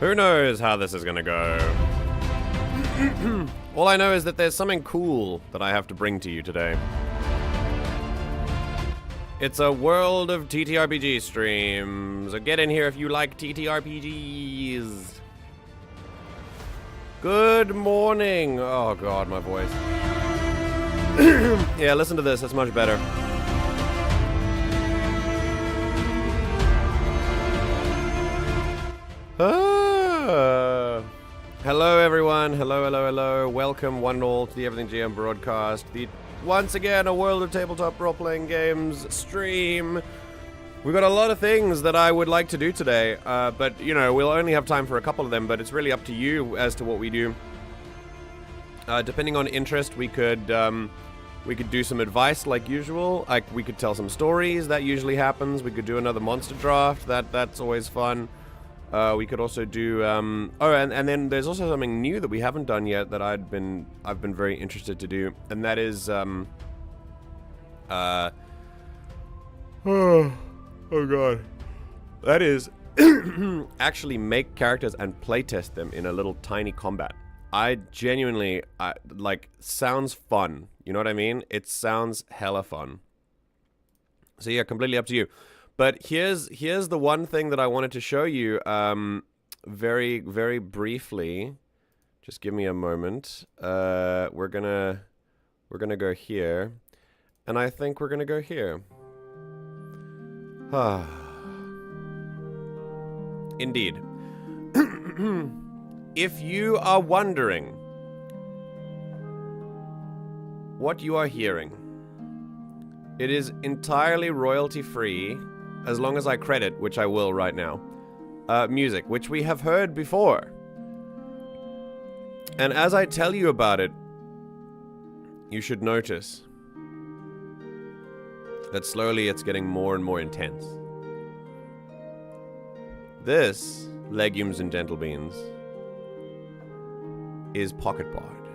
Who knows how this is gonna go? All I know is that there's something cool that I have to bring to you today. It's a world of TTRPG streams. So get in here if you like TTRPGs. Good morning. Oh god, my voice. Yeah, listen to this. That's much better. Hello everyone, hello. Welcome one and all to the Everything GM broadcast. Once again, a World of Tabletop Role-Playing Games stream. We've got a lot of things that I would like to do today, but, you know, we'll only have time for a couple of them, but it's really up to you as to what we do. Depending on interest, we could do some advice like usual. Like, we could tell some stories, that usually happens. We could do another monster draft, that's always fun. We could also do, and then there's also something new that we haven't done yet that I've been very interested to do, and that is, oh god. That is actually make characters and playtest them in a little tiny combat. I genuinely, sounds fun. You know what I mean? It sounds hella fun. So yeah, completely up to you. But here's the one thing that I wanted to show you very, very briefly. Just give me a moment. We're gonna go here. And I think we're gonna go here. Indeed. If you are wondering what you are hearing, it is entirely royalty-free, as long as I credit, which I will right now, music, which we have heard before. And as I tell you about it, you should notice that slowly it's getting more and more intense. This, legumes and gentle beans, is Pocket Bard.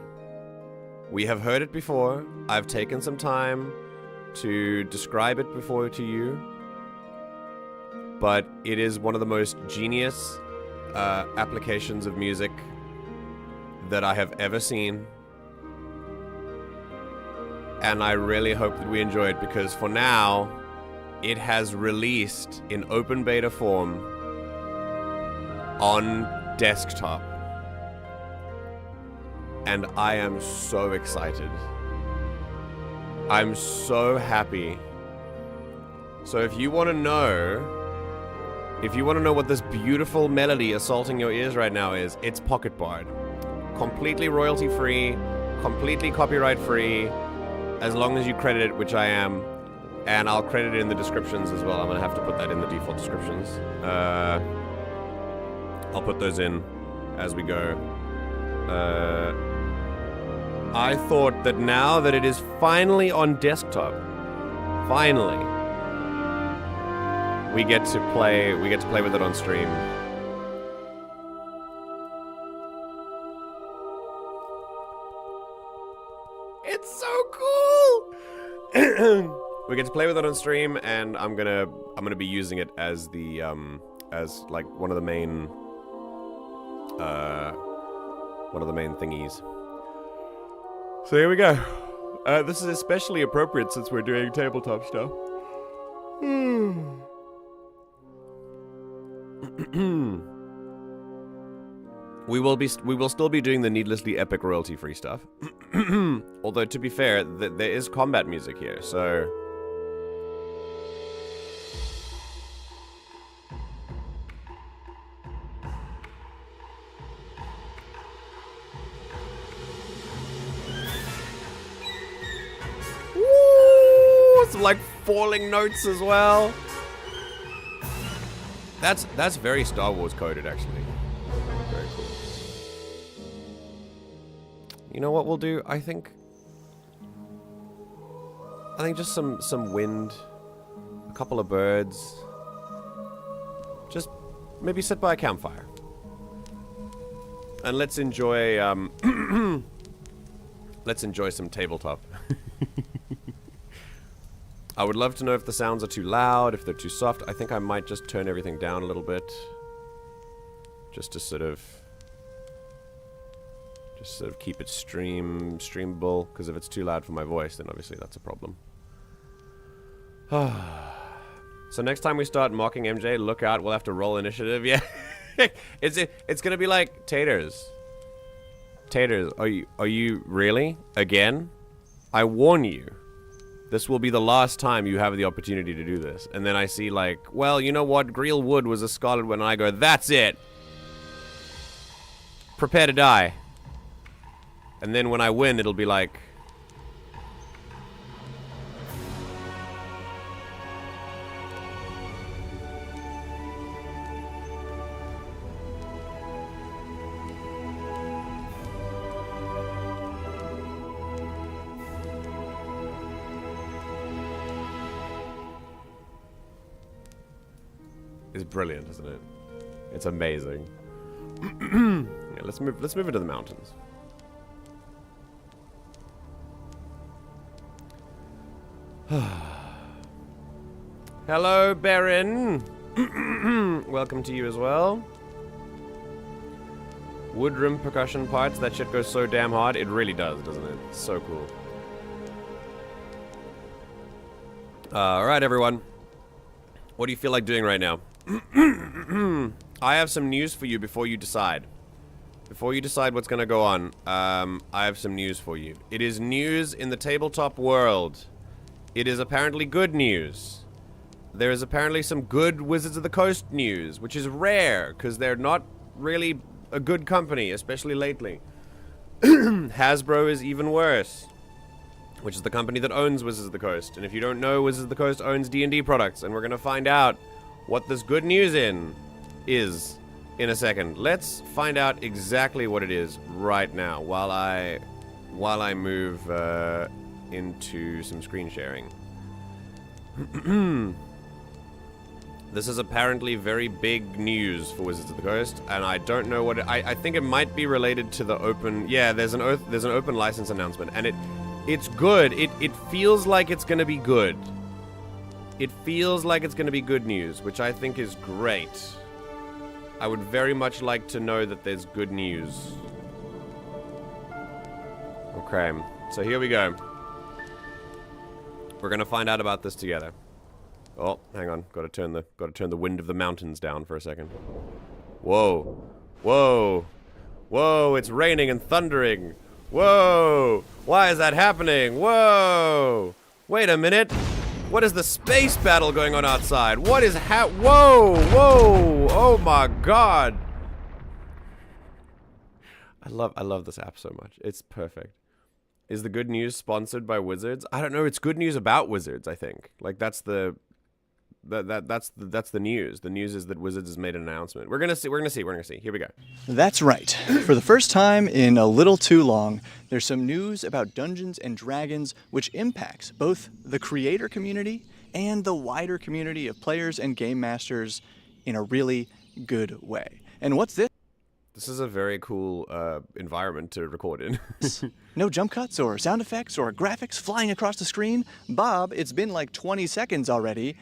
We have heard it before. I've taken some time to describe it before to you. But it is one of the most genius applications of music that I have ever seen. And I really hope that we enjoy it, because for now, it has released in open beta form on desktop. And I am so excited. I'm so happy. So if you want to know what this beautiful melody assaulting your ears right now is, it's Pocket Bard. Completely royalty-free, completely copyright-free, as long as you credit it, which I am. And I'll credit it in the descriptions as well. I'm going to have to put that in the default descriptions. I'll put those in as we go. I thought that now that it is finally on desktop, finally, we get to play with it on stream. It's so cool. We get to play with it on stream, and I'm gonna be using it as the as like one of the main thingies. So here we go. This is especially appropriate since we're doing tabletop stuff. We will still be doing the needlessly epic royalty-free stuff. Although, to be fair, there is combat music here, so... Woo! Some, like, falling notes as well. That's very Star Wars coded, actually. Very cool. You know what we'll do? I think just some wind, a couple of birds. Just maybe sit by a campfire. And let's enjoy some tabletop. I would love to know if the sounds are too loud, if they're too soft. I think I might just turn everything down a little bit. just to sort of keep it streamable, because if it's too loud for my voice, then obviously that's a problem. So next time we start mocking MJ, look out, we'll have to roll initiative. Yeah. It's gonna be like, Taters, are you really? Again? I warn you, this will be the last time you have the opportunity to do this. And then I see like, well, you know what? Greel Wood was a Scarlet One, and I go, that's it! Prepare to die. And then when I win, it'll be like... It's brilliant, isn't it? It's amazing. Yeah, let's move into the mountains. Hello, Baron. Welcome to you as well. Woodroom percussion parts. That shit goes so damn hard. It really does, doesn't it? It's so cool. Alright, everyone. What do you feel like doing right now? I have some news for you before you decide. Before you decide what's going to go on, I have some news for you. It is news in the tabletop world. It is apparently good news. There is apparently some good Wizards of the Coast news, which is rare, because they're not really a good company, especially lately. Hasbro is even worse, which is the company that owns Wizards of the Coast. And if you don't know, Wizards of the Coast owns D&D products, and we're going to find out what this good news is in a second. Let's find out exactly what it is right now while I move into some screen sharing. This is apparently very big news for Wizards of the Coast, and I don't know what I think it might be related to the open. Yeah, there's an open license announcement, and it's good. It feels like it's gonna be good. It feels like it's gonna be good news, which I think is great. I would very much like to know that there's good news. Okay, so here we go. We're gonna find out about this together. Oh, hang on. Gotta turn the wind of the mountains down for a second. Whoa. Whoa. Whoa, it's raining and thundering. Whoa. Why is that happening? Whoa. Wait a minute. What is the space battle going on outside? What is whoa. Whoa. Oh my god. I love this app so much. It's perfect. Is the good news sponsored by Wizards? I don't know. It's good news about Wizards, I think. Like that's the news. The news is that Wizards has made an announcement. We're gonna see. Here we go. That's right. For the first time in a little too long, there's some news about Dungeons and Dragons which impacts both the creator community and the wider community of players and game masters in a really good way. And what's this? This is a very cool environment to record in. No jump cuts or sound effects or graphics flying across the screen? Bob, it's been like 20 seconds already.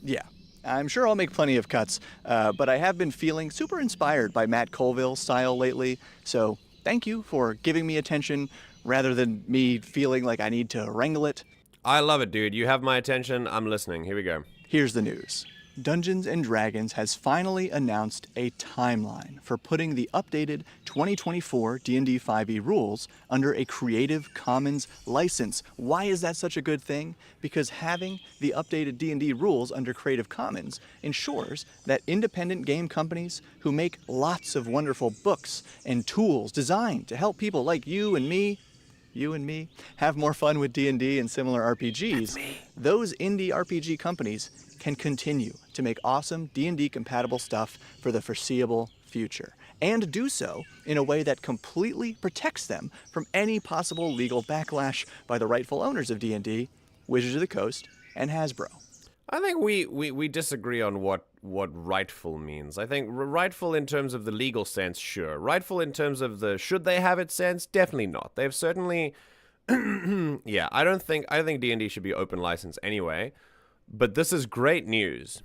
Yeah, I'm sure I'll make plenty of cuts, but I have been feeling super inspired by Matt Colville's style lately, so thank you for giving me attention rather than me feeling like I need to wrangle it. I love it, dude. You have my attention. I'm listening. Here we go. Here's the news. Dungeons and Dragons has finally announced a timeline for putting the updated 2024 D&D 5e rules under a Creative Commons license. Why is that such a good thing? Because having the updated D&D rules under Creative Commons ensures that independent game companies who make lots of wonderful books and tools designed to help people like you and me have more fun with D&D and similar RPGs, those indie RPG companies can continue to make awesome D&D compatible stuff for the foreseeable future, and do so in a way that completely protects them from any possible legal backlash by the rightful owners of D&D, Wizards of the Coast, and Hasbro. I think we disagree on what rightful means. I think rightful in terms of the legal sense, sure. Rightful in terms of the should they have it sense, definitely not. They've certainly yeah, I think D&D should be open license anyway. But this is great news.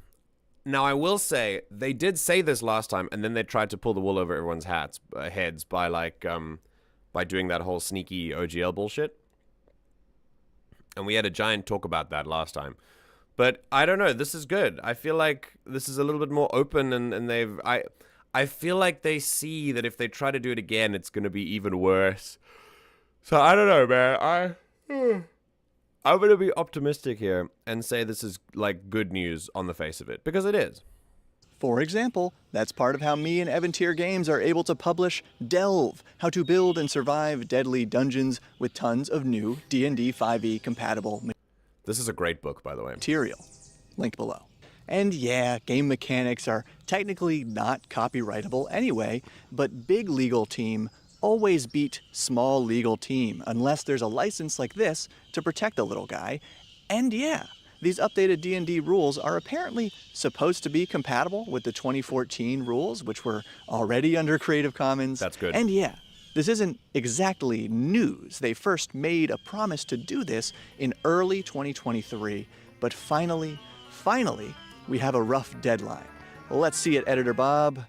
Now, I will say, they did say this last time, and then they tried to pull the wool over everyone's heads by, like, by doing that whole sneaky OGL bullshit. And we had a giant talk about that last time. But I don't know, this is good. I feel like this is a little bit more open, and I feel like they see that if they try to do it again, it's going to be even worse. So I don't know, man. I'm going to be optimistic here and say this is, like, good news on the face of it, because it is. For example, that's part of how me and Evantier Games are able to publish Delve, how to build and survive deadly dungeons with tons of new D&D 5e compatible This is a great book, by the way. material. Linked below. And yeah, game mechanics are technically not copyrightable anyway, but big legal team always beat small legal team unless there's a license like this to protect the little guy. And yeah, these updated D&D rules are apparently supposed to be compatible with the 2014 rules, which were already under Creative Commons. That's good. And yeah, this isn't exactly news. They first made a promise to do this in early 2023, but finally, we have a rough deadline. Let's see it, Editor Bob.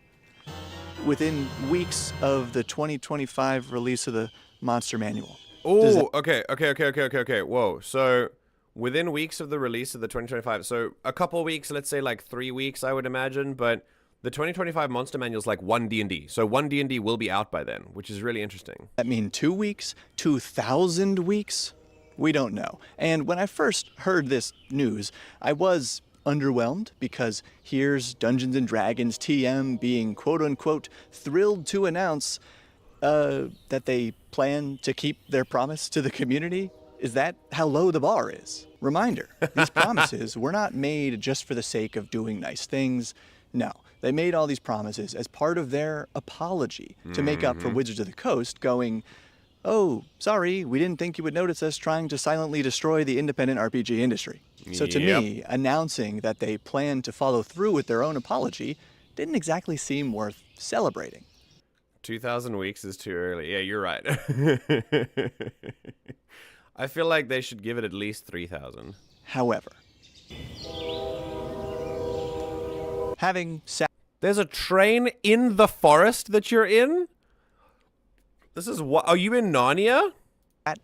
Within weeks of the 2025 release of the Monster Manual. Oh, okay. Whoa. So, within weeks of the release of the 2025, so a couple weeks, let's say like 3 weeks, I would imagine, but the 2025 Monster Manual is like 1 D&D. So 1 D&D will be out by then, which is really interesting. That mean 2 weeks? 2,000 weeks? We don't know. And when I first heard this news, I was underwhelmed because here's Dungeons and Dragons TM being quote-unquote thrilled to announce that they plan to keep their promise to the community. Is that how low the bar is? Reminder, these promises were not made just for the sake of doing nice things. No, they made all these promises as part of their apology to make up for Wizards of the Coast going, oh, sorry, we didn't think you would notice us trying to silently destroy the independent RPG industry. So to me, announcing that they plan to follow through with their own apology didn't exactly seem worth celebrating. 2,000 weeks is too early. Yeah, you're right. I feel like they should give it at least 3,000. However, having sat... There's a train in the forest that you're in? This is what? Are you in Narnia?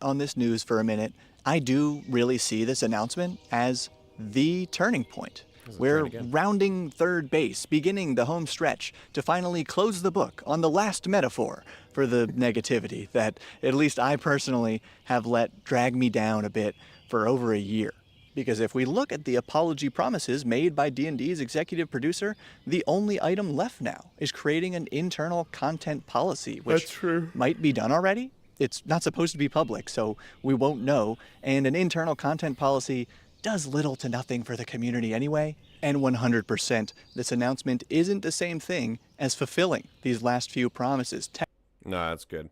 on this news for a minute, I do really see this announcement as the turning point. We're rounding third base, beginning the home stretch to finally close the book on the last metaphor for the negativity that at least I personally have let drag me down a bit for over a year. Because if we look at the apology promises made by D&D's executive producer, the only item left now is creating an internal content policy, which might be done already. It's not supposed to be public, so we won't know. And an internal content policy does little to nothing for the community anyway. And 100%, this announcement isn't the same thing as fulfilling these last few promises. No, that's good.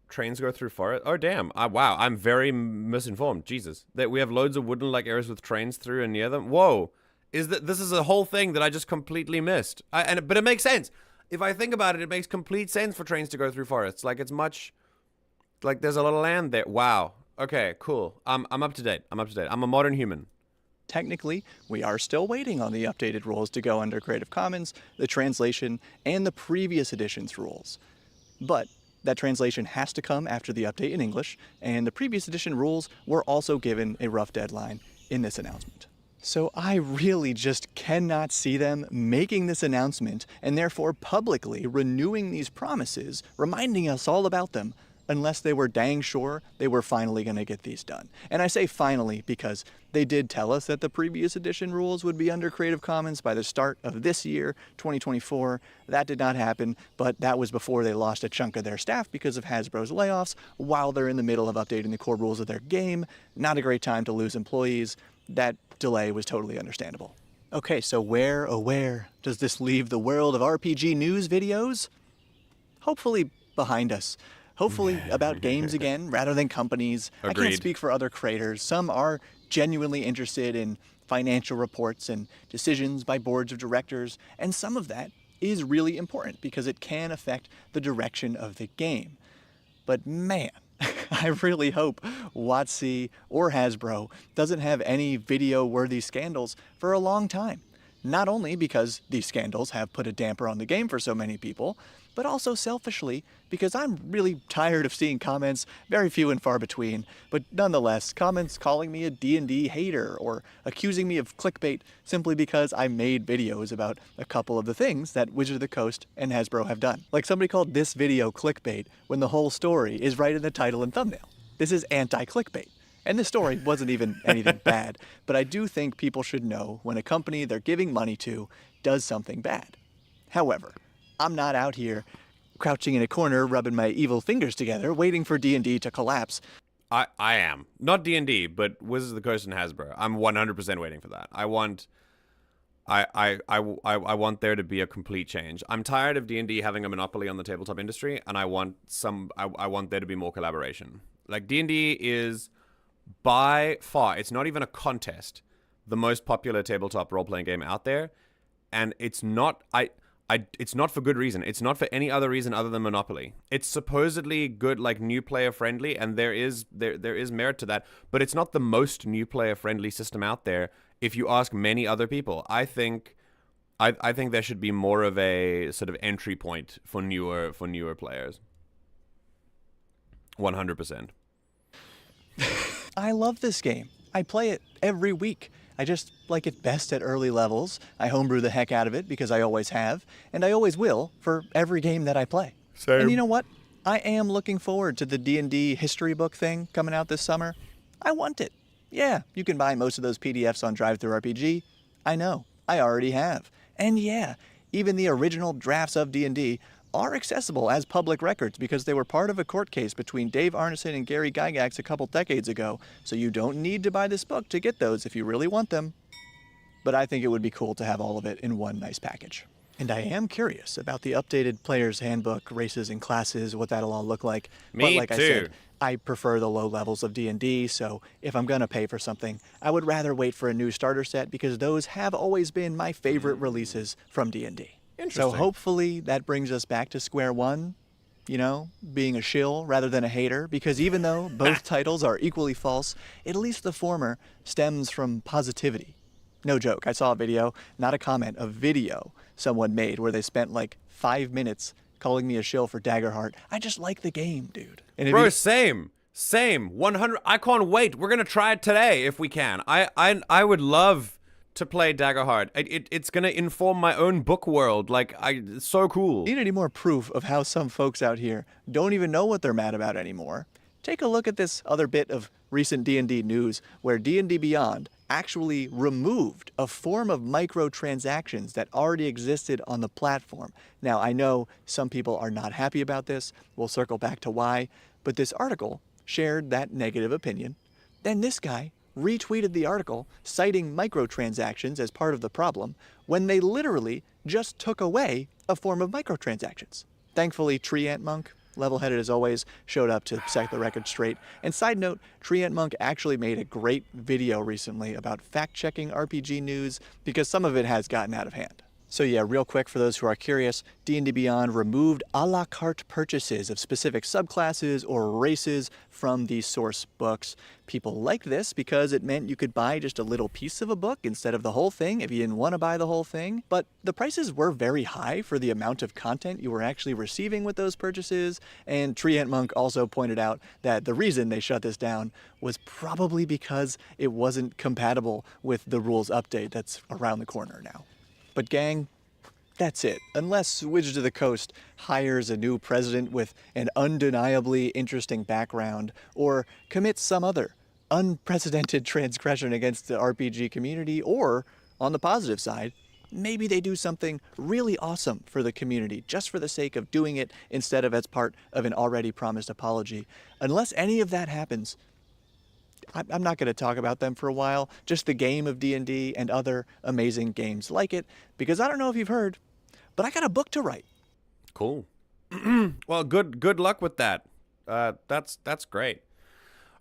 Trains go through forest. Oh, damn. Wow, I'm very misinformed. Jesus. That we have loads of wooden-like areas with trains through and near them. Whoa. This is a whole thing that I just completely missed. But it makes sense. If I think about it, it makes complete sense for trains to go through forests. Like, it's much... Like, there's a lot of land there. Wow. Okay, cool. I'm up to date. I'm a modern human. Technically, we are still waiting on the updated rules to go under Creative Commons, the translation, and the previous edition's rules. But that translation has to come after the update in English, and the previous edition rules were also given a rough deadline in this announcement. So I really just cannot see them making this announcement and therefore publicly renewing these promises, reminding us all about them, unless they were dang sure they were finally going to get these done. And I say finally because they did tell us that the previous edition rules would be under Creative Commons by the start of this year, 2024. That did not happen, but that was before they lost a chunk of their staff because of Hasbro's layoffs while they're in the middle of updating the core rules of their game. Not a great time to lose employees. That delay was totally understandable. Okay, so where, oh where, does this leave the world of RPG news videos? Hopefully behind us. Hopefully about games again, rather than companies. Agreed. I can't speak for other creators. Some are genuinely interested in financial reports and decisions by boards of directors, and some of that is really important because it can affect the direction of the game. But man, I really hope WOTC or Hasbro doesn't have any video-worthy scandals for a long time. Not only because these scandals have put a damper on the game for so many people, but also selfishly because I'm really tired of seeing comments, very few and far between, but nonetheless, comments calling me a D&D hater or accusing me of clickbait simply because I made videos about a couple of the things that Wizard of the Coast and Hasbro have done. Like somebody called this video clickbait when the whole story is right in the title and thumbnail. This is anti-clickbait. And this story wasn't even anything bad, but I do think people should know when a company they're giving money to does something bad. However, I'm not out here crouching in a corner rubbing my evil fingers together waiting for D&D to collapse. I am. Not D&D, but Wizards of the Coast and Hasbro. I'm 100% waiting for that. I want there to be a complete change. I'm tired of D&D having a monopoly on the tabletop industry, and I want there to be more collaboration. Like, D&D is by far, it's not even a contest, the most popular tabletop role-playing game out there, and it's not it's not for good reason. It's not for any other reason other than Monopoly. It's supposedly good, like new player friendly, and there is merit to that, but it's not the most new player friendly system out there. If you ask many other people, I think there should be more of a sort of entry point for newer players. 100%. I love this game. I play it every week. I just like it best at early levels. I homebrew the heck out of it because I always have, and I always will for every game that I play. Same. And you know what? I am looking forward to the D&D history book thing coming out this summer. I want it. Yeah, you can buy most of those PDFs on DriveThruRPG. I know. I already have. And yeah, even the original drafts of D&D are accessible as public records because they were part of a court case between Dave Arneson and Gary Gygax a couple decades ago, so you don't need to buy this book to get those if you really want them. But I think it would be cool to have all of it in one nice package. And I am curious about the updated player's handbook, races and classes, what that'll all look like. Me but like too. I said, I prefer the low levels of D&D, so if I'm gonna pay for something, I would rather wait for a new starter set because those have always been my favorite releases from D&D. Interesting. So hopefully that brings us back to square one, you know, being a shill rather than a hater, because even though both titles are equally false, at least the former stems from positivity. No joke, I saw a video, not a comment, a video someone made where they spent like 5 minutes calling me a shill for Daggerheart. I just like the game, dude. And Bro, same. 100. I can't wait. We're gonna try it today if we can. I would love to play Daggerheart. It's gonna inform my own book world. Like, it's so cool. Need any more proof of how some folks out here don't even know what they're mad about anymore? Take a look at this other bit of recent D&D news where D&D Beyond actually removed a form of microtransactions that already existed on the platform. Now, I know some people are not happy about this. We'll circle back to why. But this article shared that negative opinion. Then this guy retweeted the article citing microtransactions as part of the problem when they literally just took away a form of microtransactions. Thankfully, Tree Ant Monk, level-headed as always, showed up to set the record straight. And side note, Tree Ant Monk actually made a great video recently about fact-checking RPG news because some of it has gotten out of hand. So yeah, real quick for those who are curious, D&D Beyond removed a la carte purchases of specific subclasses or races from the source books. People liked this because it meant you could buy just a little piece of a book instead of the whole thing if you didn't want to buy the whole thing. But the prices were very high for the amount of content you were actually receiving with those purchases. And Tree Ant Monk also pointed out that the reason they shut this down was probably because it wasn't compatible with the rules update that's around the corner now. But gang, that's it. Unless Wizards of the Coast hires a new president with an undeniably interesting background, or commits some other unprecedented transgression against the RPG community, or, on the positive side, maybe they do something really awesome for the community, just for the sake of doing it instead of as part of an already promised apology. Unless any of that happens, I'm not going to talk about them for a while, just the game of D&D and other amazing games like it, because I don't know if you've heard, but I got a book to write. Cool. Well, good luck with that. That's great.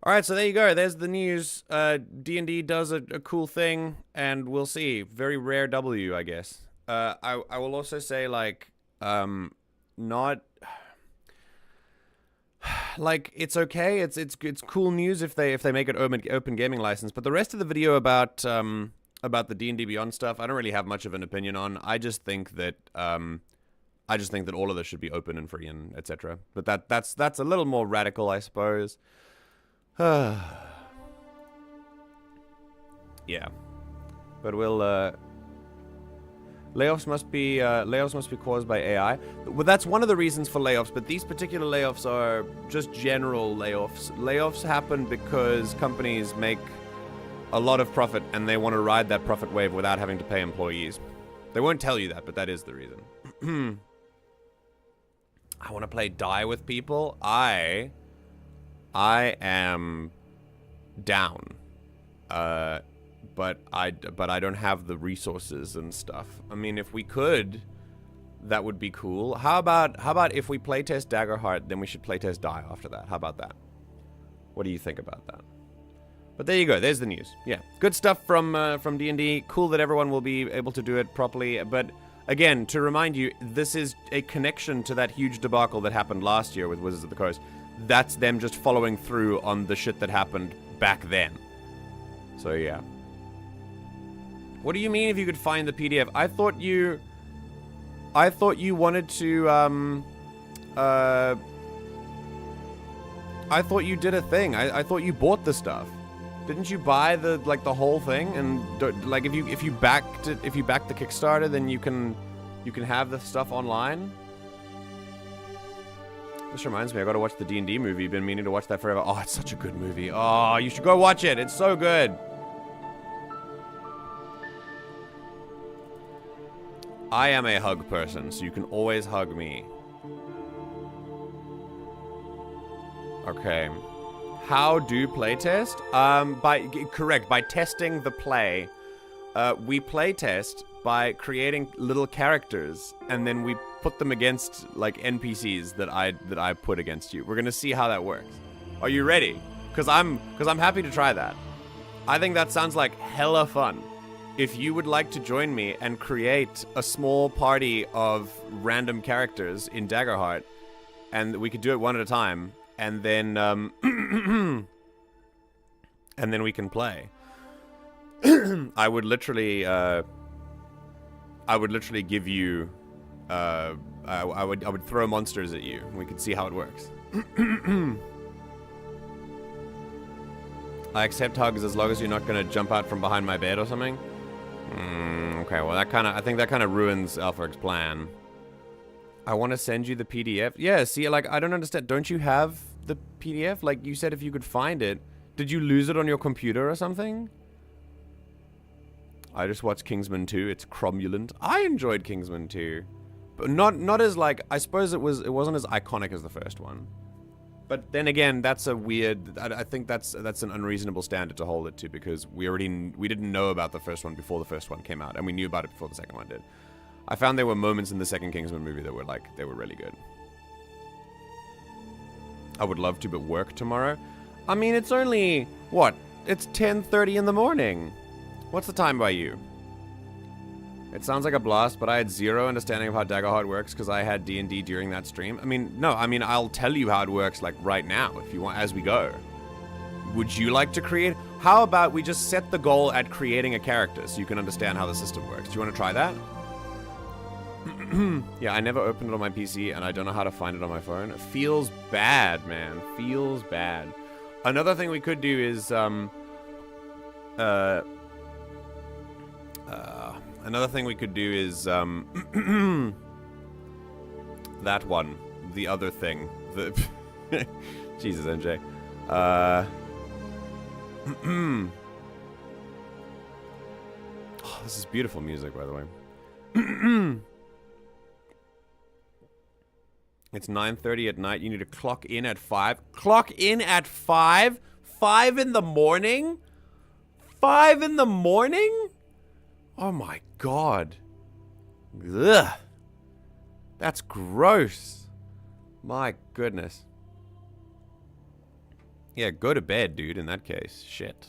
All right, so there you go. There's the news. D&D does a cool thing, and we'll see. Very rare W, I guess. I will also say, like, not... like, it's okay. It's cool news if they make it open gaming license. But the rest of the video about the D&D Beyond stuff, I don't really have much of an opinion on. I just think that all of this should be open and free and etc. But that's a little more radical, I suppose. Yeah, but we'll layoffs must be caused by AI. Well, that's one of the reasons for layoffs. But these particular layoffs are just general layoffs. Layoffs happen because companies make a lot of profit and they want to ride that profit wave without having to pay employees. They won't tell you that, but that is the reason. I want to play die with people. I am down. But I don't have the resources and stuff. I mean, if we could, that would be cool. How about if we playtest Daggerheart, then we should playtest Die after that. How about that? What do you think about that? But there you go. There's the news. Yeah, good stuff from D&D. Cool that everyone will be able to do it properly. But again, to remind you, this is a connection to that huge debacle that happened last year with Wizards of the Coast. That's them just following through on the shit that happened back then. So yeah. What do you mean if you could find the PDF? I thought you wanted to I thought you did a thing. I thought you bought the stuff. Didn't you buy the whole thing? And like if you backed the Kickstarter, then you can have the stuff online. This reminds me, I gotta watch the D&D movie. Been meaning to watch that forever. Oh, it's such a good movie. Oh, you should go watch it. It's so good. I am a hug person, so you can always hug me. Okay. How do playtest? By testing the play. We playtest by creating little characters, and then we put them against like NPCs that I put against you. We're gonna see how that works. Are you ready? Because I'm happy to try that. I think that sounds like hella fun. If you would like to join me and create a small party of random characters in Daggerheart, and we could do it one at a time, and then and then we can play. I would literally give you I would throw monsters at you and we could see how it works. I accept hugs as long as you're not gonna jump out from behind my bed or something. Okay, well I think that kind of ruins Alpherg's plan. I want to send you the PDF. Yeah, see, like, I don't understand. Don't you have the PDF? Like, you said if you could find it. Did you lose it on your computer or something? I just watched Kingsman 2. It's cromulent. I enjoyed Kingsman 2. But not as, like, I suppose it wasn't as iconic as the first one. But then again, that's a weird... I think that's an unreasonable standard to hold it to, because we didn't know about the first one before the first one came out, and we knew about it before the second one did. I found there were moments in the second Kingsman movie that were, like, they were really good. I would love to, but work tomorrow? I mean, it's only... What? It's 10:30 in the morning. What's the time by you? It sounds like a blast, but I had zero understanding of how Daggerheart works because I had D&D during that stream. I mean, I'll tell you how it works, like, right now, if you want, as we go. Would you like to create... How about we just set the goal at creating a character so you can understand how the system works? Do you want to try that? Yeah, I never opened it on my PC, and I don't know how to find it on my phone. It feels bad, man. Feels bad. Another thing we could do is, another thing we could do is, that one. The other thing. The Jesus, MJ. Oh, this is beautiful music, by the way. It's 9:30 at night. You need to clock in at 5. Clock in at 5? 5 in the morning? 5 in the morning? Oh my god. Ugh. That's gross. My goodness. Yeah, go to bed, dude, in that case. Shit.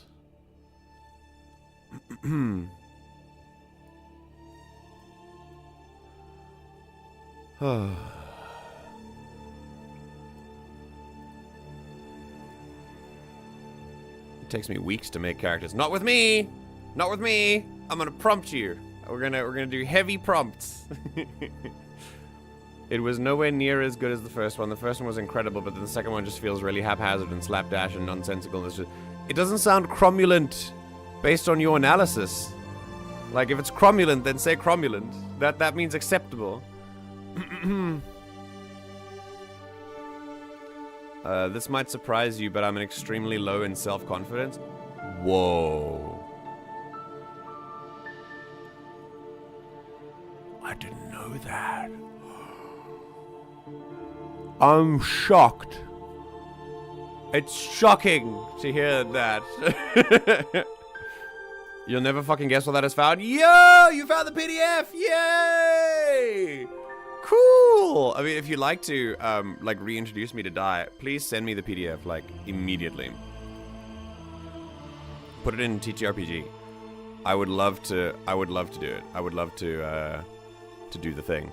takes me weeks to make characters. Not with me! Not with me! I'm gonna prompt you. We're gonna do heavy prompts. It was nowhere near as good as the first one. The first one was incredible, but then the second one just feels really haphazard and slapdash and nonsensical. It doesn't sound cromulent based on your analysis. Like, if it's cromulent, then say cromulent. That means acceptable. This might surprise you, but I'm extremely low in self-confidence. Whoa. I didn't know that. I'm shocked. It's shocking to hear that. You'll never fucking guess what that is found. Yo! You found the PDF! Yay! Cool! I mean, if you'd like to, like, reintroduce me to Die, please send me the PDF, like, immediately. Put it in TTRPG. I would love to do it. I would love to do the thing.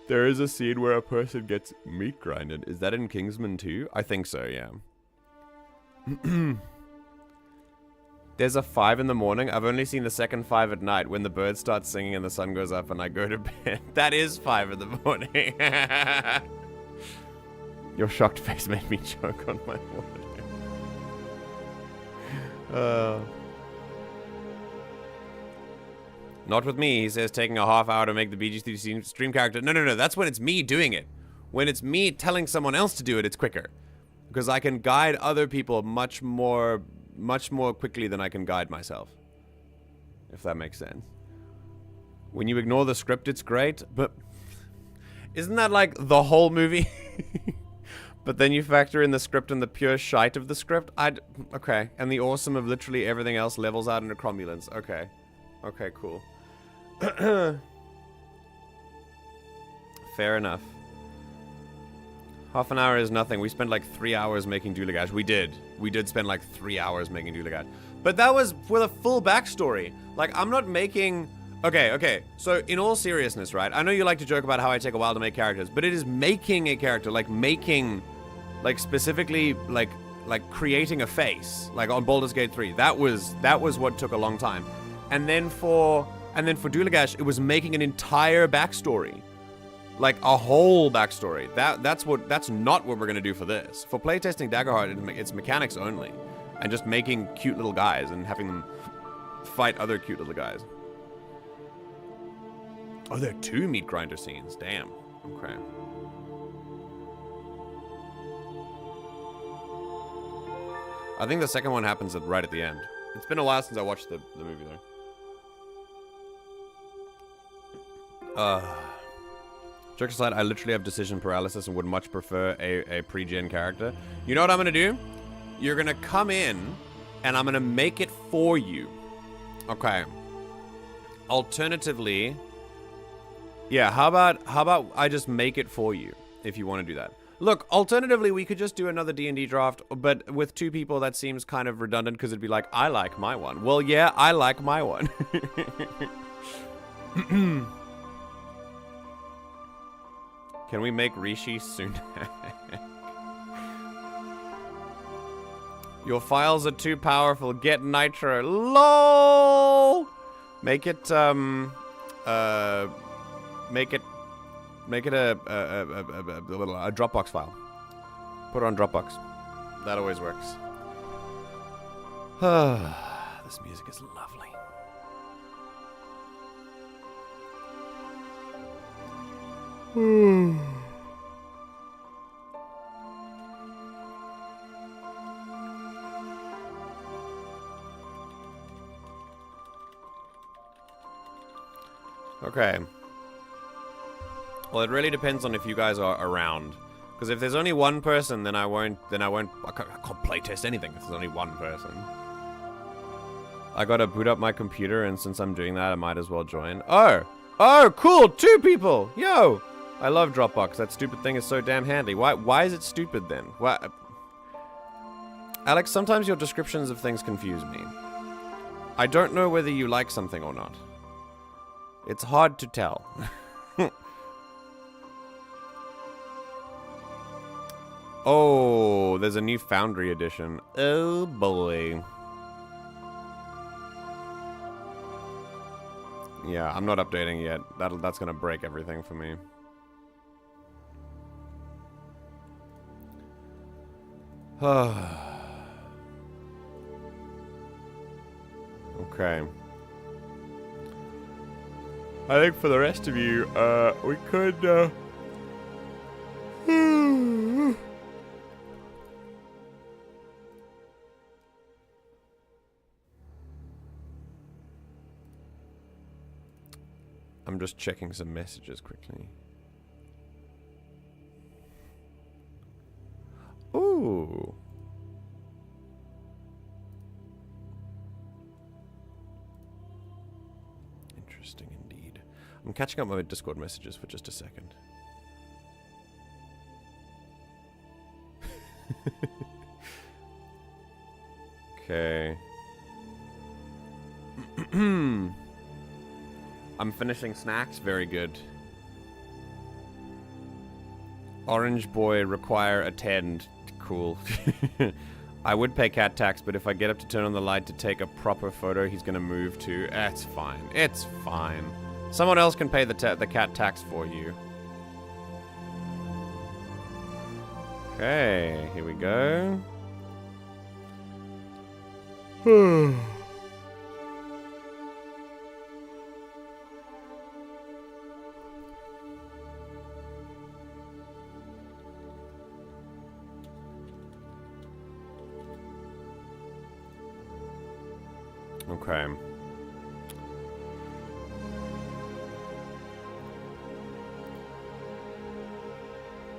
There is a scene where a person gets meat grinded. Is that in Kingsman 2? I think so, yeah. There's a 5 in the morning. I've only seen the second 5 at night when the birds start singing and the sun goes up and I go to bed. That is 5 in the morning. Your shocked face made me choke on my water. Not with me, he says, taking a half hour to make the BG3 stream character. No, that's when it's me doing it. When it's me telling someone else to do it, it's quicker. Because I can guide other people much more quickly than I can guide myself. If that makes sense. When you ignore the script, it's great, but isn't that like the whole movie? But then you factor in the script and the pure shite of the script? Okay. And the awesome of literally everything else levels out into cromulence. Okay. Okay, cool. Fair enough. Half an hour is nothing. We spent like 3 hours making Dulagash. We did. We did spend like 3 hours making Dulagash. But that was with a full backstory. Like, I'm not making... Okay. So, in all seriousness, right? I know you like to joke about how I take a while to make characters, but it is making a character. Like, making... Like, specifically, like creating a face. Like, on Baldur's Gate 3. That was what took a long time. And then for Dulagash, it was making an entire backstory. Like, a whole backstory. That's not what we're gonna do for this. For playtesting Daggerheart, it's mechanics only. And just making cute little guys and having them fight other cute little guys. Oh, there are 2 meat grinder scenes. Damn. Okay. I think the second one happens right at the end. It's been a while since I watched the movie, though. Joke aside, I literally have decision paralysis and would much prefer a pre-gen character. You know what I'm gonna do? You're gonna come in, and I'm gonna make it for you. Okay. Alternatively, yeah, how about I just make it for you, if you want to do that. Look, alternatively, we could just do another D&D draft, but with 2 people, that seems kind of redundant, because it'd be like, I like my one. Well, yeah, I like my one. Can we make Rishi soon? Your files are too powerful. Get Nitro. LOL! Make it, Make it a Dropbox file. Put it on Dropbox. That always works. This music is lovely. Okay. Well, it really depends on if you guys are around. Because if there's only one person, then I can't playtest anything if there's only one person. I gotta boot up my computer, and since I'm doing that, I might as well join. Oh, cool, 2 people. Yo, I love Dropbox. That stupid thing is so damn handy. Why is it stupid then? Why? Alex, sometimes your descriptions of things confuse me. I don't know whether you like something or not. It's hard to tell. Oh, Oh, there's a new Foundry edition. Oh boy. Yeah, I'm not updating yet. That's gonna break everything for me. Okay. I think for the rest of you, we could, I'm just checking some messages quickly. Ooh. Interesting indeed. I'm catching up my Discord messages for just a second. Okay. I'm finishing snacks. Very good. Orange boy require attend. Cool. I would pay cat tax, but if I get up to turn on the light to take a proper photo, he's gonna move too. It's fine. It's fine. Someone else can pay the cat tax for you. Okay, here we go. Okay.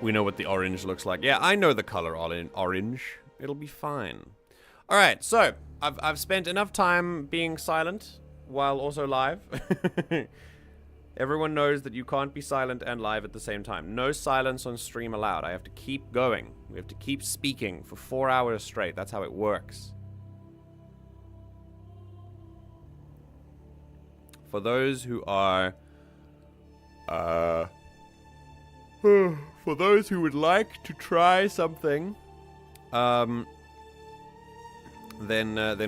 We know what the orange looks like. Yeah, I know the color orange. It'll be fine. All right, so I've spent enough time being silent while also live. Everyone knows that you can't be silent and live at the same time. No silence on stream allowed. I have to keep going. We have to keep speaking for 4 hours straight. That's how it works. For those who are, for those who would like to try something, then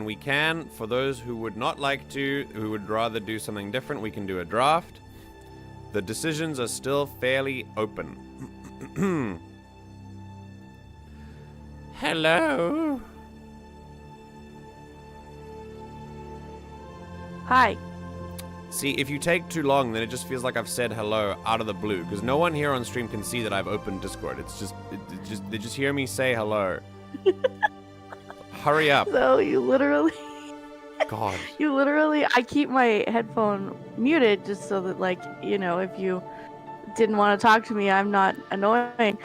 we can. For those who would not like to, who would rather do something different, we can do a draft. The decisions are still fairly open. Hello. Hi. See, if you take too long, then it just feels like I've said hello out of the blue, because no one here on stream can see that I've opened Discord. It's just, they just hear me say hello. Hurry up. So you literally... God. You literally... I keep my headphone muted just so that, like, you know, if you didn't want to talk to me, I'm not annoying.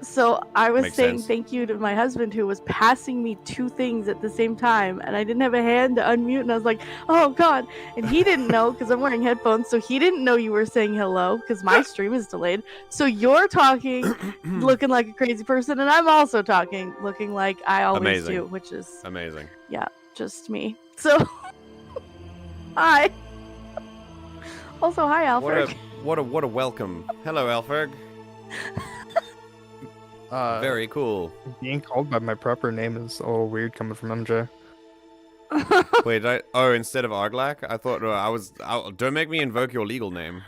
So I was Makes saying sense. thank you to my husband who was passing me two things at the same time, and I didn't have a hand to unmute, and I was like, oh God. And he didn't know because I'm wearing headphones, so he didn't know you were saying hello because my stream is delayed. So you're talking looking like a crazy person, and I'm also talking looking like I always Amazing. do, which is, Amazing. yeah, just me. So, hi. Also, hi, Alfred. What a welcome. Hello, Alpherg. Very cool. Being called by my proper name is a little weird coming from MJ. Wait, instead of Arglak? I thought, don't make me invoke your legal name.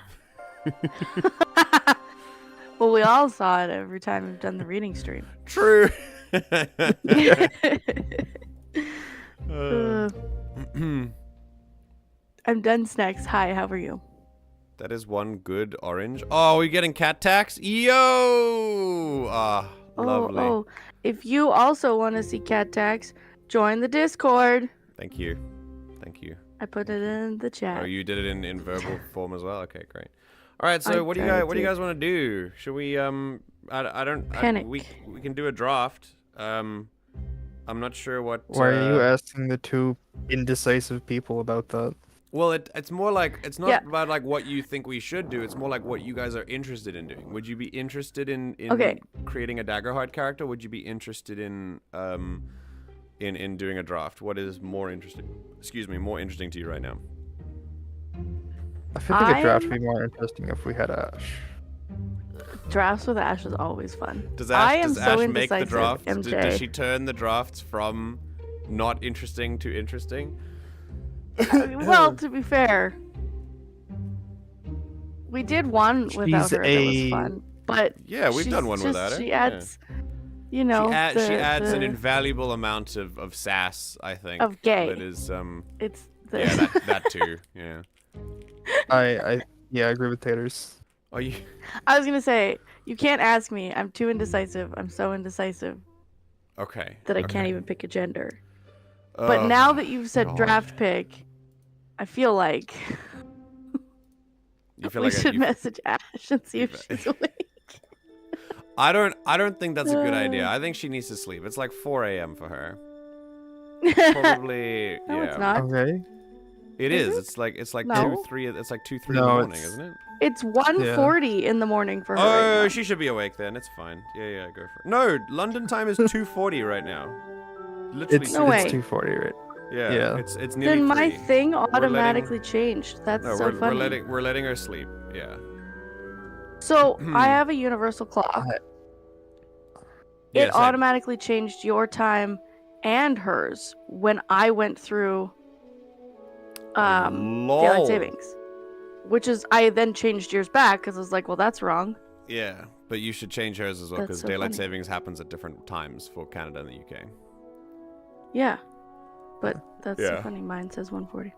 Well, we all saw it every time we've done the reading stream. True. I'm done snacks. Hi, how are you? That is one good orange. Oh, we're getting cat tax? Yo! Ah, lovely. Oh, if you also want to see cat tax, join the Discord. Thank you. Thank you. I put it in the chat. Oh, you did it in verbal form as well? Okay, great. All right, so what do you guys want to do? Should we Panic. We can do a draft. I'm not sure what Why are you asking the two indecisive people about that? Well, it's more like, it's not about like what you think we should do. It's more like what you guys are interested in doing. Would you be interested in creating a Daggerheart character? Would you be interested in doing a draft? What is more interesting? Excuse me, more interesting to you right now? I feel like a draft would be more interesting if we had Ash. Drafts with Ash is always fun. Does I Ash, am does so Ash make the indecisive, drafts? MJ. Does she turn the drafts from not interesting to interesting? Well, to be fair, we did one without her that was fun. But yeah, we've done one without her. She adds, you know, she adds an invaluable amount of sass, I think. Of gay. That is It's the yeah, that too. Yeah. I agree with Taters. Are you? I was gonna say, you can't ask me. I'm too indecisive. I'm so indecisive Okay. that I okay. can't even pick a gender. But Oh, now that you've said God. draft pick, I feel like You feel we like should message Ash and see if she's awake. I don't think that's a good idea. I think she needs to sleep. It's like 4 a.m. for her. Probably. No, yeah. it's not. Okay. It Is is. It's like No. 2, 3. It's like 2, 3 No, in the morning, it's- isn't it? It's 1:40 in the morning for her. right Oh, now. she should be awake then. It's fine. Yeah, go for it. No, London time is 2:40 right now. Literally. No way. It's 2:40, right? Yeah. yeah. It's nearly Then my 3. thing automatically changed. That's No, so funny. we're letting her sleep. Yeah. So I have a universal clock. Yeah, It same. automatically changed your time and hers when I went through Lol. daylight savings, which is I then changed yours back because I was like, well, that's wrong. Yeah, but you should change hers as well That's because so daylight funny. savings happens at different times for Canada and the UK. Yeah, but that's Yeah. so funny. Mine says 1:40.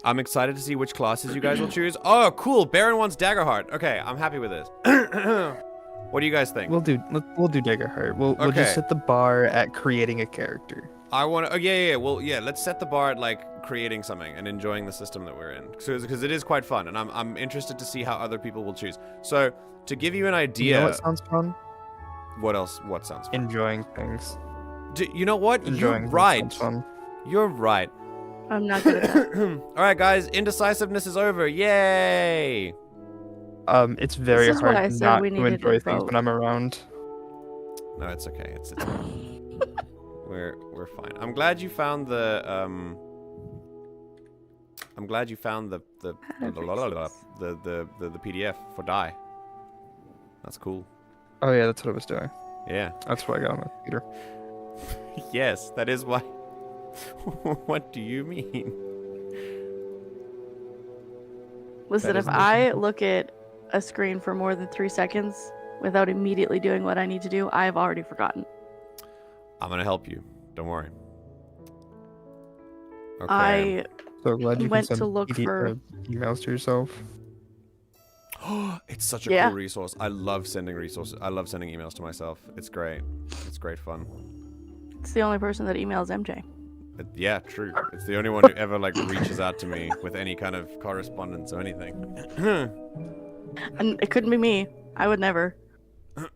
I'm excited to see which classes you guys will choose. Oh, cool. Baron wants Daggerheart. Okay, I'm happy with this. What do you guys think? We'll do Daggerheart. We'll Okay. just set the bar at creating a character. I want to. Oh, yeah. Well, yeah. Let's set the bar at like creating something and enjoying the system that we're in, because it is quite fun, and I'm interested to see how other people will choose. So to give you an idea, You know what sounds fun? what else? What sounds fun? Enjoying things. You know what? You're Enjoying things right. sounds fun. You're right. I'm not good at that. All right, guys. Indecisiveness is over. Yay! It's very This is why I hard said not we to needed enjoy to things vote. when I'm around. No, it's okay. It's we're fine. I'm glad you found the I'm glad you found the PDF for die. That's cool. Oh yeah, that's what I was doing. Yeah. That's what I got on my computer. Yes, that is why. What do you mean? Listen, That if is I look at a screen for more than 3 seconds without immediately doing what I need to do, I've already forgotten. I'm gonna help you. Don't worry. Okay. I So glad you Went can to send look for- emails to yourself. It's such a Yeah. cool resource. I love sending resources. I love sending emails to myself. It's great. It's great fun. It's the only person that emails MJ. Yeah, true. It's the only one who ever like reaches out to me with any kind of correspondence or anything. And it couldn't be me. I would never.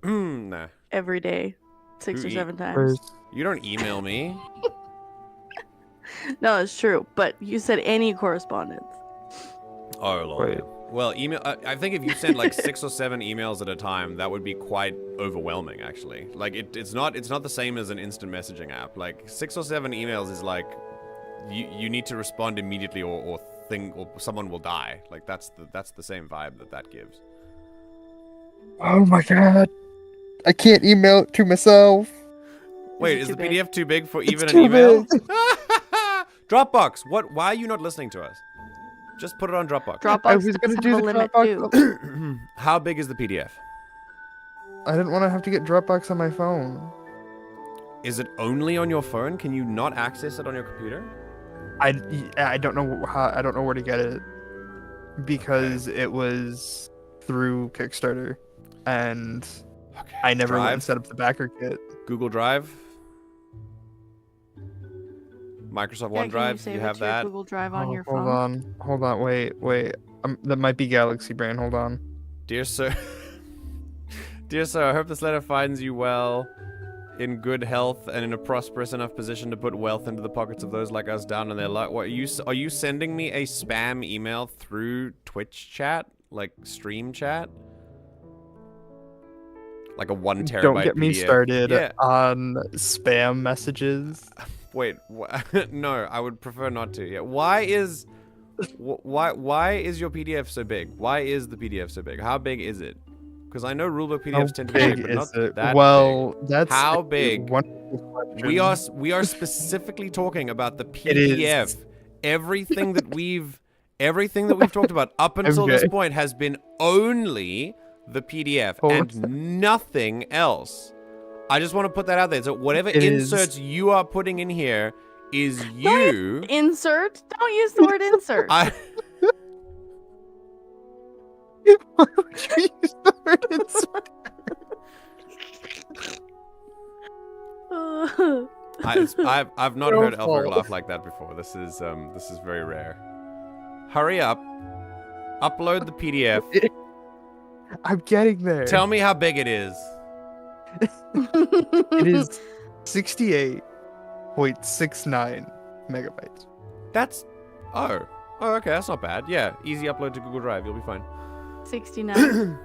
Nah. Every day. 6 or Who 7 times. Whereas- You don't email me. No, it's true. But you said any correspondence. Oh lord. Wait. Well, email. I think if you send like 6 or 7 emails at a time, that would be quite overwhelming. Actually, like it's not the same as an instant messaging app. Like 6 or 7 emails is like you need to respond immediately or someone will die. Like that's the same vibe that gives. Oh my god. I can't email it to myself. Wait, it is too the big? PDF too big for It's even an too email? big. Dropbox. What? Why are you not listening to us? Just put it on Dropbox. Dropbox I was does gonna have do a the limit Dropbox. too. How big is the PDF? I didn't want to have to get Dropbox on my phone. Is it only on your phone? Can you not access it on your computer? I don't know how. I don't know where to get it because it was through Kickstarter, and Okay. I never went and Drive? set up the backer kit. Google Drive. Microsoft Yeah, can OneDrive. save You it have to your that. Google Drive on your Hold phone. on, wait. That might be Galaxy Brain. Hold on. Dear sir. Dear sir, I hope this letter finds you well, in good health, and in a prosperous enough position to put wealth into the pockets of those like us down in their luck. What are you sending me a spam email through Twitch chat, like stream chat, like a 1 terabyte? Don't get me PDF? started Yeah. on spam messages. Wait. No, I would prefer not to. Yeah. Why is your PDF so big? Why is the PDF so big? How big is it? Because I know rulebook How PDFs tend to be big, big but not is it? that Well, big. that's How a big? wonderful We question. are specifically talking about the It is. PDF. Everything that we've talked about up until this MJ. point has been only the PDF and nothing else. I just want to put that out there. So whatever It inserts is. you are putting in here is you. Insert? Don't use the word insert. Why would you use the word insert? I've not Your heard Alpherg fault. laugh like that before. This is very rare. Hurry up. Upload the PDF. I'm getting there. Tell me how big it is. It is 68.69 megabytes. That's oh okay, that's not bad. Yeah, easy upload to Google Drive. You'll be fine. 69.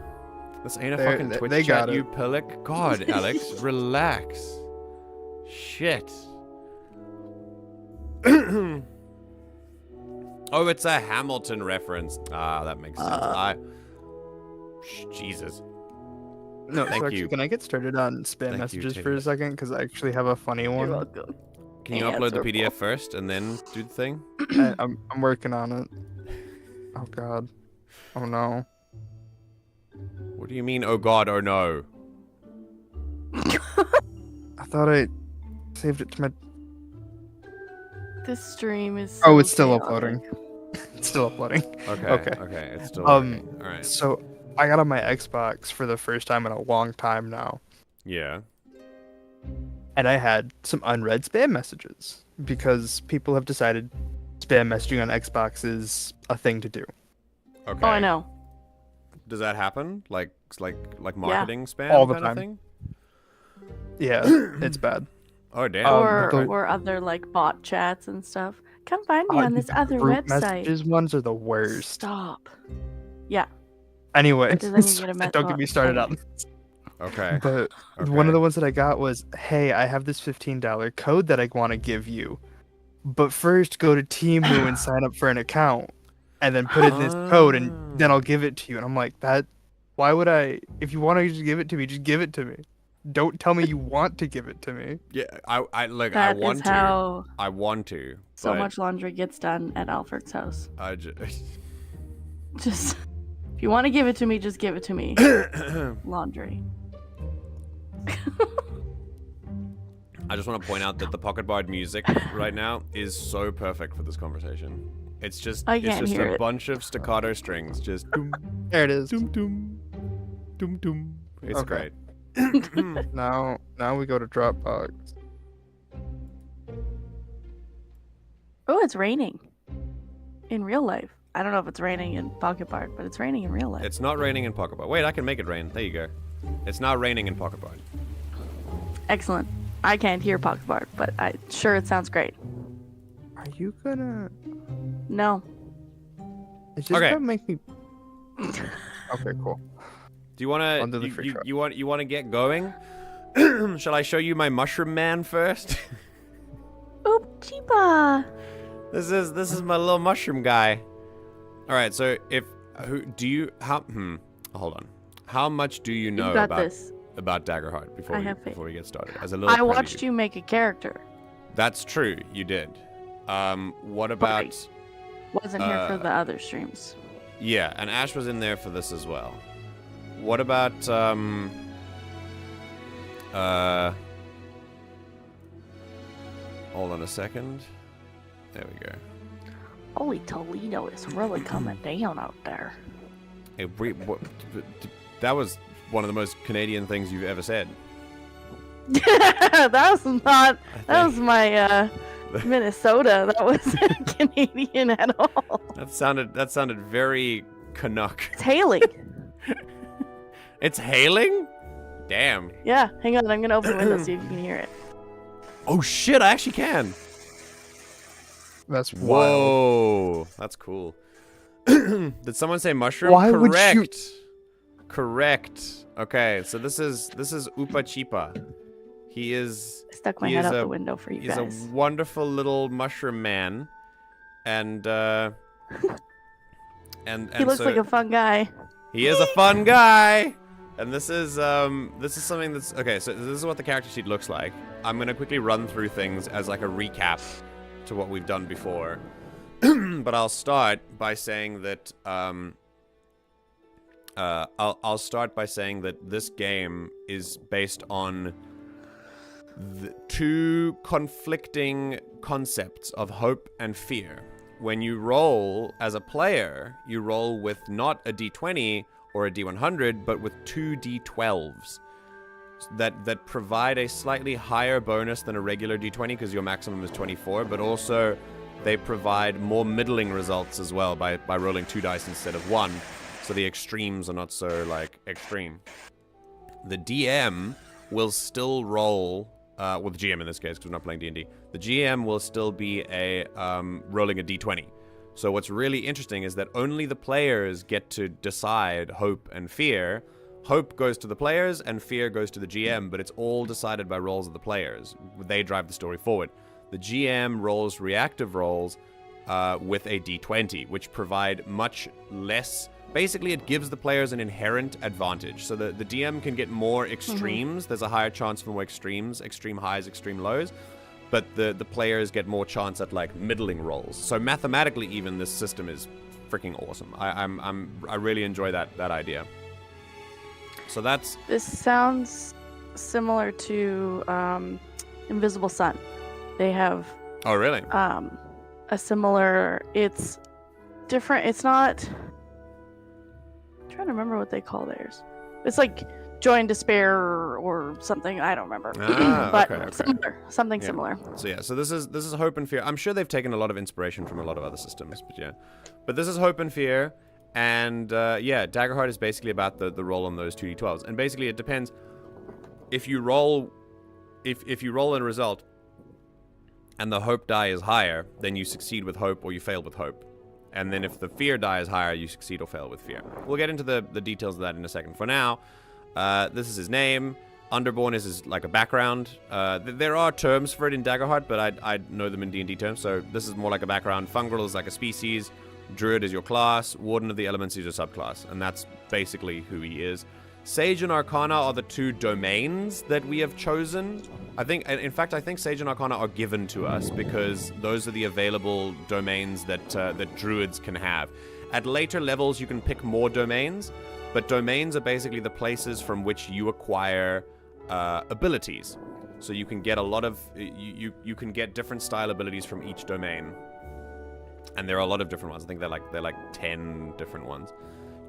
This ain't a There, fucking they Twitch got chat, it. you pillock. God, Alex, relax. Shit. Oh, it's a Hamilton reference. Ah, that makes sense. Jesus. No, Thank so actually, you. can I get started on spam Thank you, messages for Tater. a second? Because I actually have a funny You're one. welcome. Can you upload the PDF first and then do the thing? I'm working on it. Oh god. Oh no. What do you mean, oh god, oh no? I thought I saved it to my. This stream is. Oh, so it's still chaotic. uploading. It's still uploading. Okay, Okay. it's still working. Alright. So I got on my Xbox for the first time in a long time now, Yeah. and I had some unread spam messages because people have decided spam messaging on Xbox is a thing to do. Okay. Oh, I know. Does that happen? Like marketing spam All the kind of time. thing? Yeah, it's bad. Oh damn. Or other like bot chats and stuff. Come find me on this the other group website. Messages ones are the worst. Stop. Yeah. Anyway, Because then you get a mess- don't get me started on. Okay. But one of the ones that I got was, hey, I have this $15 code that I want to give you, but first go to Temu and sign up for an account, and then put in this code, and then I'll give it to you. And I'm like, that. Why would I? If you want to just give it to me, just give it to me. Don't tell me you want to give it to me. Yeah, I look. That I is want to. how I want to. so but much laundry gets done at Alfred's house. I just. Just if you want to give it to me, just give it to me. Laundry. I just want to point out that the pocket barred music right now is so perfect for this conversation. It's just I it's can't just hear a it. bunch of staccato strings, just doom There it is. doom doom doom doom. It's Okay. great. Now we go to Dropbox. Oh, it's raining. In real life. I don't know if it's raining in Pocket Bard, but it's raining in real life. It's not raining in pocket bar. Wait, I can make it rain. There you go. It's not raining in pocket bar. Excellent. I can't hear Pocket Bard, but sure it sounds great. Are you gonna? No. It's just Okay. gonna make me. Okay, cool. Do you want Onto the to free trial. you want to get going? Shall I show you my mushroom man first? Upachipa. This is my little mushroom guy. All right, so hold on. How much do you know You got about this. Daggerheart before I have faith. before we get started? As a little I watched prelude. you make a character. That's true, you did. What about Wasn't here for the other streams. Yeah, and Ash was in there for this as well. What about hold on a second. There we go. Holy Toledo is really coming down out there. Hey, that was one of the most Canadian things you've ever said. That was not. I That was think. my Minnesota. That wasn't Canadian at all. That sounded very Canuck. It's hailing. It's hailing? Damn. Yeah, hang on. I'm gonna open the window see if you can hear it. Oh shit, I actually can. That's wild. Whoa, that's cool. Did someone say mushroom? Why would Correct. you- Correct. Okay, so this is Upachipa. He is I stuck my He head is out a- the window for you he's guys. a wonderful little mushroom man, and and He looks so like a fun guy. he is a fun guy. And this is something that's okay. So this is what the character sheet looks like. I'm gonna quickly run through things as like a recap to what we've done before. But I'll start by saying that I'll start by saying that this game is based on the two conflicting concepts of hope and fear. When you roll as a player, you roll with not a d20 or a d100, but with two d12s that provide a slightly higher bonus than a regular d20 because your maximum is 24, but also they provide more middling results as well by rolling 2 dice instead of 1, so the extremes are not so, like, extreme. The DM will still roll, well, the GM in this case, because we're not playing D&D. The GM will still be rolling a d20. So what's really interesting is that only the players get to decide hope and fear. Hope goes to the players and fear goes to the GM, but it's all decided by rolls of the players. They drive the story forward. The GM rolls reactive rolls with a d20, which provide much less. Basically, it gives the players an inherent advantage. So the DM can get more extremes. There's a higher chance for more extremes, extreme highs, extreme lows. But the players get more chance at, like, middling rolls. So mathematically, even, this system is freaking awesome. I really enjoy that idea. So that's... This sounds similar to Invisible Sun. They have... Oh, really? A similar... It's different. It's not... I'm trying to remember what they call theirs. It's like Joy and Despair or something. I don't remember. But okay. similar. Something similar. So yeah, so this is Hope and Fear. I'm sure they've taken a lot of inspiration from a lot of other systems, but yeah. But this is Hope and Fear, and yeah, Daggerheart is basically about the roll on those 2d12s. And basically it depends if you roll if you roll a result and the hope die is higher, then you succeed with hope or you fail with hope. And then if the fear die is higher, you succeed or fail with fear. We'll get into the details of that in a second. For now, this is his name. Underborn is like a background. There are terms for it in Daggerheart, but I know them in D&D terms, so this is more like a background. Fungrel is like a species. Druid is your class. Warden of the Elements is your subclass. And that's basically who he is. Sage and Arcana are the two domains that we have chosen. In fact, I think Sage and Arcana are given to us because those are the available domains that druids can have. At later levels, you can pick more domains, but domains are basically the places from which you acquire abilities. So you can get a lot of you can get different style abilities from each domain, and there are a lot of different ones. I think they're like 10 different ones.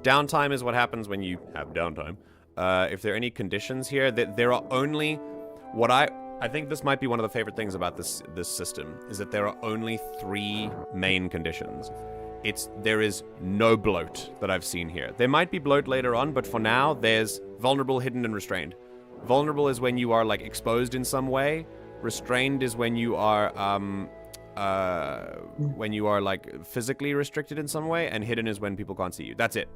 Downtime is what happens when you have downtime. If there are any conditions here, there are only what I think this might be one of the favorite things about this system is that there are only 3 main conditions. There is no bloat that I've seen here. There might be bloat later on, but for now, there's vulnerable, hidden, and restrained. Vulnerable is when you are like exposed in some way. Restrained is when you are like physically restricted in some way, and hidden is when people can't see you. That's it.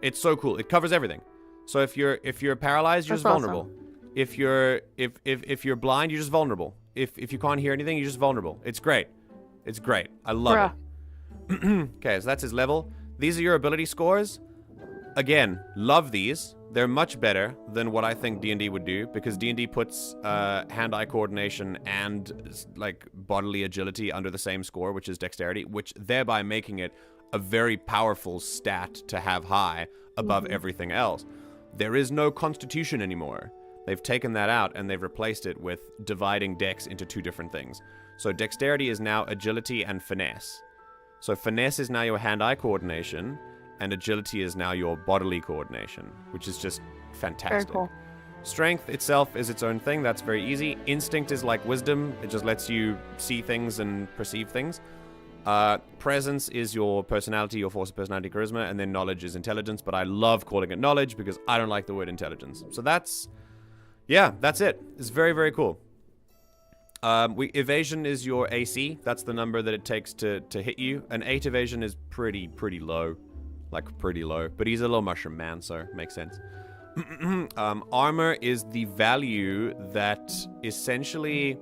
It's so cool. It covers everything. So if you're paralyzed, you're just vulnerable. Awesome. If you're blind, you're just vulnerable. If you can't hear anything, you're just vulnerable. It's great. It's great. I love it. Okay, so that's his level. These are your ability scores. Again, love these. They're much better than what I think D&D would do, because D&D puts hand-eye coordination and like bodily agility under the same score, which is dexterity, which thereby making it a very powerful stat to have high above everything else. There is no constitution anymore. They've taken that out and they've replaced it with dividing dex into 2 different things. So dexterity is now agility and finesse. So finesse is now your hand-eye coordination, and agility is now your bodily coordination, which is just fantastic. Very cool. Strength itself is its own thing. That's very easy. Instinct is like wisdom. It just lets you see things and perceive things. Presence is your personality, your force of personality, charisma, and then knowledge is intelligence, but I love calling it knowledge because I don't like the word intelligence. So that's it. It's very, very cool. Evasion is your AC. That's the number that it takes to hit you. An 8 evasion is pretty low. Like, pretty low. But he's a little mushroom man, so it makes sense. Armor is the value that essentially...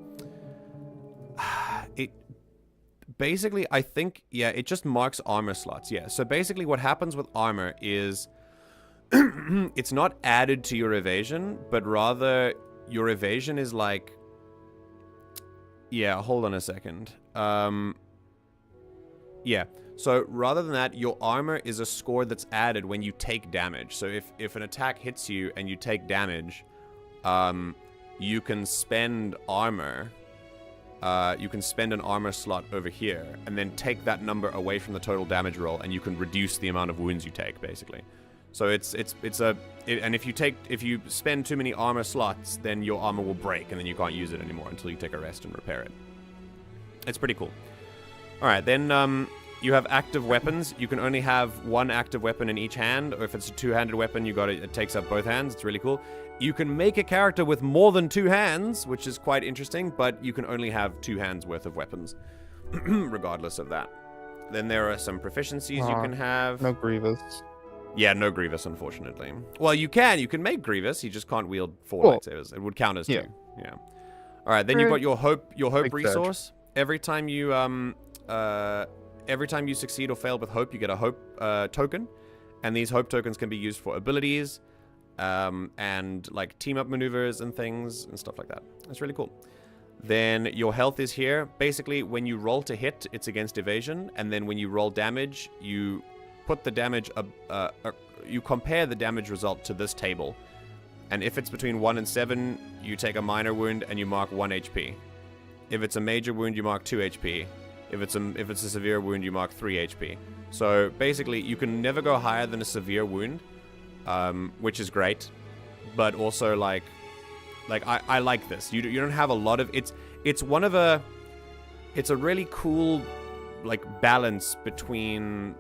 Basically, I think, yeah, it just marks armor slots, yeah. So basically what happens with armor is it's not added to your evasion, but rather your evasion is like... Yeah, hold on a second. Yeah, so rather than that, your armor is a score that's added when you take damage. So if an attack hits you and you take damage, you can spend armor. You can spend an armor slot over here and then take that number away from the total damage roll, and you can reduce the amount of wounds you take, basically. So and if you spend too many armor slots, then your armor will break and then you can't use it anymore until you take a rest and repair it. It's pretty cool. All right, then you have active weapons. You can only have one active weapon in each hand, or if it's a two-handed weapon, it takes up both hands. It's really cool. You can make a character with more than two hands, which is quite interesting, but you can only have 2 hands worth of weapons, regardless of that. Then there are some proficiencies you can have. No Grievous. Yeah, no Grievous, unfortunately. Well, you can make Grievous. You just can't wield 4 lightsabers. It would count as 2. Yeah. All right, then you've got your hope resource. Every time you succeed or fail with hope, you get a hope token, and these hope tokens can be used for abilities, and like team up maneuvers and things and stuff like that. That's really cool. Then your health is here. Basically, when you roll to hit, it's against evasion, and then when you roll damage, you put the damage you compare the damage result to this table, and if it's between 1 and 7, you take a minor wound and you mark 1 HP. If it's a major wound, you mark 2 HP. If it's a severe wound, you mark 3 HP. So basically, you can never go higher than a severe wound, which is great. But also, like I like this. You don't have a lot of it's a really cool like balance between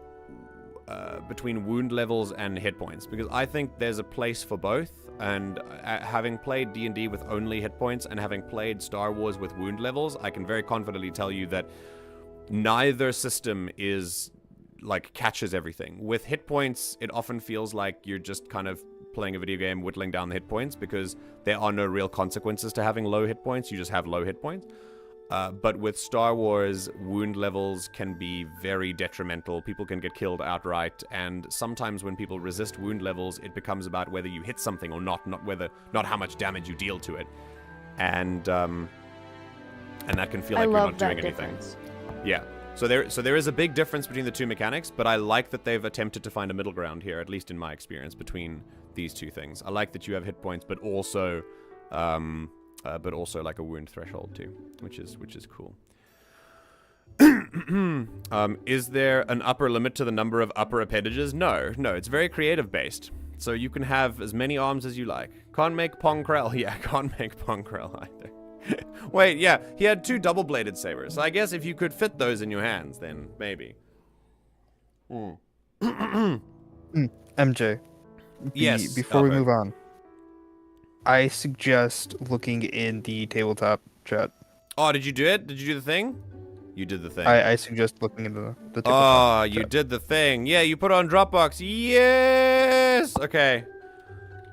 wound levels and hit points, because I think there's a place for both. And having played D&D with only hit points and having played Star Wars with wound levels, I can very confidently tell you that neither system is like catches everything. With hit points, it often feels like you're just kind of playing a video game whittling down the hit points, because there are no real consequences to having low hit points. You just have low hit points. But with Star Wars, wound levels can be very detrimental. People can get killed outright, and sometimes when people resist wound levels, it becomes about whether you hit something or not how much damage you deal to it. And that can feel like you're not doing anything. Yeah. So there is a big difference between the two mechanics, but I like that they've attempted to find a middle ground here, at least in my experience, between these two things. I like that you have hit points, but also like a wound threshold too, which is cool. Is there an upper limit to the number of upper appendages? No, it's very creative based. So you can have as many arms as you like. Can't make Ponkrell. Yeah, can't make Ponkrell either. Wait, yeah, he had 2 double-bladed sabers. So I guess if you could fit those in your hands, then maybe. MJ. Yes. Before we move on, I suggest looking in the tabletop chat. Oh, did you do it? Did you do the thing? You did the thing. I suggest looking into the tabletop chat. You did the thing. Yeah, you put it on Dropbox. Yes! Okay.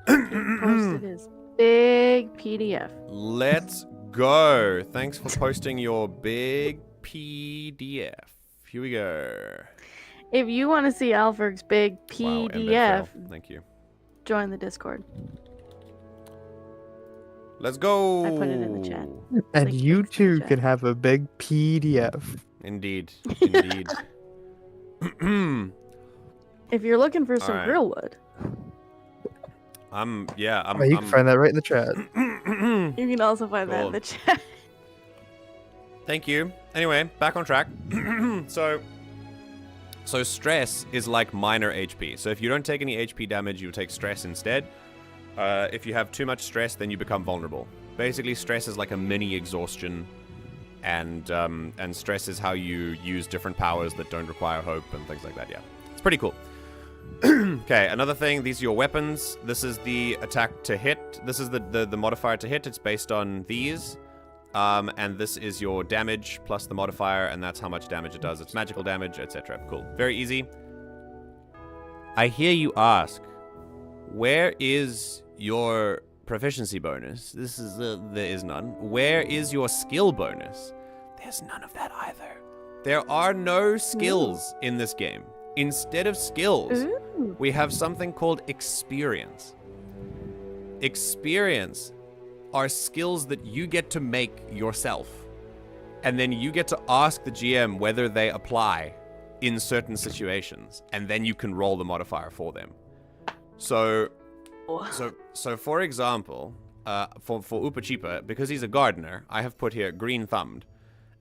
Posted his big PDF. Let's go. Thanks for posting your big PDF. Here we go. If you want to see Alpherg's big PDF, thank you. Join the Discord. Let's go. I put it in the chat. And you too can have a big PDF. Indeed. If you're looking for some real wood. You can find that right in the chat. You can also find that in the chat. Thank you. Anyway, back on track. So stress is like minor HP. So if you don't take any HP damage, you take stress instead. If you have too much stress, then you become vulnerable. Basically, stress is like a mini exhaustion, and stress is how you use different powers that don't require hope and things like that. Yeah, it's pretty cool. Okay, another thing, these are your weapons. This is the attack to hit. This is the modifier to hit. It's based on these. And this is your damage plus the modifier, and that's how much damage it does. It's magical damage, etc. Cool. Very easy. I hear you ask, where is your proficiency bonus? There is none. Where is your skill bonus? There's none of that either. There are no skills in this game. Instead of skills, we have something called experience. Experience are skills that you get to make yourself. And then you get to ask the GM whether they apply in certain situations. And then you can roll the modifier for them. So for example, for Upachipa, because he's a gardener, I have put here green-thumbed.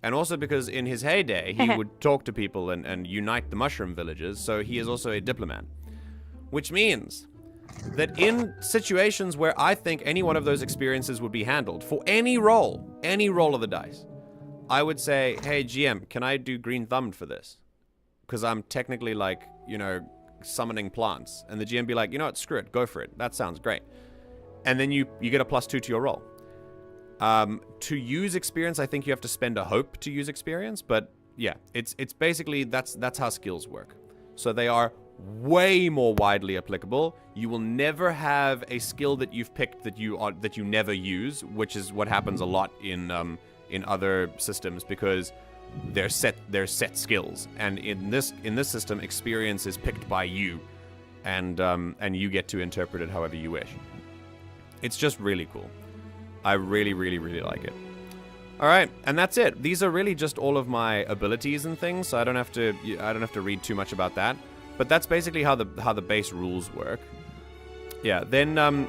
And also because in his heyday, he would talk to people and unite the mushroom villages, so he is also a diplomat. Which means that in situations where I think any one of those experiences would be handled, for any roll of the dice, I would say, hey, GM, can I do green-thumbed for this? Because I'm technically, like, you know, summoning plants. And the GM be like, you know what, screw it, go for it. That sounds great. And then you get a +2 to your roll. To use experience, I think you have to spend a hope to use experience, but yeah, it's basically, that's how skills work. So they are way more widely applicable. You will never have a skill that you've picked that you never use, which is what happens a lot in other systems, because they're set skills, and in this system, experience is picked by you, and you get to interpret it however you wish. It's just really cool. I really, really, really like it. All right, and that's it. These are really just all of my abilities and things, so I don't have to read too much about that. But that's basically how the base rules work. Yeah. Then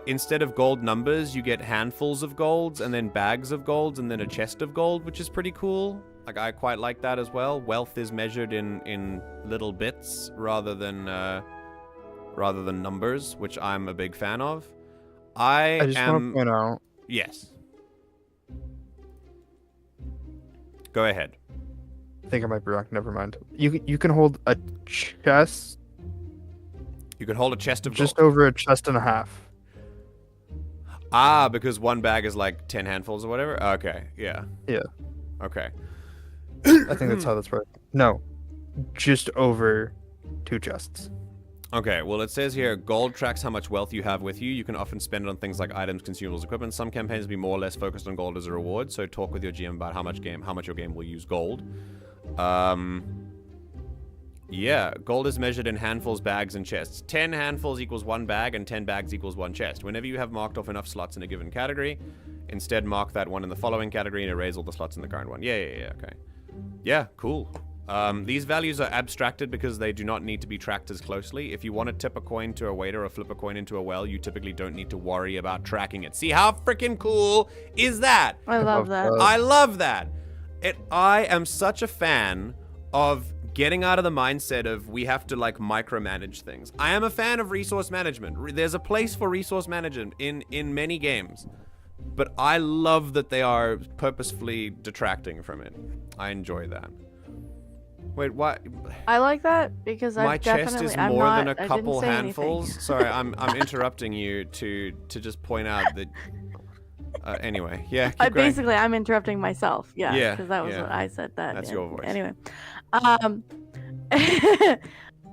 instead of gold numbers, you get handfuls of golds, and then bags of golds, and then a chest of gold, which is pretty cool. Like, I quite like that as well. Wealth is measured in little bits rather than numbers, which I'm a big fan of. I just want to point out. Yes. Go ahead. I think I might be wrong. Never mind. You can hold a chest. You can hold a chest of just gold. over a chest and a half. Ah, because one bag is like 10 handfuls or whatever? Okay, yeah. Yeah. Okay. I think that's how that's right. No. Just over 2 chests. Okay, well, it says here, gold tracks how much wealth you have with you. You can often spend it on things like items, consumables, equipment. Some campaigns will be more or less focused on gold as a reward, so talk with your GM about how much your game will use gold. Yeah, gold is measured in handfuls, bags, and chests. 10 handfuls equals 1 bag, and 10 bags equals 1 chest. Whenever you have marked off enough slots in a given category, instead mark that one in the following category and erase all the slots in the current one. Yeah, okay. Yeah, cool. These values are abstracted because they do not need to be tracked as closely. If you want to tip a coin to a waiter or flip a coin into a well, you typically don't need to worry about tracking it. See, how freaking cool is that? I love that. I love that. I am such a fan of getting out of the mindset of we have to, like, micromanage things. I am a fan of resource management. There's a place for resource management in many games. But I love that they are purposefully detracting from it. I enjoy that. Wait, what? I like that because my chest is more than a I couple didn't say handfuls. anything. Sorry, I'm interrupting you to just point out that. Anyway, yeah. Keep going. Basically, I'm interrupting myself. Yeah, Yeah, because that was yeah. what I said. That's your voice. Anyway,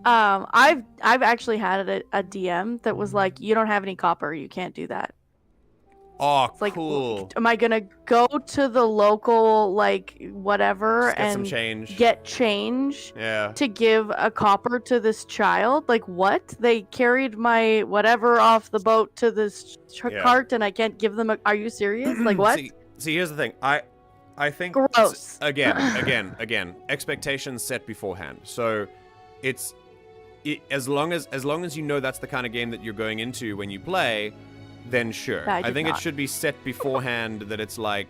I've actually had a DM that was like, "You don't have any copper. You can't do that." Oh, It's like, cool. am I gonna go to the local, like, whatever Just get some and change. get change Yeah. to give a copper to this child? Like, what? They carried my whatever off the boat to this Yeah. cart, and I can't give them a... Are you serious? Like, what? See, here's the thing. I think Gross. Again, expectations set beforehand. So as long as you know that's the kind of game that you're going into when you play, then sure. I I did think not. it should be set beforehand that it's like,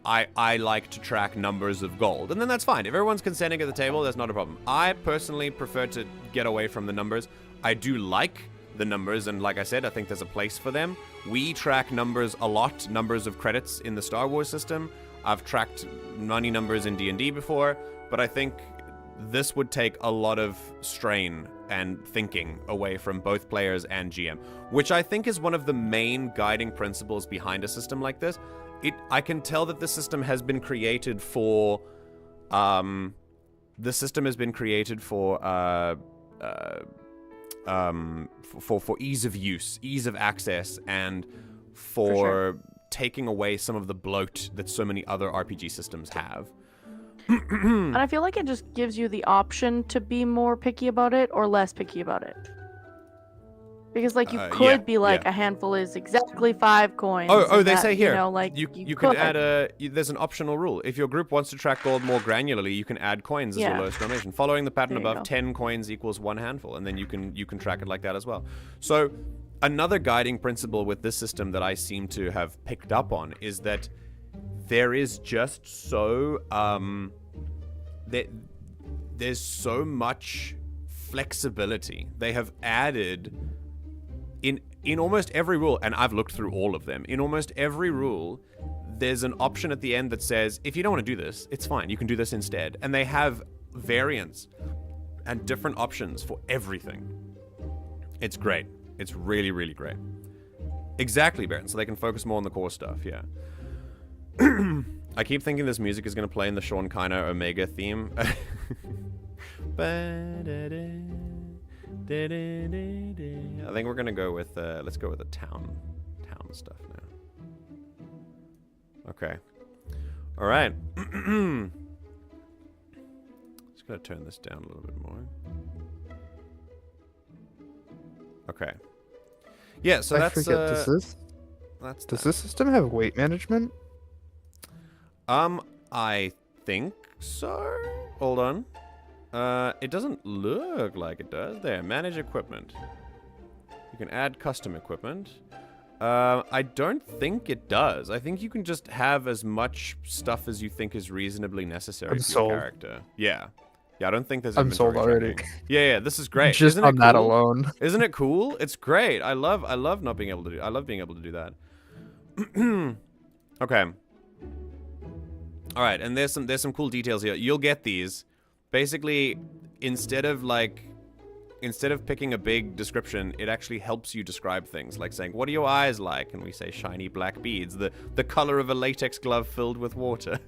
I like to track numbers of gold. And then that's fine. If everyone's consenting at the table, that's not a problem. I personally prefer to get away from the numbers. I do like the numbers, and like I said, I think there's a place for them. We track numbers a lot, numbers of credits in the Star Wars system. I've tracked money numbers in D&D before, but I think this would take a lot of strain and thinking away from both players and GM, which I think is one of the main guiding principles behind a system like this. I can tell that the system has been created for for ease of use, ease of access, and for sure. taking away some of the bloat that so many other RPG systems have. And I feel like it just gives you the option to be more picky about it or less picky about it. Because like you could be like a handful is exactly 5 coins. Oh, they that, say here, you know, like you can add there's an optional rule. If your group wants to track gold more granularly, you can add coins as your lowest donation. Following the pattern above, 10 coins equals 1 handful, and then you can track it like that as well. So another guiding principle with this system that I seem to have picked up on is that there is just so there's so much flexibility. They have added in almost every rule, and I've looked through all of them, in almost every rule, there's an option at the end that says, if you don't want to do this, it's fine, you can do this instead. And they have variants and different options for everything. It's great. It's really, really great. Exactly, Baron, so they can focus more on the core stuff, yeah. I keep thinking this music is going to play in the Sean Kiner Omega theme. I think we're gonna go with let's go with the town stuff now. Okay. All right. Just gonna turn this down a little bit more. Okay. Yeah. So that's. Does this system have weight management? I think so. Hold on. It doesn't look like it does. There, manage equipment. You can add custom equipment. I don't think it does. I think you can just have as much stuff as you think is reasonably necessary for your character. Yeah. Yeah, I don't think there's inventory I'm sold already. tracking. Yeah, this is great. Just on that alone. Isn't it cool? It's great. I love not being able to do. I love being able to do that. Okay. All right, and there's some cool details here. You'll get these. Basically, instead of picking a big description, it actually helps you describe things, like saying, what are your eyes like? And we say shiny black beads, the color of a latex glove filled with water.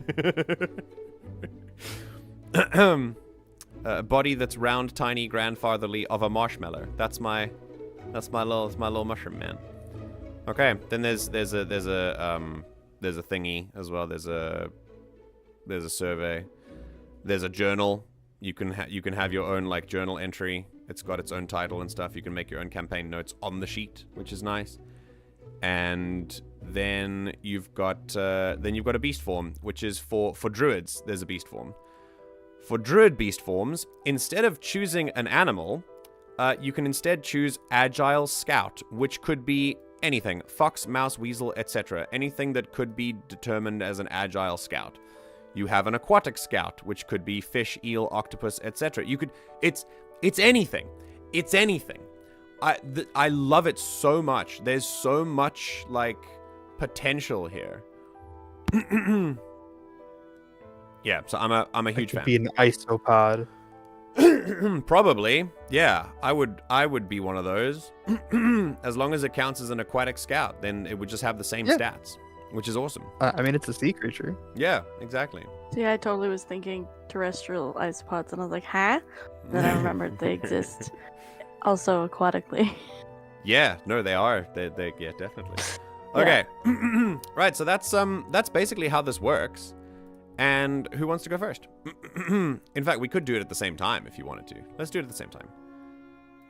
A body that's round, tiny, grandfatherly of a marshmallow. That's my little mushroom man. Okay, then there's a thingy as well. There's a survey. There's a journal. You can have your own like journal entry. It's got its own title and stuff. You can make your own campaign notes on the sheet, which is nice. And then you've got a beast form, which is for druids. There's a beast form. For druid beast forms, instead of choosing an animal, you can instead choose agile scout, which could be anything: fox, mouse, weasel, etc. Anything that could be determined as an agile scout. You have an aquatic scout, which could be fish, eel, octopus, etc. It's anything. It's anything. I love it so much. There's so much like potential here. Yeah, so I'm a huge fan. Be an isopod. Probably. Yeah, I would be one of those. As long as it counts as an aquatic scout, then it would just have the same stats. Which is awesome. I mean, it's a sea creature. Yeah, exactly. See, I totally was thinking terrestrial isopods, and I was like, huh? Then I remembered they exist also aquatically. Yeah, no, they are. They yeah, definitely. Okay. Right, so that's basically how this works. And who wants to go first? In fact, we could do it at the same time if you wanted to. Let's do it at the same time.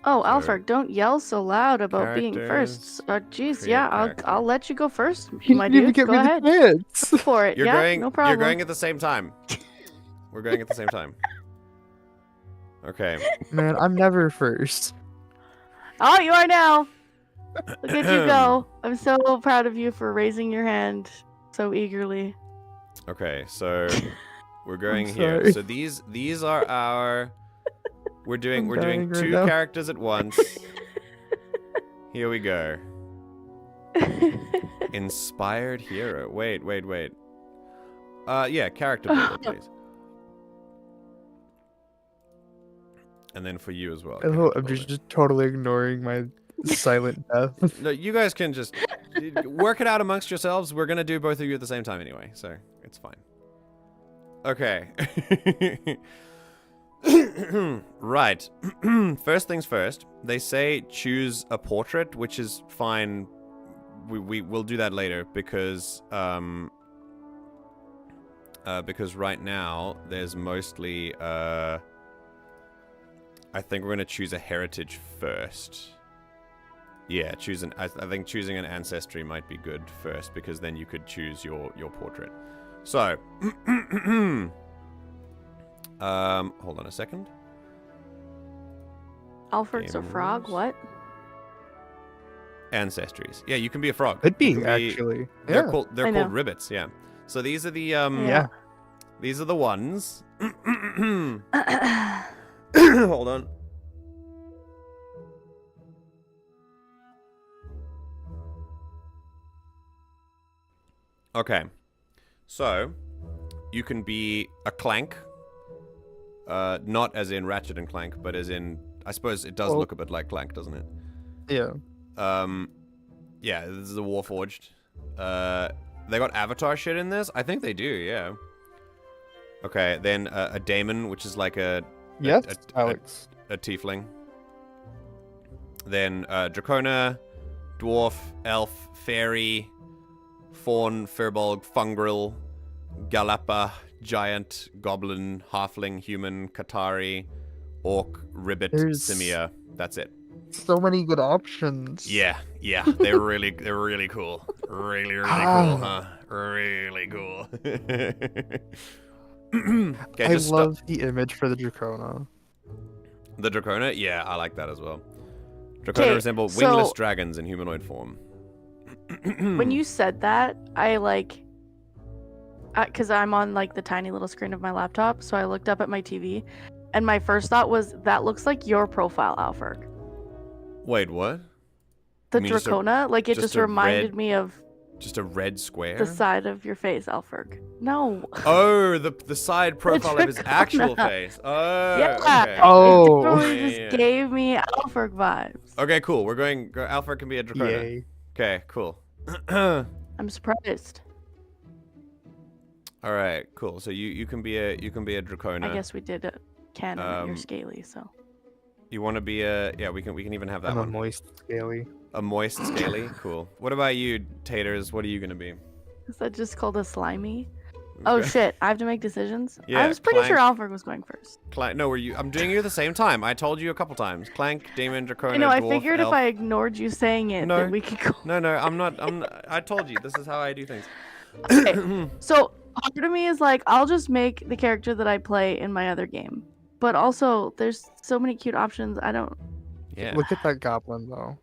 Oh, Alpherg, don't yell so loud about being first. Jeez, yeah, I'll let you go first, my dude. Go ahead. Go for it. No problem. You're going at the same time. We're going at the same time. Okay. Man, I'm never first. Oh, you are now. Look at you go. I'm so proud of you for raising your hand so eagerly. Okay, so we're going here. So these are our... We're doing two characters at once. Here we go. Inspired hero. Wait. Yeah, character builder, please. And then for you as well. I'm just totally ignoring my silent death. No, you guys can just work it out amongst yourselves. We're gonna do both of you at the same time anyway, so it's fine. Okay. Right. First things first. They say choose a portrait, which is fine. We'll do that later because because right now there's mostly. I think we're gonna choose a heritage first. Yeah, I think choosing an ancestry might be good first because then you could choose your portrait. So, hold on a second. Alfred's a frog. What? Ancestries. Yeah, you can be a frog. Could You be, can actually. They're Yeah. called I know. ribbits. Yeah. So these are the Yeah. these are the ones. Hold on. Okay. So, you can be a Clank. Not as in Ratchet and Clank, but as in, I suppose it does look a bit like Clank, doesn't it? Yeah. Yeah, this is a Warforged. They got avatar shit in this? I think they do, yeah. Okay, then a Daemon, which is like a Yes, Alex. a tiefling. Then Dracona, Dwarf, Elf, Fairy, Faun, Firbolg, Fungrel, Galapa, Giant, Goblin, Halfling, Human, Qatari, Orc, Ribbit, Simia. That's it. So many good options. Yeah, they're really cool. Really cool, huh? Really cool. Okay, I love the image for the Dracona. The Dracona? Yeah, I like that as well. Dracona Okay, resemble so- wingless dragons in humanoid form. When you said that, I like, because I'm on like the tiny little screen of my laptop, so I looked up at my TV, and my first thought was that looks like your profile, Alfred. Wait, what? The You mean just a- Dracona, like it just just a reminded red- me of Just a red square? the side of your face, Alfred. No. Oh, the side profile of his actual Dracona. face. Oh, Yeah. okay. Oh. It totally Yeah, just yeah. gave me Alfred vibes. Okay, cool. We're going. Alfred can be a Dracona. Yay. Okay, cool. I'm surprised. All right, cool. So you can be a Dracona. I guess we did a canon that you're Um, scaly, so. You want to be a we can even have that I'm a one. moist scaly. A moist scaly. Cool. What about you, Taters? What are you gonna be? Is that just called a slimy? Oh Okay. shit, I have to make decisions? Yeah, I was pretty sure Clank. Alfred was going first. No, were you? I'm doing you at the same time. I told you a couple times. Clank, Daemon, Dracona, I know, I Dwarf, figured Elf. if I ignored you saying it, No. then we could go. No, I'm not. I told you. This is how I do things. Okay, so part of me is like, I'll just make the character that I play in my other game. But also, there's so many cute options. I don't. Yeah. Look at that goblin, though.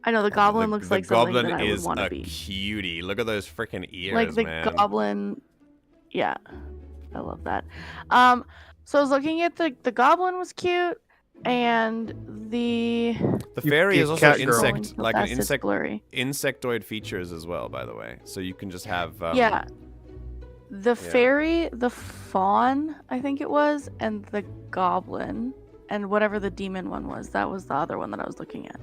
I know the goblin looks the like something goblin that I would is want to a be. cutie. Look at those freaking ears, Like the man. goblin. Yeah, I love that. So I was looking at the goblin was cute, and the The You fairy get is also cat girl. insect, like an That's blurry. insectoid features as well, by the way. So you can just have. Yeah. The fairy, the fawn, I think it was, and the goblin, and whatever the demon one was. That was the other one that I was looking at.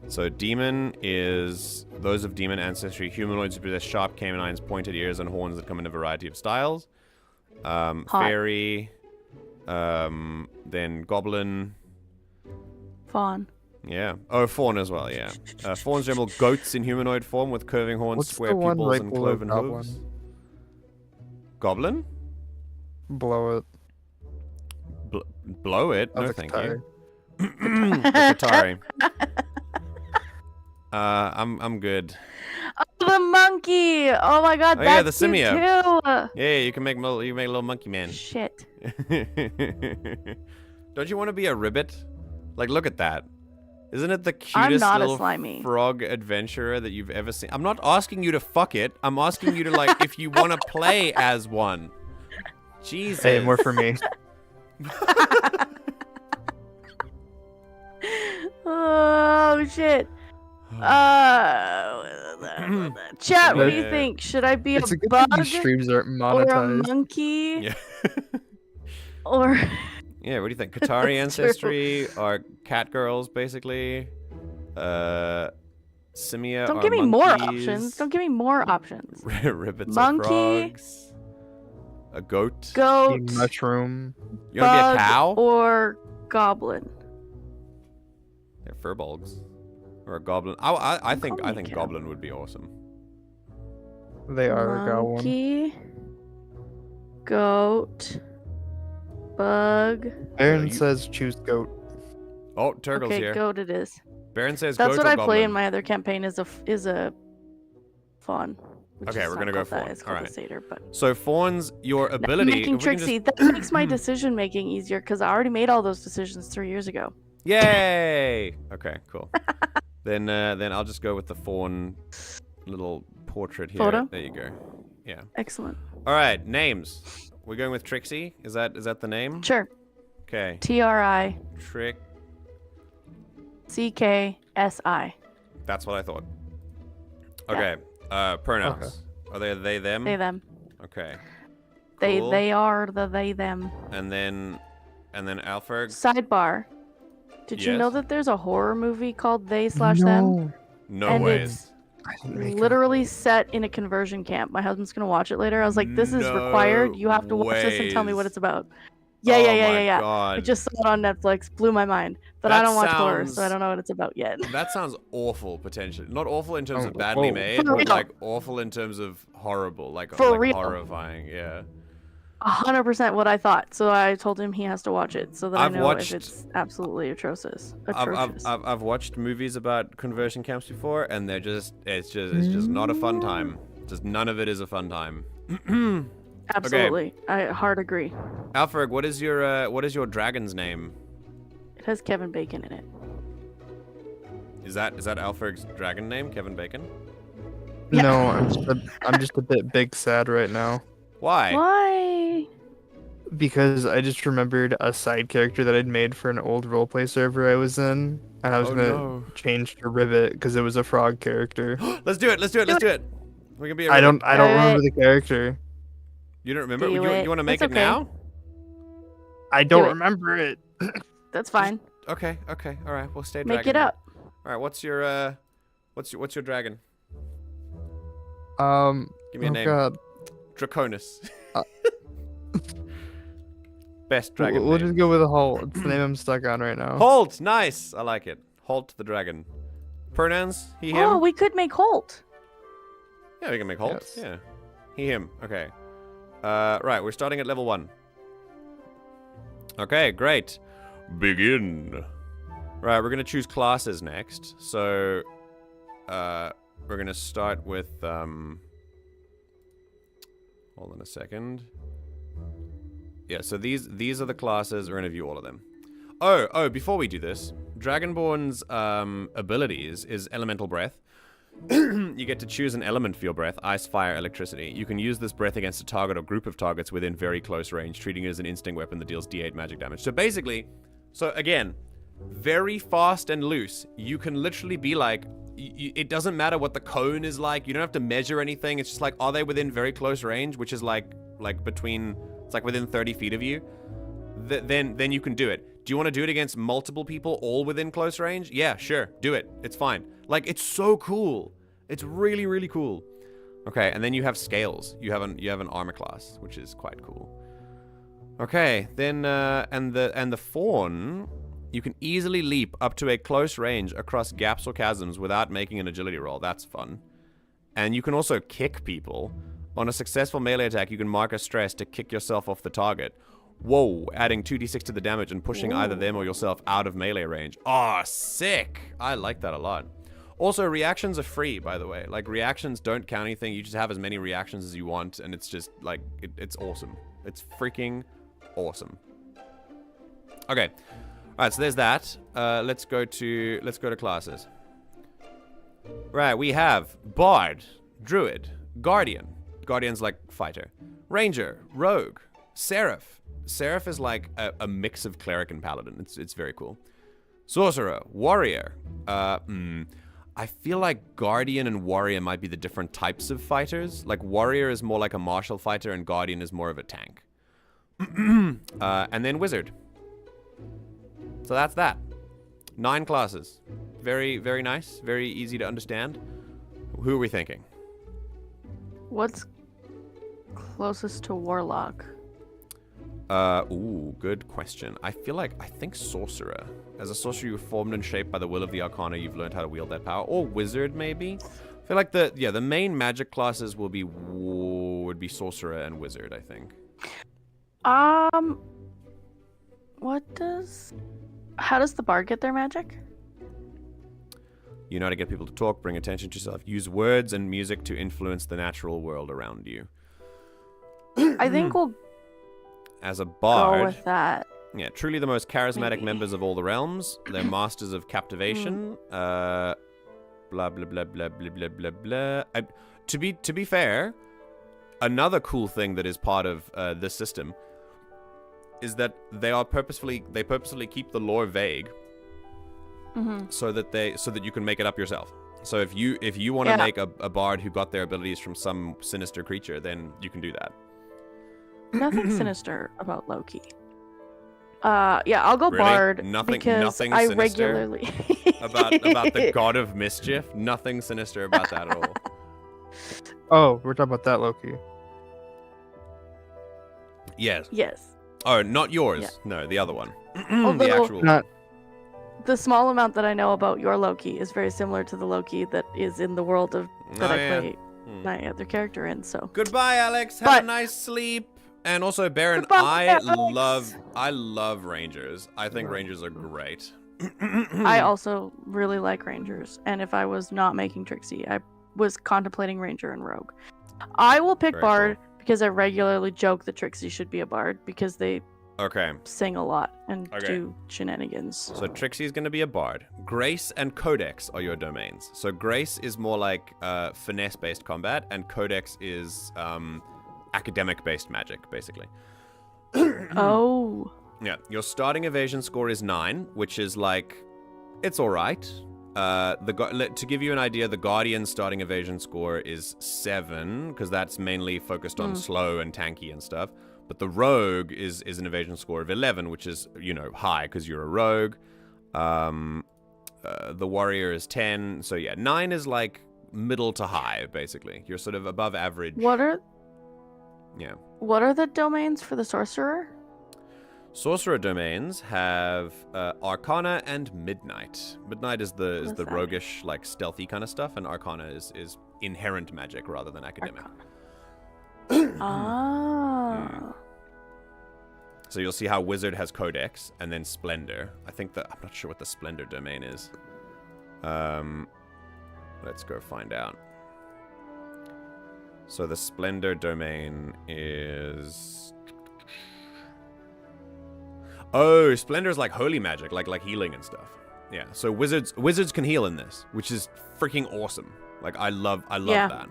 So demon is those of demon ancestry, humanoids who possess sharp canines, pointed ears, and horns that come in a variety of styles. Fairy, then goblin. Fawn. Yeah. Oh, fawn as well. Yeah. Fawns resemble goats in humanoid form with curving horns, What's square the one pupils, right and below cloven goblin? hooves. Goblin? Blow it. Blow it? Oh, No, the thank Qatari. you. The Qatari. I'm good. Oh, the monkey! Oh my god, Oh, yeah, that's the cute Simia. too! Yeah, you can make a little monkey man. Shit. Don't you want to be a ribbit? Like, look at that. Isn't it the I'm cutest not a little slimy. frog adventurer that you've ever seen? I'm not asking you to fuck it. I'm asking you to, like, if you want to play as one. Jesus. Hey, more for me. Oh shit. Chat, what do you Yeah. think? Should I be It's a a good bug thing these streams aren't or a monetized. monkey Yeah. or Yeah, what do you think? Qatari That's true. ancestry are cat girls, basically. Simia Don't are give me more monkeys. options. Don't give me more options. Ribbits Monkey. are frogs. A goat. Goat, The mushroom. You want to be bug, a cow? or goblin. They're furbolgs. Or a goblin. I think Call me a cow. goblin would be awesome. They are a goblin. Monkey. Goat. Bug. Aaron says choose goat. Oh, Turgle's Okay, here. goat it is. Baron says That's goat what or I play in goblin. my other campaign is a fawn. which Okay, is we're not gonna go called that, fawn. It's called Alright. a satyr, but So Fawn's your ability. making if we can Trixie, just- that makes my decision making easier because I already made all those decisions 3 years ago. Yay! Okay, cool. then I'll just go with the Fawn little portrait here. Photo? There you go. Yeah. Excellent. All right, names. We're going with Trixie. Is that the name? Sure. Okay. TRICKSI. That's what I thought. Okay. Pronouns. Are they them? They them. Okay. They Cool. are the they them. And then Alpherg. Sidebar. Did you know Yes? that there's a horror movie called They/Them? No And ways. I didn't make it. Literally set in a conversion camp. My husband's gonna watch it later. I was like, this is No required. You have to watch this and tell me what ways. it's about. Yeah. Oh I my God. just saw it on Netflix. Blew my mind. But That I don't watch horror, so I sounds- don't know what it's about yet. That sounds awful, potentially. Not awful in terms Oh, of badly oh. made, For but real. like awful in terms of horrible, like, For like real. horrifying. Yeah. 100% what I thought. So I told him he has to watch it so that I've I know watched- if it's absolutely atrocious. I've watched movies about conversion camps before, and they're it's just not a fun time. Just none of it is a fun time. Absolutely. I hard agree. Alfred, what is your dragon's name? It has Kevin Bacon in it. Is that Alfred's dragon name, Kevin Bacon? Yeah. No, I'm just a bit big sad right now Why? Why? because I just remembered a side character that I'd made for an old roleplay server I was in, and I was Oh, gonna no. change to Rivet because it was a frog character. Let's do it. We can be. I don't Alright. remember the character. You don't remember? Do You it. want to make It's it okay. now? I don't it. remember it. That's fine. Okay. All right. We'll stay. Make dragon it then. up. All right. What's your dragon? Give me a Oh name. god. Draconis. Uh, Best dragon We'll name. just go with a Holt. It's the name I'm stuck on right now. Holt. Nice. I like it. Holt the dragon. Pronouns. He, him. Oh, we could make Holt. Yeah, we can make Holt. Yes. Yeah. He, him. Okay. Right. We're starting at level 1. Okay. Great. Begin. Right. We're gonna choose classes next. So, we're gonna start with Hold on a second. Yeah, so these are the classes. We're gonna view all of them. Oh, before we do this, Dragonborn's abilities is Elemental Breath. You get to choose an element for your breath: ice, fire, electricity. You can use this breath against a target or group of targets within very close range, treating it as an instinct weapon that deals D8 magic damage. So basically, again, very fast and loose. You can literally be like, it doesn't matter what the cone is like. You don't have to measure anything. It's just like, are they within very close range, which is like between, it's like within 30 feet of you. Then you can do it. Do you want to do it against multiple people all within close range? Yeah, sure, do it. It's fine. Like, it's so cool. It's really, really cool. Okay, and then you have scales. You have an armor class, which is quite cool. Okay, then and the fawn, you can easily leap up to a close range across gaps or chasms without making an agility roll. That's fun. And you can also kick people. On a successful melee attack, you can mark a stress to kick yourself off the target. Whoa, adding 2d6 to the damage and pushing either them or yourself out of melee range. Oh, sick! I like that a lot. Also, reactions are free, by the way. Like, reactions don't count anything. You just have as many reactions as you want, and it's just, like, it's awesome. It's freaking awesome. Okay. Alright, so there's that. Let's go to classes. Right, we have Bard, Druid, Guardian. Guardian's like fighter. Ranger, Rogue, Seraph. Seraph is like a mix of Cleric and Paladin. It's very cool. Sorcerer, Warrior. I feel like Guardian and Warrior might be the different types of fighters. Like, Warrior is more like a martial fighter, and Guardian is more of a tank. And then Wizard. So that's that. 9 classes. Very, very nice. Very easy to understand. Who are we thinking? What's closest to Warlock? Ooh, good question. I think Sorcerer. As a sorcerer, you're formed and shaped by the will of the Arcana. You've learned how to wield that power. Or Wizard, maybe. I feel like the main magic classes would be Sorcerer and Wizard, I think. How does the bard get their magic? You know how to get people to talk, bring attention to yourself, use words and music to influence the natural world around you. I think we'll As a go bard, with that. yeah, truly the most charismatic Maybe. members of all the realms. They're masters of captivation. Blah blah blah blah blah blah blah blah. To be fair, another cool thing that is part of this system is that they purposefully keep the lore vague, so that you can make it up yourself. So if you want to make a bard who got their abilities from some sinister creature, then you can do that. Nothing sinister about Loki. Yeah, I'll go Really? bard Nothing because I sinister regularly about the god of mischief. Nothing sinister about that at all. Oh, we're talking about that Loki. Yes. Yes. Oh, not yours. Yeah. No, the other one. The Although- actual. Not. The small amount that I know about your Loki is very similar to the Loki that is in the world of that Oh, I yeah. play my other character in. So Goodbye, Alex. Have But- a nice sleep. And also, Baron, Goodbye, I Alex. love Rangers. I think Rangers are great. I also really like Rangers, and if I was not making Trixie, I was contemplating Ranger and Rogue. I will pick Very Bard because I regularly joke that Trixie should be a Bard because they Okay, sing a lot and Okay. do shenanigans. so Trixie's going to be a bard. Grace and Codex are your domains. So Grace is more like finesse-based combat, and Codex is academic-based magic, basically. Oh. Yeah, your starting evasion score is 9, which is like, it's all right. To give you an idea, the Guardian's starting evasion score is 7, because that's mainly focused on slow and tanky and stuff. But the Rogue is an evasion score of 11, which is, high, because you're a rogue. The Warrior is 10, so yeah, 9 is like middle to high, basically. You're sort of above average. What are the domains for the Sorcerer? Sorcerer domains have Arcana and Midnight. Midnight is the What's that? roguish, like stealthy kind of stuff, and Arcana is inherent magic rather than academic. Ah. So you'll see how Wizard has Codex and then Splendor. I'm not sure what the Splendor domain is. Let's go find out. So the Splendor domain is. Oh, Splendor is like holy magic, like healing and stuff. Yeah. So wizards can heal in this, which is freaking awesome. Like I love Yeah. that.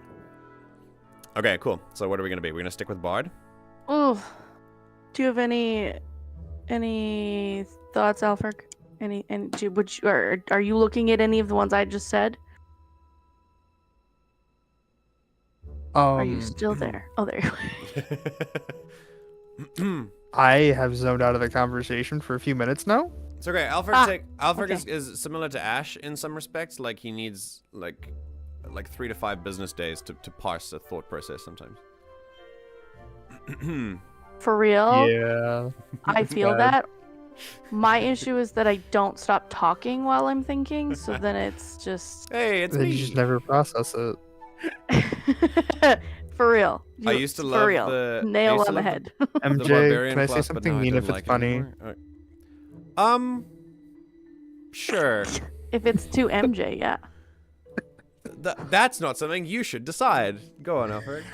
Okay, cool. So what are we gonna be? We're gonna stick with Bard. Oh. Do you have any thoughts, Alfred? Are you looking at any of the ones I just said? Are you still there? Oh, there you are. I have zoned out of the conversation for a few minutes now. It's okay. Alfred okay. is similar to Ash in some respects. Like he needs like 3 to 5 business days to parse a thought process sometimes. For real? Yeah. I feel Bad. that. My issue is that I don't stop talking while I'm thinking, so then it's just Hey, it's Then me. you just never process it. for real. I used to For love real. the I Nail used to on the love head. the MJ, barbarian can I say class, but something now I mean don't if it's like it funny? anymore. Sure. If it's too MJ, yeah. That's not something you should decide. Go on, Alfred.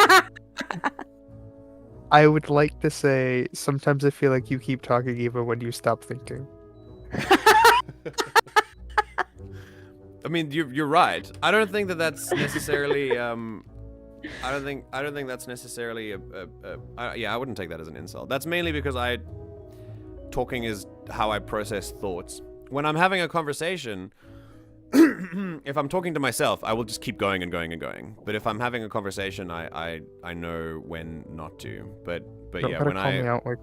I would like to say sometimes I feel like you keep talking even when you stop thinking. I mean, you're right. I don't think that's necessarily. I don't think that's necessarily I wouldn't take that as an insult. That's mainly because talking is how I process thoughts. When I'm having a conversation, if I'm talking to myself, I will just keep going and going and going. But if I'm having a conversation, I know when not to. But Don't yeah, gotta when call me out like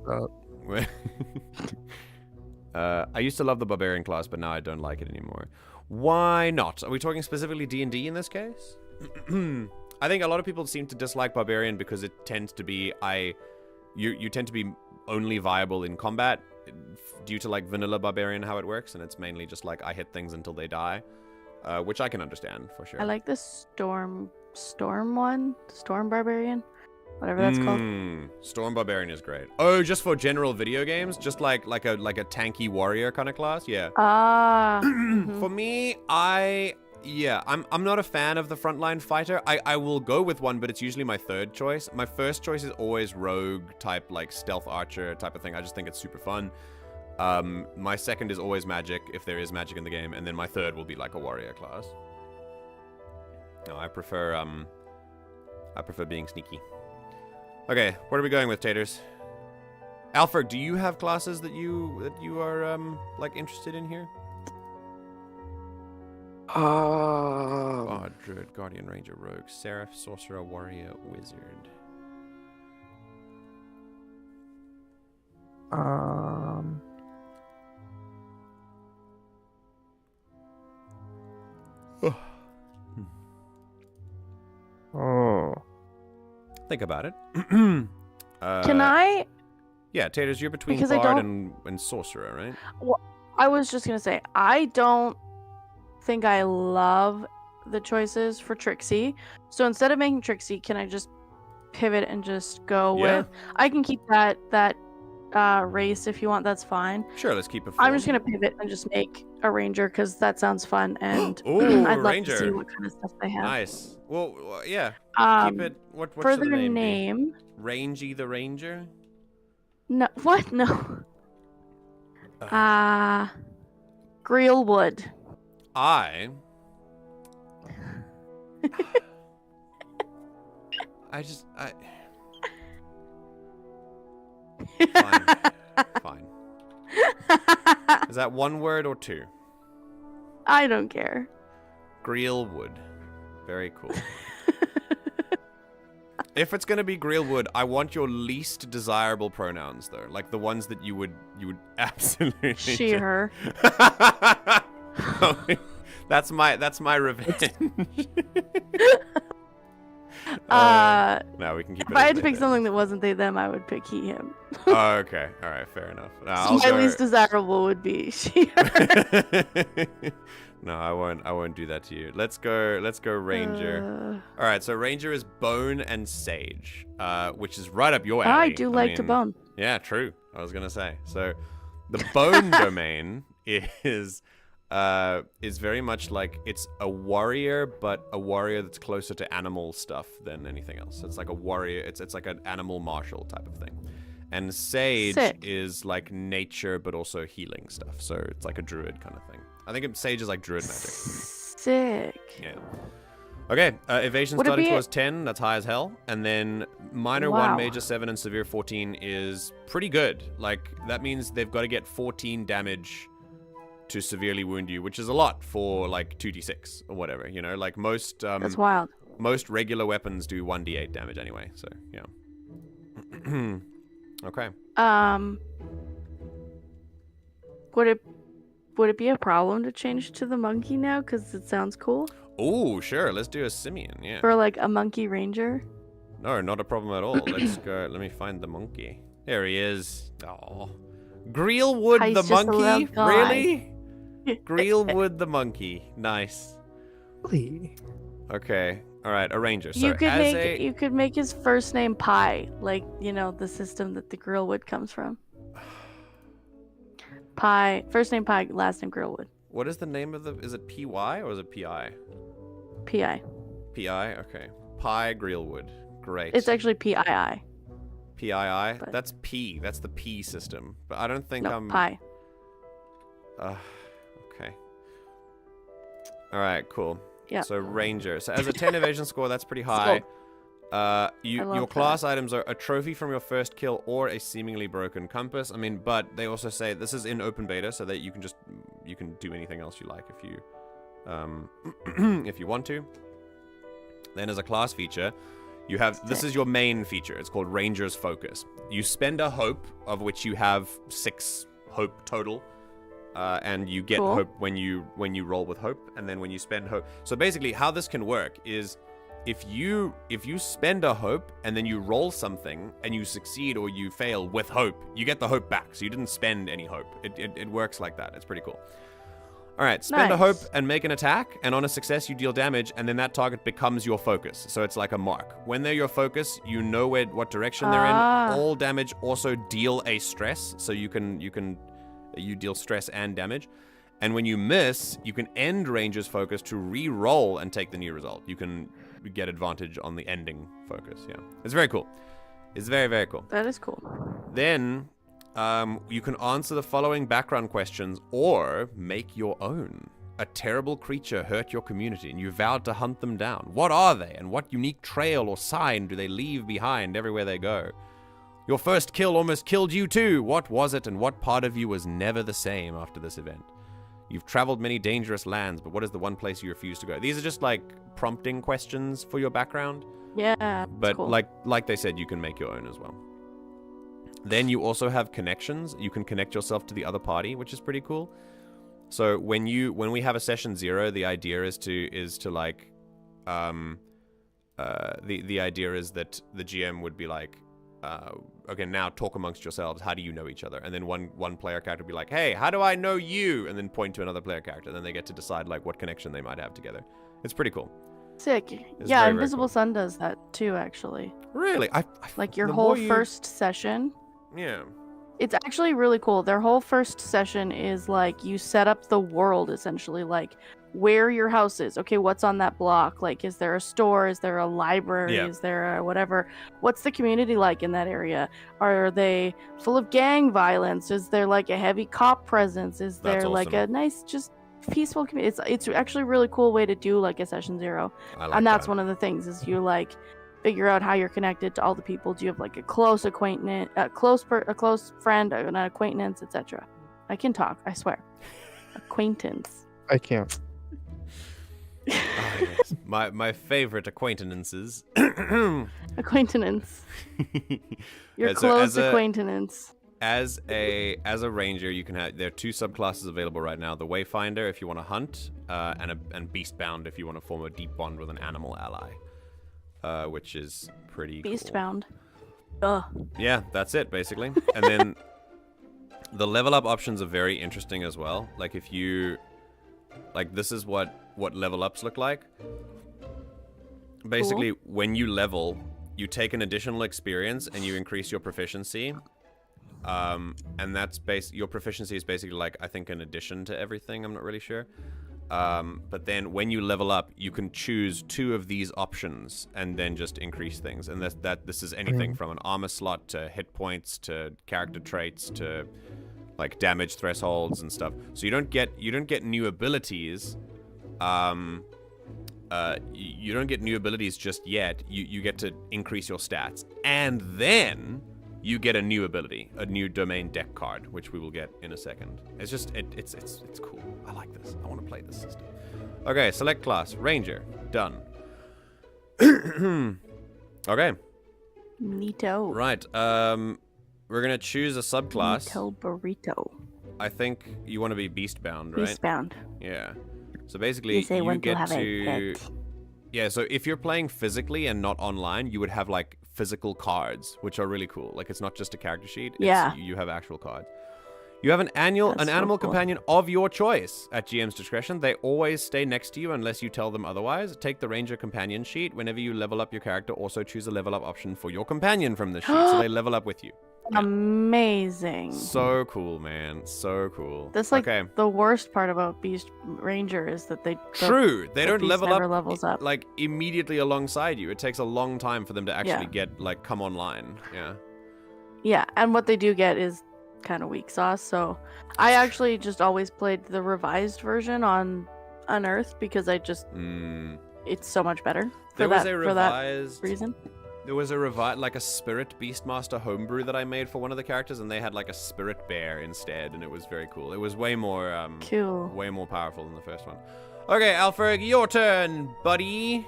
that. I used to love the barbarian class, but now I don't like it anymore. Why not? Are we talking specifically D&D in this case? I think a lot of people seem to dislike barbarian because it tends to be you tend to be only viable in combat due to like vanilla barbarian how it works, and it's mainly just like I hit things until they die, which I can understand for sure. I like the storm barbarian. whatever that's called. Storm Barbarian is great. Oh, just for general video games, just like a tanky warrior kind of class. Yeah. For me, I'm not a fan of the frontline fighter. I will go with one, but it's usually my third choice. My first choice is always rogue type, like stealth archer type of thing. I just think it's super fun. My second is always magic, if there is magic in the game, and then my third will be like a warrior class. No, I prefer being sneaky. Okay, what are we going with, Taters? Alpherg, do you have classes that you are like interested in here? Bard, Druid, Guardian, Ranger, Rogue, Seraph, Sorcerer, Warrior, Wizard. Think about it. Can I? Yeah, Taters, you're between Because Bard and Sorcerer, right? Well, I was just gonna say I don't think I love the choices for Trixie. So instead of making Trixie, can I just pivot and just go with? I can keep that race if you want. That's fine. Sure, let's keep it. I'm just gonna pivot and just make a ranger because that sounds fun, and Ooh, I'd love ranger. to see what kind of stuff they have. Nice. Well, yeah. Keep it. What's For the their name? Rangy the Ranger. No, what? No. Greelwood. I Fine. Is that one word or two? I don't care. Greelwood. Very cool. If it's gonna be Greelwood, I want your least desirable pronouns though, like the ones that you would absolutely. She, her. That's my revenge. No, we can keep it. If I had to pick something that wasn't they them, I would pick he him. Oh, okay, all right, fair enough. No, my least desirable would be she, her. No, I won't do that to you. Let's go Ranger. All right, so Ranger is Bone and Sage, which is right up your alley. I do like to bone. Yeah, true. I was gonna say. So, the Bone domain is very much like it's a warrior, but a warrior that's closer to animal stuff than anything else. It's like a warrior. It's like an animal martial type of thing. And Sage is like nature, but also healing stuff. So it's like a druid kind of thing. I think Sage is like druid magic. Sick. Yeah. Okay, evasion starting towards 10, that's high as hell. And then minor 1, major 7, and severe 14 is pretty good. Like, that means they've got to get 14 damage to severely wound you, which is a lot for like 2d6 or whatever, you know? Like most... That's wild. Most regular weapons do 1d8 damage anyway, so yeah. Okay. Would it be a problem to change to the monkey now? Because it sounds cool. Oh, sure. Let's do a simian, yeah. For like a monkey ranger? No, not a problem at all. Let's go. Let me find the monkey. There he is. Oh. Greelwood the monkey? Really? Greelwood the monkey. Nice. Really? Okay. All right, a ranger. So you could make his first name Pie, like, you know, the system that the Grillwood comes from. Pie, first name Pie, last name Grillwood. What is the name of the... Is it PY or is it PI? PI. PI? Okay. Pie Grillwood. Great. It's actually PII. PII? That's P. That's the P system. But I don't think I'm... Pie. Okay. Alright, cool. Yeah. So Ranger. So as a 10 evasion score, that's pretty high. Your class items are a trophy from your first kill or a seemingly broken compass. I mean, but they also say this is in open beta, so that you can do anything else you like if you if you want to. Then as a class feature, you have this is your main feature. It's called Ranger's Focus. You spend a hope, of which you have 6 hope total. And you get hope when you roll with hope, and then when you spend hope. So basically, how this can work is, if you spend a hope and then you roll something and you succeed or you fail with hope, you get the hope back. So you didn't spend any hope. It works like that. It's pretty cool. All right, spend a Nice. hope and make an attack, and on a success you deal damage, and then that target becomes your focus. So it's like a mark. When they're your focus, you know what direction they're in. All damage also deal a stress, so you deal stress and damage. And when you miss, you can end Ranger's focus to re-roll and take the new result. You can get advantage on the ending focus. Yeah, it's very cool. It's very, very cool. That is cool. Then you can answer the following background questions or make your own. A terrible creature hurt your community and you vowed to hunt them down. What are they and what unique trail or sign do they leave behind everywhere they go? Your first kill almost killed you too. What was it and what part of you was never the same after this event? You've traveled many dangerous lands, but what is the one place you refuse to go? These are just like prompting questions for your background. Yeah. But cool. like they said, you can make your own as well. Then you also have connections. You can connect yourself to the other party, which is pretty cool. So when we have a session 0, the idea is to like the idea is that the GM would be like, okay, now talk amongst yourselves. How do you know each other? And then one player character would be like, hey, how do I know you? And then point to another player character. And then they get to decide like what connection they might have together. It's pretty cool. Sick. It's Yeah, very, very Invisible cool. Sun does that too, actually. Really? Like your the whole more you- first session. Yeah. It's actually really cool. Their whole first session is like you set up the world essentially, like where your house is. Okay, what's on that block? Like, is there a store? Is there a library? Yeah. Is there a whatever? What's the community like in that area? Are they full of gang violence? Is there like a heavy cop presence? Is That's there like awesome. a nice, just peaceful community? It's actually a really cool way to do like a session 0. I like And that's that. one of the things is you like figure out how you're connected to all the people. Do you have like a close acquaintance, a close friend, an acquaintance, etc. I can talk, I swear. Acquaintance. I can't. Ah, yes. My favorite acquaintances. Acquaintance. Your Yeah, so close acquaintance. As a ranger, you can have there are 2 subclasses available right now: the Wayfinder if you want to hunt, and Beastbound if you want to form a deep bond with an animal ally, which is pretty cool. Beastbound. Ugh. Yeah, that's it basically. And then the level up options are very interesting as well. Like if you like, this is what level ups look like. Basically, when you level, you take an additional experience and you increase your proficiency. And that's your proficiency is basically like, I think, an addition to everything. I'm not really sure. But then when you level up, you can choose 2 of these options and then just increase things. And this is anything from an armor slot to hit points to character traits to like damage thresholds and stuff. So you don't get new abilities. You don't get new abilities just yet. You get to increase your stats, and then you get a new ability, a new domain deck card, which we will get in a second. It's just it's cool. I like this. I want to play this system. Okay, select class, Ranger, done. Okay, Neato. right. We're gonna choose a subclass. Neato burrito. I think you want to be Beastbound, right? Beastbound. Yeah. So basically, You say you when to get have a to. pet. Yeah, so if you're playing physically and not online, you would have like physical cards, which are really cool. Like it's not just a character sheet. Yeah. You have actual cards. You have an animal That's so cool. companion of your choice at GM's discretion. They always stay next to you unless you tell them otherwise. Take the Ranger companion sheet. Whenever you level up your character, also choose a level up option for your companion from the sheet, so they level up with you. Yeah. Amazing. So cool, man. So cool. That's like okay. the worst part about Beast Ranger is that True. They don't beast level never up levels up. like immediately alongside you. It takes a long time for them to actually Yeah. get like come online. Yeah. Yeah, and what they do get is kind of weak sauce. So I actually just always played the revised version on Unearthed because it's so much better for There was that a for that revised reason. There was a like a spirit Beastmaster homebrew that I made for one of the characters, and they had like a spirit bear instead, and it was very cool. It was way more Cool. way more powerful than the first one. Okay, Alpherg, your turn, buddy.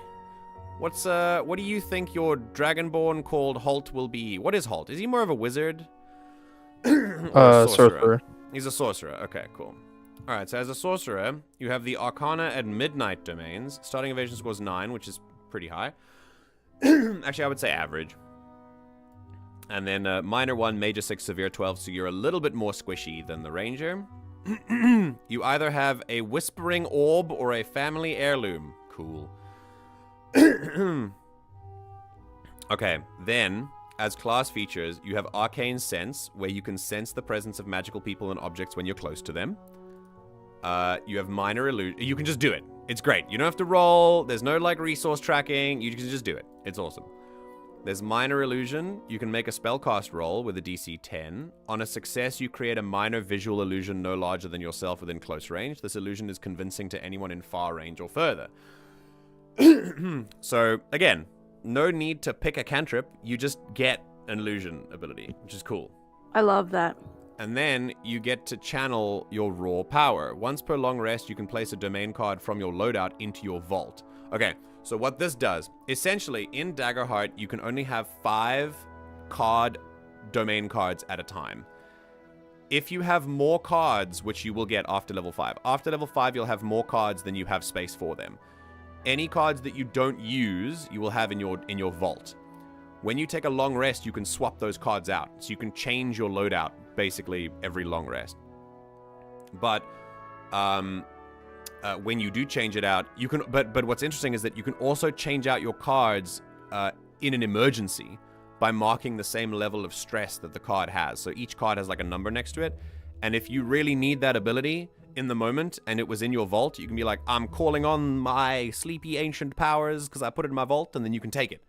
What do you think your dragonborn called Holt will be? What is Holt? Is he more of a wizard? Or a Sorcerer. He's a sorcerer. Okay, cool. All right, so as a sorcerer, you have the Arcana and Midnight domains. Starting evasion score is 9, which is pretty high. Actually, I would say average. And then minor 1, major 6, severe 12, so you're a little bit more squishy than the ranger. You either have a whispering orb or a family heirloom. Cool. Okay, then, as class features, you have Arcane Sense, where you can sense the presence of magical people and objects when you're close to them. You have Minor Illusion. You can just do it. It's great. You don't have to roll. There's no, like, resource tracking. You can just do it. It's awesome. There's Minor Illusion. You can make a spellcast roll with a DC 10. On a success, you create a minor visual illusion no larger than yourself within close range. This illusion is convincing to anyone in far range or further. So, again, no need to pick a cantrip. You just get an illusion ability, which is cool. I love that. And then you get to channel your raw power. Once per long rest, you can place a domain card from your loadout into your vault. Okay, so what this does, essentially, in Daggerheart, you can only have 5 card domain cards at a time. If you have more cards, which you will get after level 5, after level 5, you'll have more cards than you have space for them. Any cards that you don't use, you will have in your vault. When you take a long rest, you can swap those cards out. So you can change your loadout basically every long rest. But when you do change it out, you can. But what's interesting is that you can also change out your cards in an emergency by marking the same level of stress that the card has. So each card has like a number next to it, and if you really need that ability in the moment and it was in your vault, you can be like, I'm calling on my sleepy ancient powers because I put it in my vault, and then you can take it.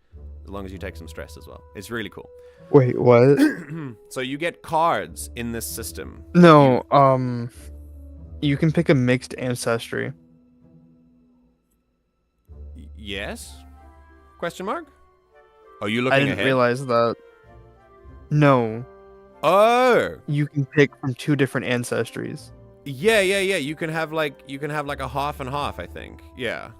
As long as you take some stress as well. It's really cool. Wait, what? So you get cards in this system. No, you can pick a mixed ancestry. Yes? Question mark? Are you I looking didn't ahead? realize that. No, Oh! you can pick from 2 different ancestries. Yeah. You can have like a half and half, I think. Yeah.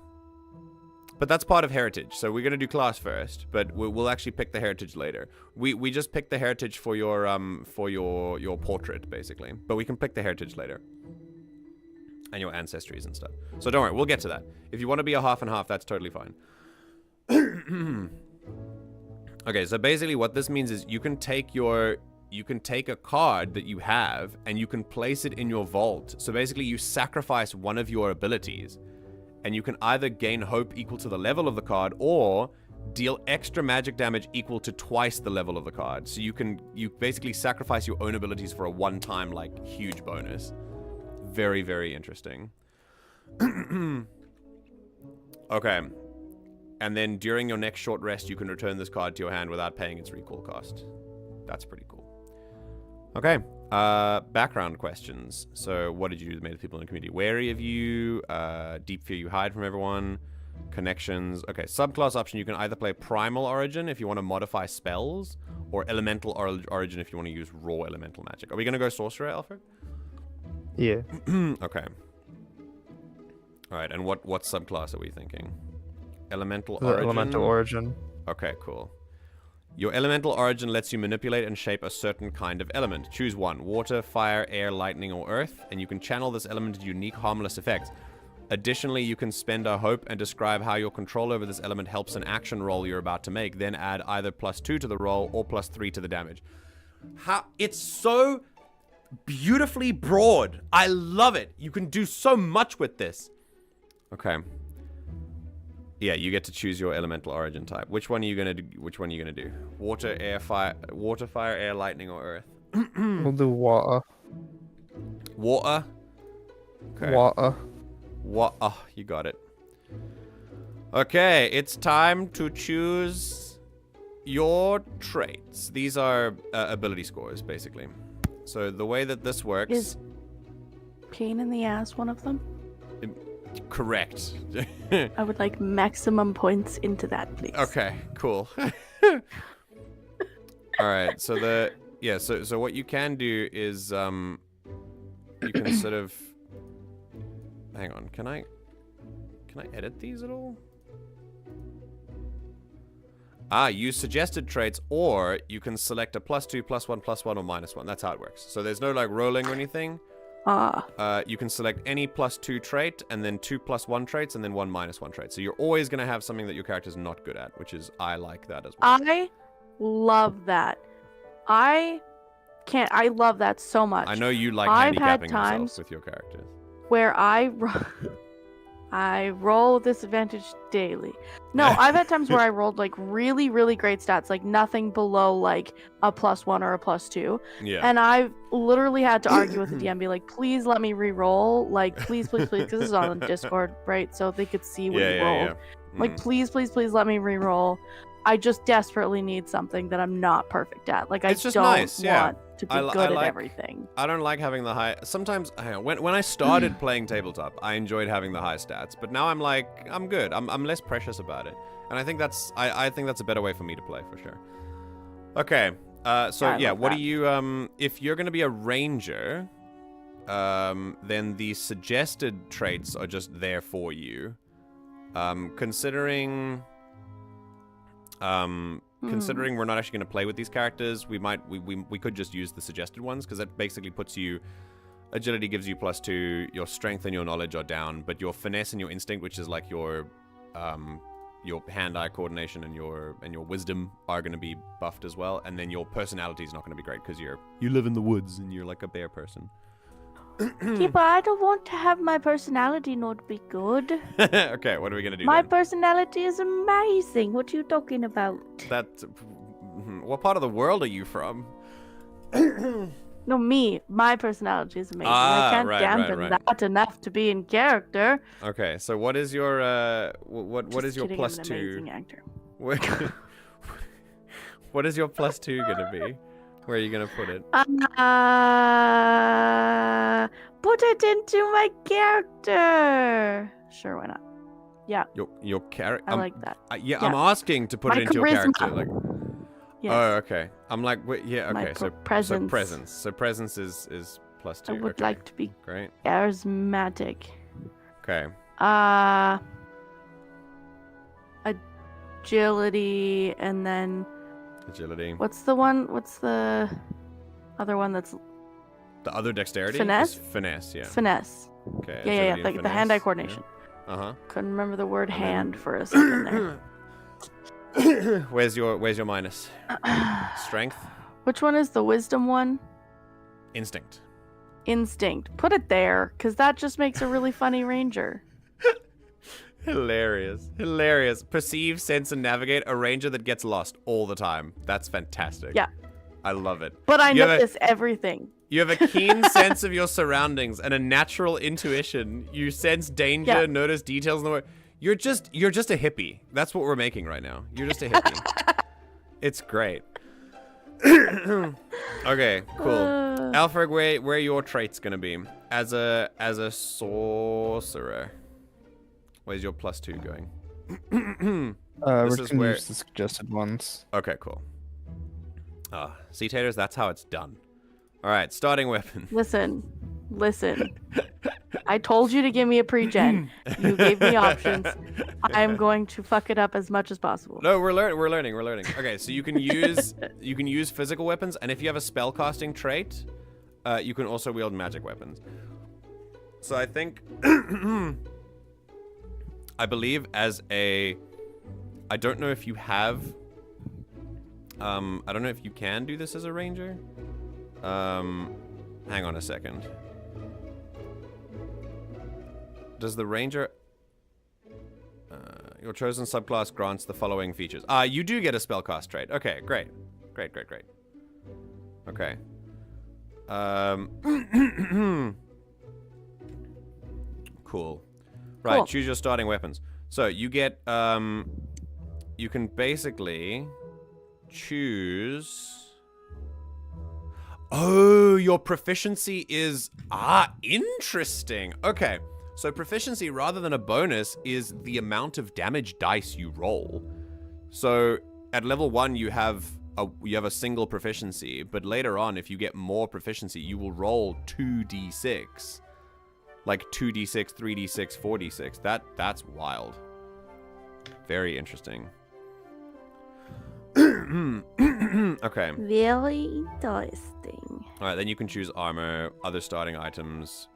But that's part of heritage, so we're gonna do class first. But we'll actually pick the heritage later. We just picked the heritage for your portrait, basically. But we can pick the heritage later, and your ancestries and stuff. So don't worry, we'll get to that. If you want to be a half and half, that's totally fine. Okay, so basically what this means is you can take a card that you have and you can place it in your vault. So basically you sacrifice one of your abilities. And you can either gain hope equal to the level of the card or deal extra magic damage equal to twice the level of the card. So you basically sacrifice your own abilities for a one-time, like, huge bonus. Very, very interesting. Okay. And then during your next short rest, you can return this card to your hand without paying its recall cost. That's pretty cool. Okay. Background questions. So, what did you do that made the people in the community wary of you? Deep fear you hide from everyone. Connections. Okay, subclass option. You can either play Primal Origin if you want to modify spells, or Elemental Origin if you want to use raw elemental magic. Are we going to go Sorcerer, Alfred? Yeah. Okay. Alright, and what subclass are we thinking? Elemental Origin? Elemental Origin. Okay, cool. Your elemental origin lets you manipulate and shape a certain kind of element. Choose one: water, fire, air, lightning, or earth, and you can channel this element to unique harmless effects. Additionally, you can spend a hope and describe how your control over this element helps an action roll you're about to make, then add either +2 to the roll or +3 to the damage. It's so beautifully broad. I love it. You can do so much with this. Okay. Yeah, you get to choose your elemental origin type. Which one are you gonna do? Water, fire, air, lightning, or earth? We'll do water. Water? Okay. Water. You got it. Okay, it's time to choose your traits. These are ability scores, basically. So the way that this works... Is pain in the ass one of them? Correct. I would like maximum points into that, please. Okay, cool. All right, so so what you can do is you can sort of hang on. Can I edit these at all? Use suggested traits, or you can select a +2, +1, +1, or -1. That's how it works. So there's no like rolling or anything. You can select any +2 trait, and then 2 +1 traits, and then 1 -1 trait. So you're always going to have something that your character's not good at, which is, I like that as well. I love that. I can't. I love that so much. I know you like I've had handicapping times yourself with your characters. where I roll with disadvantage daily. No, I've had times where I rolled like really, really great stats, like nothing below like a +1 or a +2. Yeah. And I've literally had to argue with the DM, be like, please let me re-roll. Like, please, please, please, because this is on Discord, right? So they could see what you rolled. Like, please, please, please let me re-roll. I just desperately need something that I'm not perfect at. Like, It's I just don't nice, yeah. want to be good at everything. I don't like having the high. Sometimes when I started playing tabletop, I enjoyed having the high stats, but now I'm like, I'm good. I'm less precious about it, and I think that's I think that's a better way for me to play for sure. Okay, so yeah, what do you if you're gonna be a ranger, then the suggested traits are just there for you. Considering we're not actually going to play with these characters, we could just use the suggested ones, because that basically puts you, agility gives you +2, your strength and your knowledge are down, but your finesse and your instinct, which is like your hand-eye coordination and your wisdom, are going to be buffed as well, and then your personality is not going to be great because you live in the woods and you're like a bear person. Yeah, but I don't want to have my personality not be good. Okay, what are we gonna do? My then? personality is amazing. What are you talking about? What part of the world are you from? No, me. My personality is amazing. I can't dampen that enough to be in character. Okay, so what is your what is your kidding, +2? I'm an amazing actor. What is your +2 gonna be? Where are you gonna put it? Put it into my character. Sure, why not? Yeah. Your character. I like that. Yeah, I'm asking to put my it into charisma. your character. Like. Yes. Oh, okay. I'm like, wait, yeah, okay. So presence. So presence is +2. I would like to be great. Charismatic. Okay. Agility, and then. Agility. What's the other one that's... The other dexterity? Finesse? Finesse, yeah. Finesse. Okay. Yeah, like the hand-eye coordination. Yeah. Uh-huh. Couldn't remember the word hand for a second there. Where's your minus? Strength? Which one is the wisdom one? Instinct. Instinct. Put it there, because that just makes a really funny ranger. Hilarious. Perceive, sense, and navigate, a ranger that gets lost all the time. That's fantastic. Yeah. I love it. But I notice everything. You have a keen sense of your surroundings and a natural intuition. You sense danger, notice details in the world. You're just a hippie. That's what we're making right now. You're just a hippie. It's great. Okay, cool. Alpherg, where are your traits gonna be? As a sorcerer. Where's your +2 going? We're just gonna use the suggested ones. Okay, cool. See, Taters, that's how it's done. All right, starting weapon. Listen. I told you to give me a pre-gen. You gave me options. I'm going to fuck it up as much as possible. No, we're learning. Okay, so you can use physical weapons, and if you have a spellcasting trait, you can also wield magic weapons. So I think, I believe I don't know if you have. I don't know if you can do this as a ranger. Hang on a second. Does the ranger... your chosen subclass grants the following features. You do get a spellcast trait. Okay, great. Okay. Cool. Right, cool. Choose your starting weapons. So, you get... you can basically choose... Oh, your proficiency is... interesting. Okay. So proficiency, rather than a bonus, is the amount of damage dice you roll. So at level 1, you have a single proficiency, but later on, if you get more proficiency, you will roll 2d6. Like 2d6, 3d6, 4d6. That's wild. Very interesting. Okay. Very interesting. Alright, then you can choose armor, other starting items.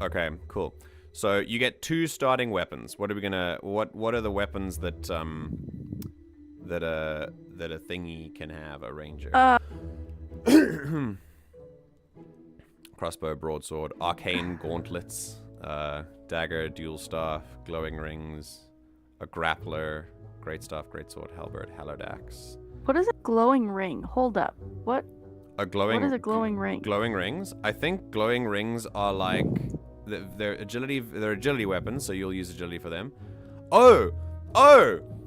Okay, cool. So you get 2 starting weapons. What are we gonna... What are the weapons that that a thingy can have, a ranger? Crossbow, broadsword, arcane gauntlets, dagger, dual staff, glowing rings, a grappler, great staff, great sword, halberd, hallowed axe. What is a glowing ring? Hold up. What? A glowing. What is a glowing ring? Glowing rings. I think glowing rings are like they're agility. They're agility weapons, so you'll use agility for them.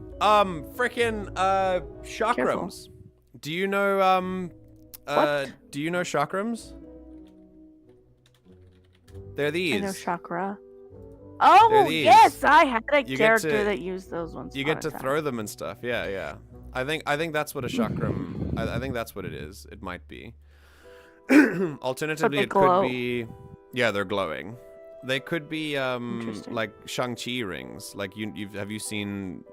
Frickin' chakrams. Careful. Do you know What? Do you know chakrams? They're these. I know chakra. Oh, They're these. yes, I had a You get character to- that used those ones. You get to throw them and stuff. Yeah, yeah. I think that's what a chakram. I think that's what it is. It might be. Alternatively, they it glow. could be. Yeah, they're glowing. They could be Interesting. like Shang-Chi rings. Like have you seen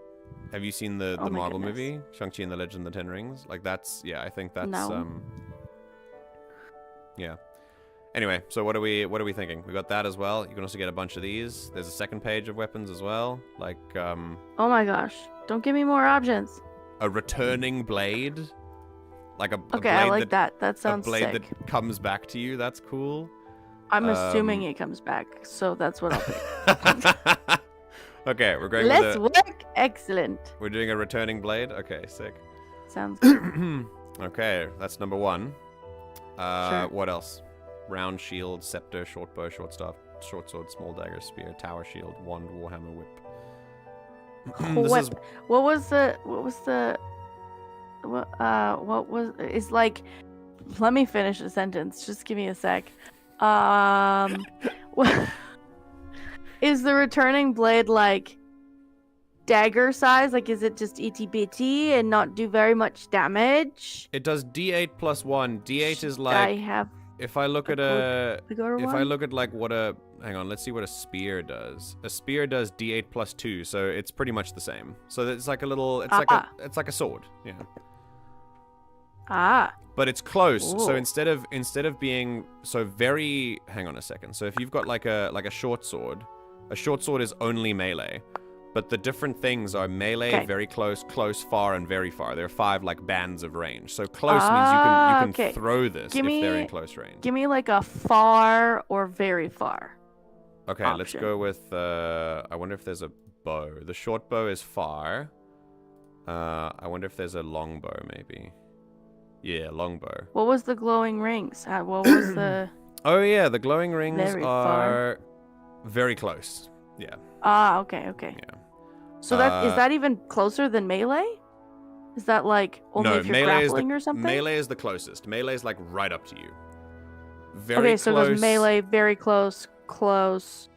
the Oh my Marvel goodness. movie Shang-Chi and the Legend of the Ten Rings? Like that's I think that's No. yeah. Anyway, so what are we thinking? We got that as well. You can also get a bunch of these. There's a second page of weapons as well. Like Oh my gosh. Don't give me more options. a returning blade. Like a Okay, blade I like that. That a sounds blade sick. that comes back to you. That's cool. I'm assuming it comes back, so that's what I'll pick. Okay, we're going Let's with work. Excellent. we're doing a returning blade. Okay, sick. Sounds good. Okay, that's number one. Sure. What else? Round shield, scepter, short bow, short staff, short sword, small dagger, spear, tower shield, wand, warhammer, whip. This is What was like, let me finish the sentence. Just give me a sec. What is the returning blade like dagger size? Like, is it just ETBT and not do very much damage? it does D8 plus 1. D8 is I like have if I look at I go to if I one? look at like what a hang on, let's see what a spear does. A spear does D8 plus 2, so it's pretty much the same. So it's like a little it's like a sword. Yeah. Ah, But it's close. So Ooh. instead of being so very hang on a second. So if you've got like a short sword is only melee. But the different things are melee, Okay. very close, close, far, and very far. There are 5 like bands of range. So close means you can okay. throw this Give if they're in me- close range. give me like a far or very far. Okay, let's option. go with I wonder if there's a bow. The short bow is far. I wonder if there's a long bow maybe. Yeah, long bow. What was the glowing rings? What was the? Oh yeah, the glowing rings Very are very close. Yeah. Ah, okay. Yeah. So that is that even closer than melee? Is that like only No, if you're melee is grappling or something? Melee is the closest. Melee is like right up to you. Very Okay, close. so it goes melee, very close, close,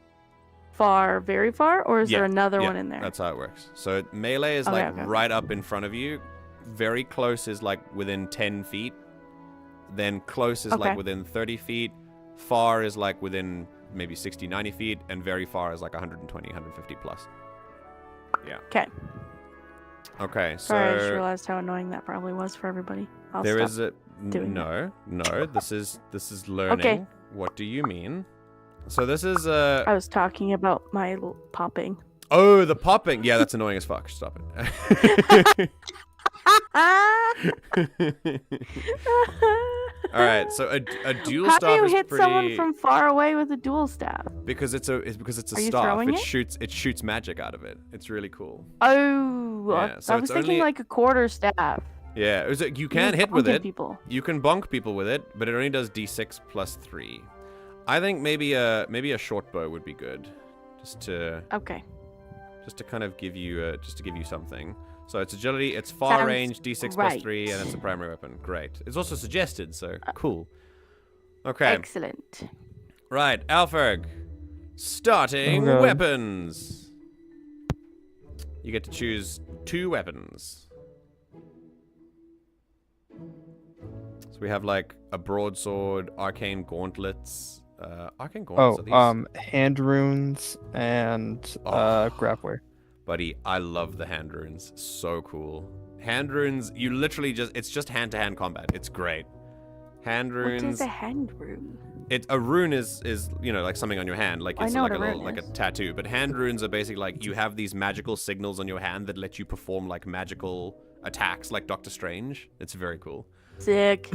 far, very far, or is there Yeah, another yeah, one in there? That's how it works. So melee is Okay, like okay. right up in front of you. Very close is like within 10 feet. Then close is like Okay. within 30 feet. Far is like within maybe 60, 90 feet. And very far is like 120, 150 plus. Yeah. Okay. Okay, so Sorry, I just realized how annoying that probably was for everybody. I'll there stop. is a doing no. This is learning. Okay. What do you mean? So this is I was talking about my popping. Oh, the popping. Yeah, that's annoying as fuck. Stop it. All right, so a dual How staff do you is hit pretty someone from far away with a dual staff? because it's a Are you staff. throwing It it? shoots magic out of it. It's really cool. Oh, Yeah, so I was it's thinking only- like a quarter staff. Yeah, you can hit with bonking it. People. You can bonk people with it, but it only does D6 plus 3. I think maybe a short bow would be good, just to Okay. kind of give you something. So it's agility, it's far Sounds range, D6 plus right. 3, and it's a primary weapon. Great. It's also suggested, so cool. Okay, Excellent. right, Alpherg. Starting Okay. weapons. You get to choose 2 weapons. So we have like a broadsword, arcane gauntlets. Arcane gauntlets are these? Hand runes and grappler. Buddy, I love the hand runes. So cool. Hand runes, you literally it's just hand-to-hand combat. It's great. Hand runes. What is a hand rune? A rune is like something on your hand, like I it's know like what a a little rune like a is. tattoo. But hand runes are basically like you have these magical signals on your hand that let you perform like magical attacks, like Doctor Strange. It's very cool. Sick.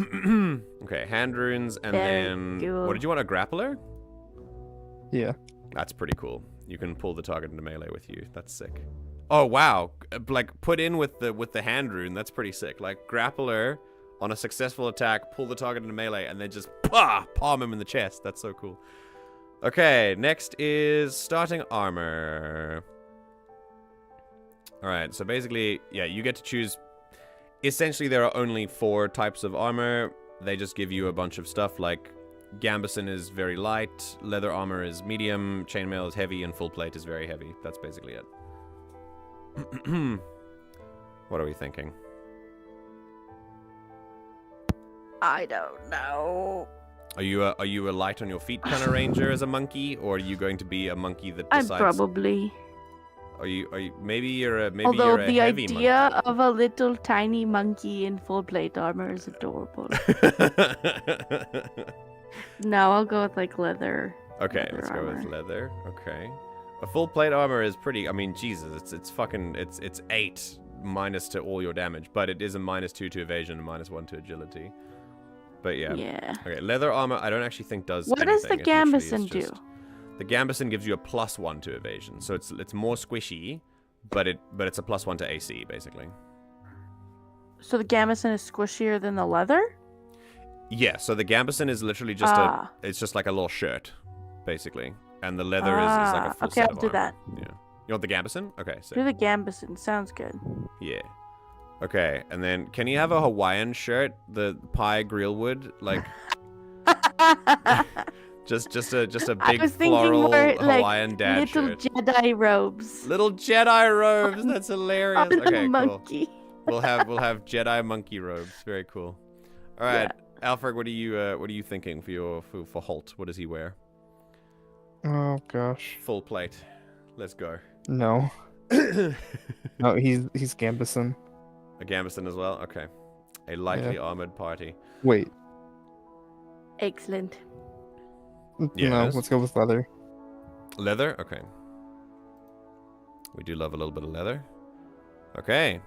Okay, hand runes, and Very then cool. what did you want? A grappler? Yeah. That's pretty cool. You can pull the target into melee with you. That's sick. Oh wow! Like put in with the hand rune. That's pretty sick. Like grappler on a successful attack, pull the target into melee, and then just palm him in the chest. That's so cool. Okay, next is starting armor. All right, so basically, yeah, you get to choose. Essentially, there are only 4 types of armor. They just give you a bunch of stuff like gambeson is very light, leather armor is medium, chainmail is heavy, and full plate is very heavy. That's basically it. What are we thinking? I don't know. Are you a light on your feet kind of ranger as a monkey, or are you going to be a monkey that I'm decides? probably. Are you maybe you're a Although you're a the heavy idea monkey. of a little tiny monkey in full plate armor is adorable. No, I'll go with like leather. Okay, Leather let's go with armor. leather. Okay. A full plate armor is pretty. I mean, Jesus, it's fucking. It's 8 minus to all your damage, but it is a -2 to evasion and -1 to agility. But yeah. Yeah. Okay, leather armor. I don't actually think does. What does the anything. It literally is gambeson do? just- The gambeson gives you a +1 to evasion, so it's more squishy, but it's a +1 to AC basically. So the gambeson is squishier than the leather? Yeah. So the gambeson is literally just it's just like a little shirt, basically, and the leather is like a full okay, set I'll of do armor. that. Yeah. You want the gambeson? Okay. So. Do the gambeson. Sounds good. Yeah. Okay, and then can you have a Hawaiian shirt, the pie grillwood, like just a I big was thinking floral more Hawaiian like dad little shirt. Jedi robes. Little Jedi robes. That's hilarious. On a Okay, cool. monkey. We'll have Jedi monkey robes. Very cool. All right, Alfred, what are you thinking for Holt? What does he wear? Oh gosh. Full plate. Let's go. No. No, he's gambeson. A gambeson as well. Okay. A lightly armored party. Wait. Excellent. Yes. No, let's go with leather. Leather? Okay. We do love a little bit of leather. Okay.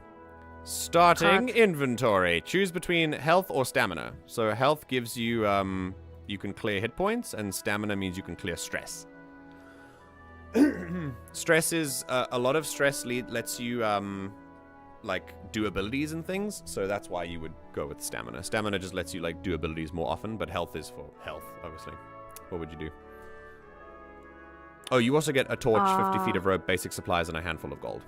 Starting Hot. inventory. Choose between health or stamina. So health gives you, you can clear hit points, and stamina means you can clear stress. Stress is, a lot of stress lets you, like, do abilities and things, so that's why you would go with stamina. Stamina just lets you, like, do abilities more often, but health is for health, obviously. What would you do? Oh, you also get a torch, 50 feet of rope, basic supplies, and a handful of gold.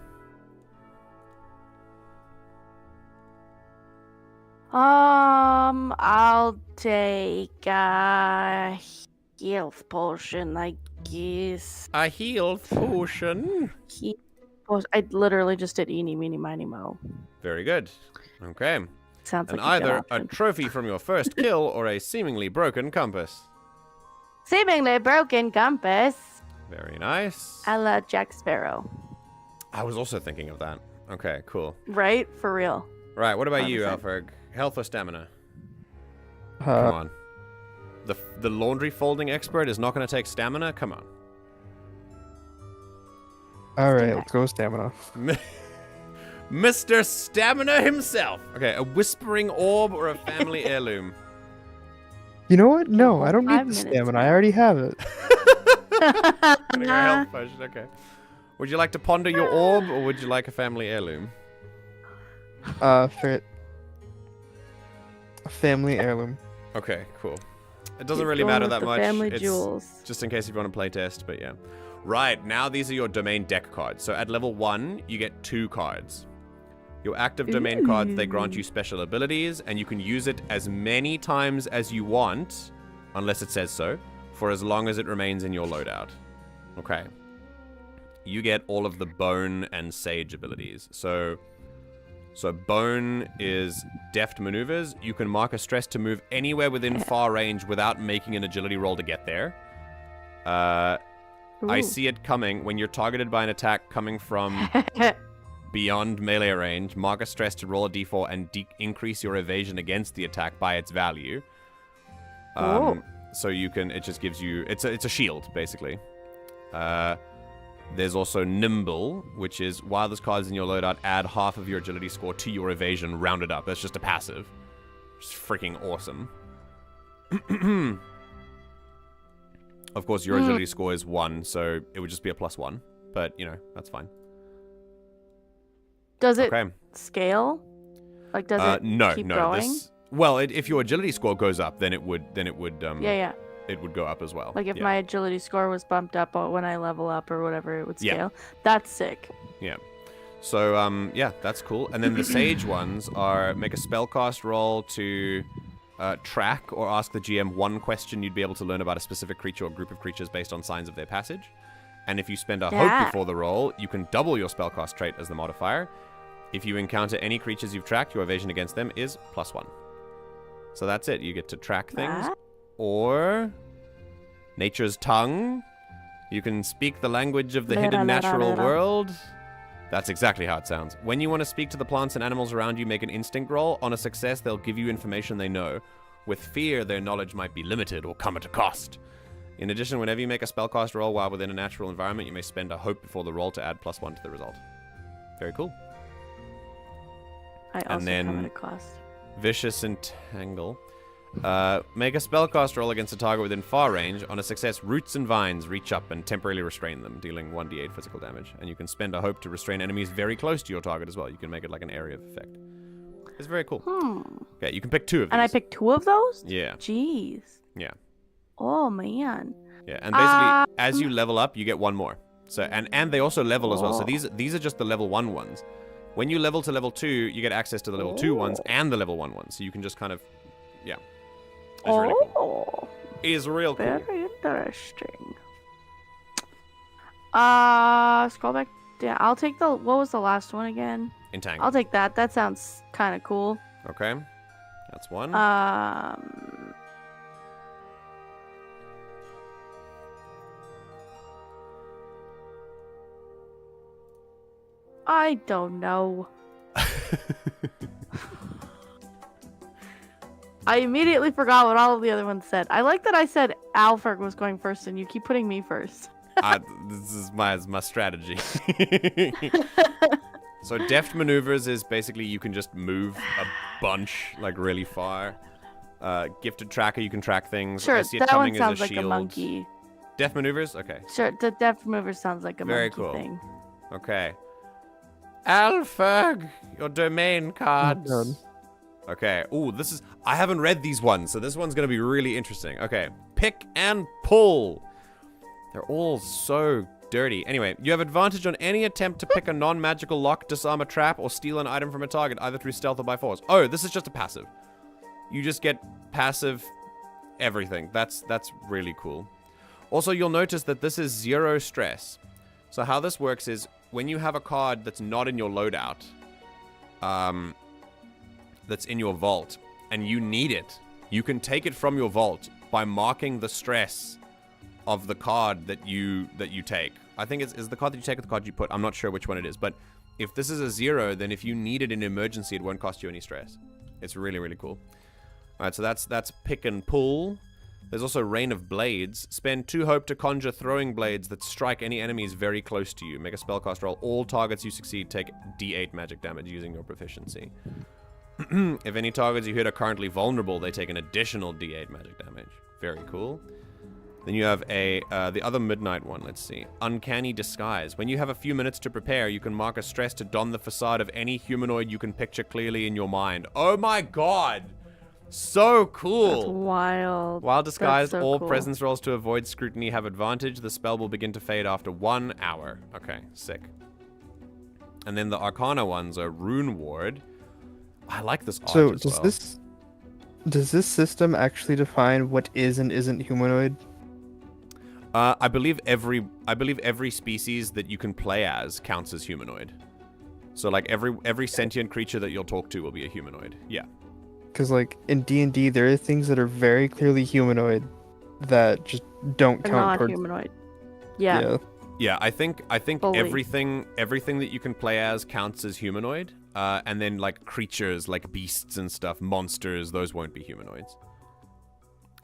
I'll take a health potion, I guess. A health potion. I literally just did eeny, meeny, miny, mo. Very good. Okay. Sounds And like a good either a option. trophy from your first kill or a seemingly broken compass. Seemingly broken compass. Very nice. A la Jack Sparrow. I was also thinking of that. Okay, cool. Right? For real. Right, what about you, 100%. Alfred? Health or stamina? Come on. The laundry folding expert is not going to take stamina? Come on. All right, let's go stamina. Mr. Stamina himself. Okay, a whispering orb or a family heirloom? You know what? No, I don't 5 need the minutes stamina. I already have it. Getting a health potion, okay. Would you like to ponder your orb, or would you like a family heirloom? For a family heirloom. Okay, cool. It doesn't He's really going matter with that the much. family It's jewels. just in case you want to play test, but yeah. Right, now these are your domain deck cards. So at level 1, you get 2 cards. Your active domain cards, they grant you special abilities, and you can use it as many times as you want, unless it says so, for as long as it remains in your loadout. Okay. You get all of the bone and sage abilities. So bone is deft maneuvers. You can mark a stress to move anywhere within far range without making an agility roll to get there. I Ooh. see it coming when you're targeted by an attack coming from beyond melee range. Mark a stress to roll a d4 and increase your evasion against the attack by its value. So you can, it just gives you, it's a shield basically. There's also Nimble, which is while this card is in your loadout, add half of your agility score to your evasion rounded up. That's just a passive. which is freaking awesome. Of course, your agility score is 1, so it would just be a +1. But, you know, that's fine. Does it scale? Like, does it keep going? Well, if your agility score goes up, then it would yeah. It would go up as well. Like if my agility score was bumped up when I level up or whatever, it would scale. That's sick. Yeah. So, yeah, that's cool. And then the Sage ones are make a spellcast roll to track or ask the GM one question you'd be able to learn about a specific creature or group of creatures based on signs of their passage. And if you spend a hope before the roll, you can double your spellcast trait as the modifier. If you encounter any creatures you've tracked, your evasion against them is +1. So that's it. You get to track things. Or Nature's Tongue. You can speak the language of the hidden natural world. That's exactly how it sounds. When you want to speak to the plants and animals around you, make an instinct roll. On a success, they'll give you information they know. With fear, their knowledge might be limited or come at a cost. In addition, whenever you make a spellcast roll while within a natural environment, you may spend a hope before the roll to add +1 to the result. Very cool. I also come at a cost. Vicious Entangle. Make a spellcast roll against a target within far range. On a success, roots and vines reach up and temporarily restrain them, dealing 1d8 physical damage. And you can spend a hope to restrain enemies very close to your target as well. You can make it like an area of effect. It's very cool. Okay, you can pick 2 of these. And I picked 2 of those? Yeah. Jeez. Yeah. Oh, man. Yeah, and basically, as you level up, you get 1 more. So and they also level as well. So these are just the level 1 ones. When you level to level 2, you get access to the level 2 ones and the level 1 ones. So you can just kind of, yeah. It's really cool. It's real cool. Very interesting. Scroll back down. I'll take what was the last one again? Entangle. I'll take that. That sounds kind of cool. Okay. That's 1. I don't know. I immediately forgot what all of the other ones said. I like that I said Alpherg was going first and you keep putting me first. This is my strategy. So deft maneuvers is basically you can just move a bunch, like really far. Gifted tracker, you can track things. Sure, I see it that coming one sounds as a like shield. a monkey. Deft maneuvers? Okay. Sure, the deft maneuver sounds like a Very monkey cool. thing. Okay. Alpherg, your domain cards. Okay. Ooh, I haven't read these ones, so this one's going to be really interesting. Okay. Pick and pull. They're all so dirty. Anyway, you have advantage on any attempt to pick a non-magical lock, disarm a trap, or steal an item from a target, either through stealth or by force. Oh, this is just a passive. You just get passive everything. That's really cool. Also, you'll notice that this is 0 stress. So how this works is when you have a card that's not in your loadout, that's in your vault, and you need it, you can take it from your vault by marking the stress of the card that you take. I think is the card that you take or the card you put. I'm not sure which one it is, but if this is a 0, then if you need it in emergency, it won't cost you any stress. It's really, really cool. All right, so that's pick and pull. There's also Rain of Blades. Spend 2 hope to conjure throwing blades that strike any enemies very close to you. Make a spellcast roll. All targets you succeed take d8 magic damage using your proficiency. If any targets you hit are currently vulnerable, they take an additional d8 magic damage. Very cool. Then you have the other midnight one. Let's see. Uncanny Disguise. When you have a few minutes to prepare, you can mark a stress to don the facade of any humanoid you can picture clearly in your mind. Oh my god! So cool! That's wild. While disguised, That's so all cool. presence rolls to avoid scrutiny have advantage. The spell will begin to fade after 1 hour. Okay, sick. And then the Arcana ones are Rune Ward. I like this art So as does well. does this system actually define what is and isn't humanoid? I believe every species that you can play as counts as humanoid. So like every sentient creature that you'll talk to will be a humanoid. Yeah. Because like in D&D, there are things that are very clearly humanoid that just don't They're count not towards. humanoid. Yeah. Yeah, I think Fully. everything that you can play as counts as humanoid. And then like creatures like beasts and stuff, monsters, those won't be humanoids.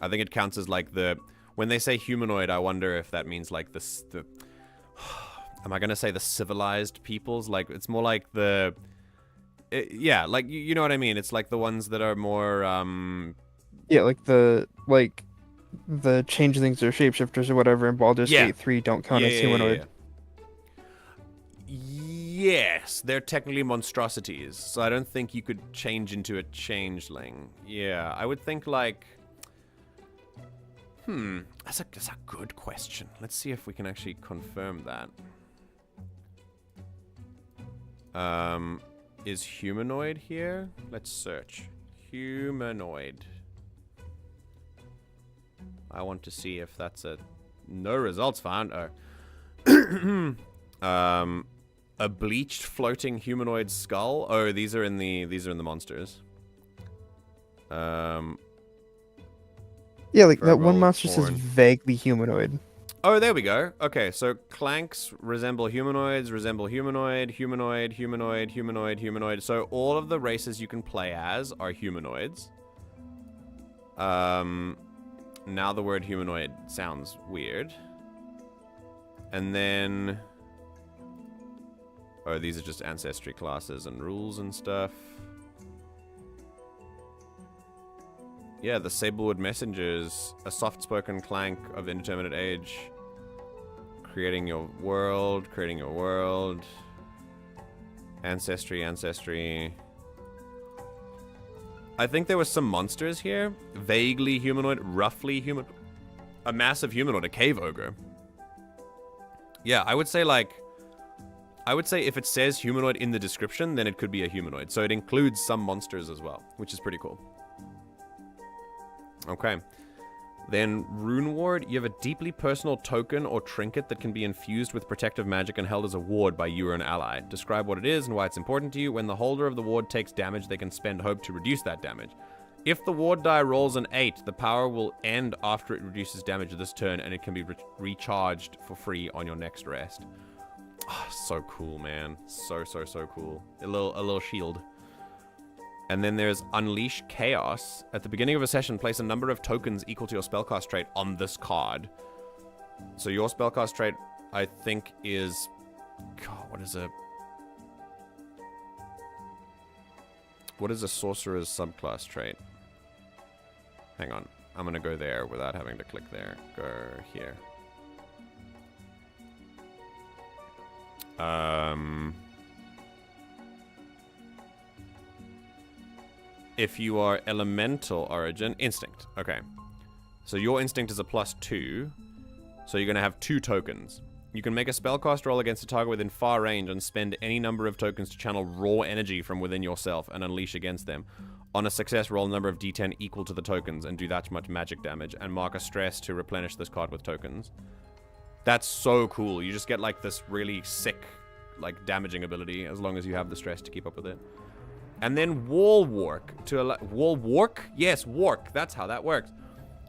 I think it counts as like when they say humanoid, I wonder if that means like the am I gonna say the civilized peoples? Like it's more like the Yeah, like you know what I mean. It's like the ones that are more Yeah, like the changelings or shapeshifters or whatever in Baldur's Yeah. Gate 3 don't count as humanoid. Yes, they're technically monstrosities, so I don't think you could change into a changeling. Yeah, I would think like... That's a good question. Let's see if we can actually confirm that. Is humanoid here? Let's search. Humanoid. I want to see if that's a... No results found. Oh. A bleached floating humanoid skull. Oh, these are in the monsters. Yeah, like that one Feral monster says horn. vaguely humanoid. Oh, there we go. Okay, so clanks resemble humanoids, humanoid. So all of the races you can play as are humanoids. Now the word humanoid sounds weird. And then... Oh, these are just Ancestry classes and rules and stuff. Yeah, the Sablewood Messengers, a soft-spoken clank of indeterminate age. Creating your world. Ancestry. I think there were some monsters here. Vaguely humanoid, roughly human. A massive humanoid, a cave ogre. Yeah, I would say if it says humanoid in the description, then it could be a humanoid. So it includes some monsters as well, which is pretty cool. Okay. Then, Rune Ward, you have a deeply personal token or trinket that can be infused with protective magic and held as a ward by you or an ally. Describe what it is and why it's important to you. When the holder of the ward takes damage, they can spend hope to reduce that damage. If the ward die rolls an 8, the power will end after it reduces damage this turn, and it can be recharged for free on your next rest. Oh, so cool, man. So cool. A little shield. And then there's Unleash Chaos. At the beginning of a session, place a number of tokens equal to your spellcast trait on this card. So your spellcast trait, I think, is... God, what is a sorcerer's subclass trait? Hang on. I'm going to go there without having to click there. Go here. If you are elemental origin, instinct. Okay. So your instinct is a +2. So you're going to have 2 tokens. You can make a spellcast roll against a target within far range and spend any number of tokens to channel raw energy from within yourself and unleash against them. On a success, roll a number of d10 equal to the tokens and do that much magic damage, and mark a stress to replenish this card with tokens. That's so cool. You just get like this really sick, like, damaging ability as long as you have the stress to keep up with it. And then Wall Walk to allow... Wall Walk? Yes, Walk. That's how that works.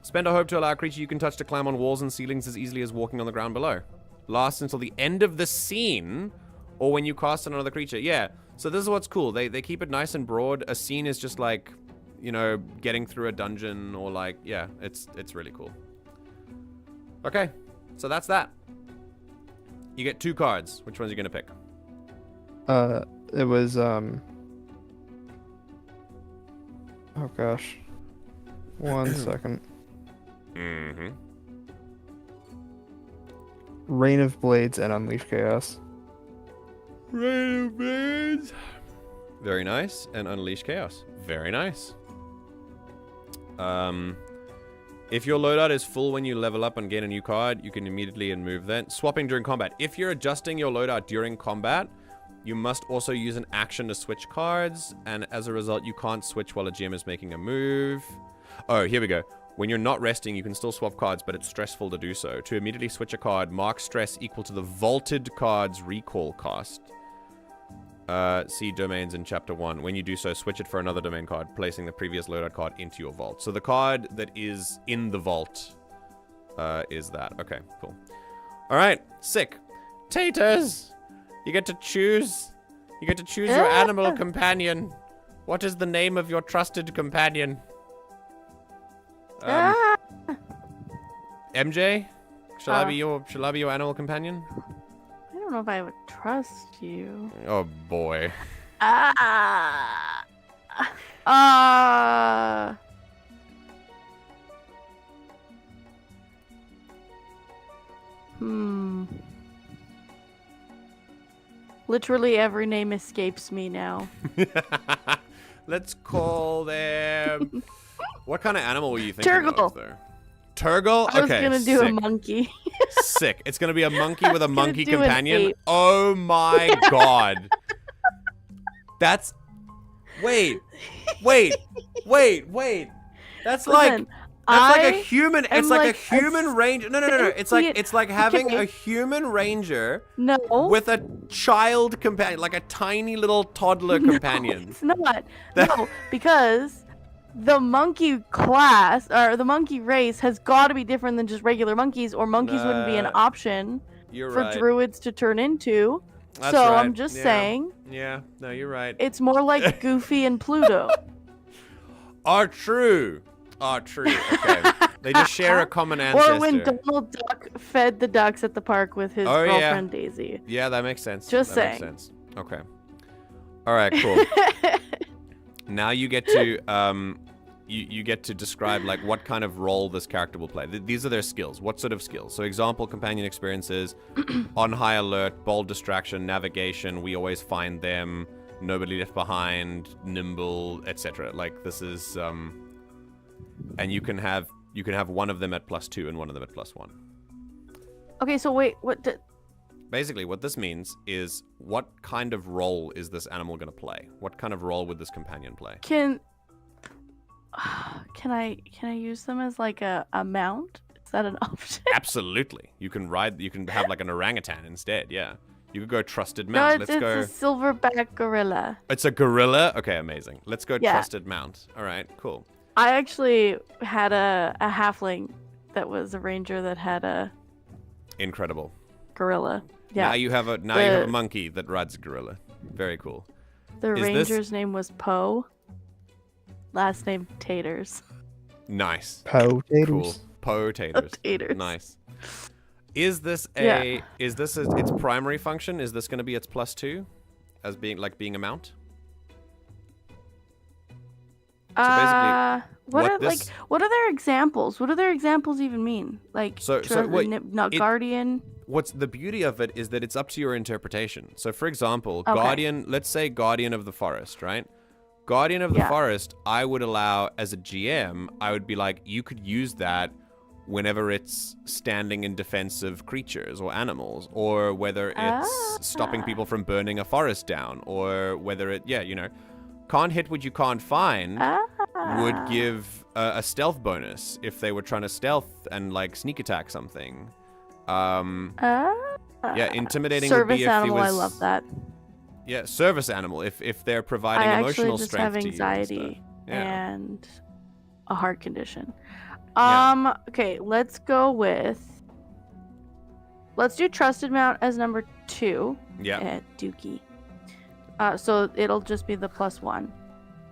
Spend a hope to allow a creature you can touch to climb on walls and ceilings as easily as walking on the ground below. Lasts until the end of the scene, or when you cast on another creature. Yeah, so this is what's cool. They keep it nice and broad. A scene is just like, you know, getting through a dungeon, or like, yeah, it's really cool. Okay, so that's that. You get 2 cards. Which ones are you gonna pick? It was oh gosh. 1 second. Rain of Blades and Unleash Chaos. Rain of Blades. Very nice. And Unleash Chaos. Very nice. If your loadout is full when you level up and gain a new card, you can immediately move that. Swapping during combat. If you're adjusting your loadout during combat, you must also use an action to switch cards, and as a result, you can't switch while a GM is making a move. Oh, here we go. When you're not resting, you can still swap cards, but it's stressful to do so. To immediately switch a card, mark stress equal to the vaulted card's recall cost. See domains in Chapter 1. When you do so, switch it for another domain card, placing the previous loadout card into your vault. So the card that is in the vault is that. Okay, cool. All right, sick. Taters! You get to choose. You get to choose your animal companion. What is the name of your trusted companion? MJ? Shall I be your animal companion? I don't know if I would trust you. Oh boy. Ah. Literally every name escapes me now. Let's call them. What kind of animal were you thinking Turgle. of there? Turgle? I was Okay, gonna do sick. a monkey. Sick. It's gonna be a monkey with a gonna monkey do an companion. ape. Oh my god. That's. Wait. That's like. Listen, That's like a I human. am It's like a like a human ranger. No. It's like having okay. a human ranger No. with a child companion, like a tiny little toddler companion. It's not. No, because the monkey class or the monkey race has got to be different than just regular monkeys, or monkeys wouldn't be an Nah, option You're for right. druids to turn into. That's so right. I'm just Yeah. saying, Yeah. No, you're right. it's more like Goofy and Pluto. Are true. Okay. They just share a common ancestor. Or when Donald Duck fed the ducks at the park with his Oh, yeah. girlfriend Daisy. Yeah, that makes sense. Just that saying. Makes sense. Okay. All right. Cool. Now you get to you get to describe like what kind of role this character will play. These are their skills. What sort of skills? So example, companion experiences, on high alert, bold distraction, navigation. We always find them. Nobody left behind, nimble, etc. Like this is and you can have one of them at +2 and one of them at +1. Okay, so wait, Basically, what this means is what kind of role is this animal going to play? What kind of role would this companion play? can I use them as like a mount? Is that an option? Absolutely. You can have like an orangutan instead, yeah. You could go trusted No, mount. it's Let's go. a silverback gorilla. It's a gorilla? Okay, amazing. Let's go Yeah. trusted mount. All right, cool. I actually had a halfling that was a ranger that had a Incredible. gorilla. Yeah. Now you have a monkey that rides a gorilla. Very cool. The Is ranger's this- name was Poe. Last name Taters. Nice. Potatoes. Cool. Potatoes. Taters. Nice. Is this its primary function? Is this going to be its +2 as being a mount? So basically, what are their examples? What do their examples even mean? Like not it- guardian. What's the beauty of it is that it's up to your interpretation. So for example, Okay. guardian, let's say guardian of the forest, right? Guardian of the Yeah. forest, I would allow as a GM, I would be like, you could use that whenever it's standing in defense of creatures or animals, or whether it's stopping people from burning a forest down, or whether it, can't hit what you can't find would give a stealth bonus if they were trying to stealth and like sneak attack something. Intimidating would Service be if animal. he was, I love that. Yeah, service animal. If they're providing I emotional actually just strength have to you and anxiety stuff. Yeah. and a heart condition. Yeah. Okay, let's do trusted mount as number 2. Yeah. At Dookie. So it'll just be the +1.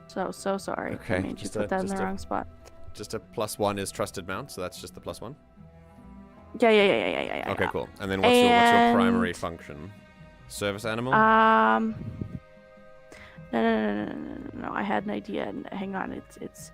So sorry. Okay, I made you put that in the wrong spot. Just a +1 is trusted mount, so that's just the +1. Yeah. Okay, cool. And then what's your primary function? Service animal? No. I had an idea. Hang on. It's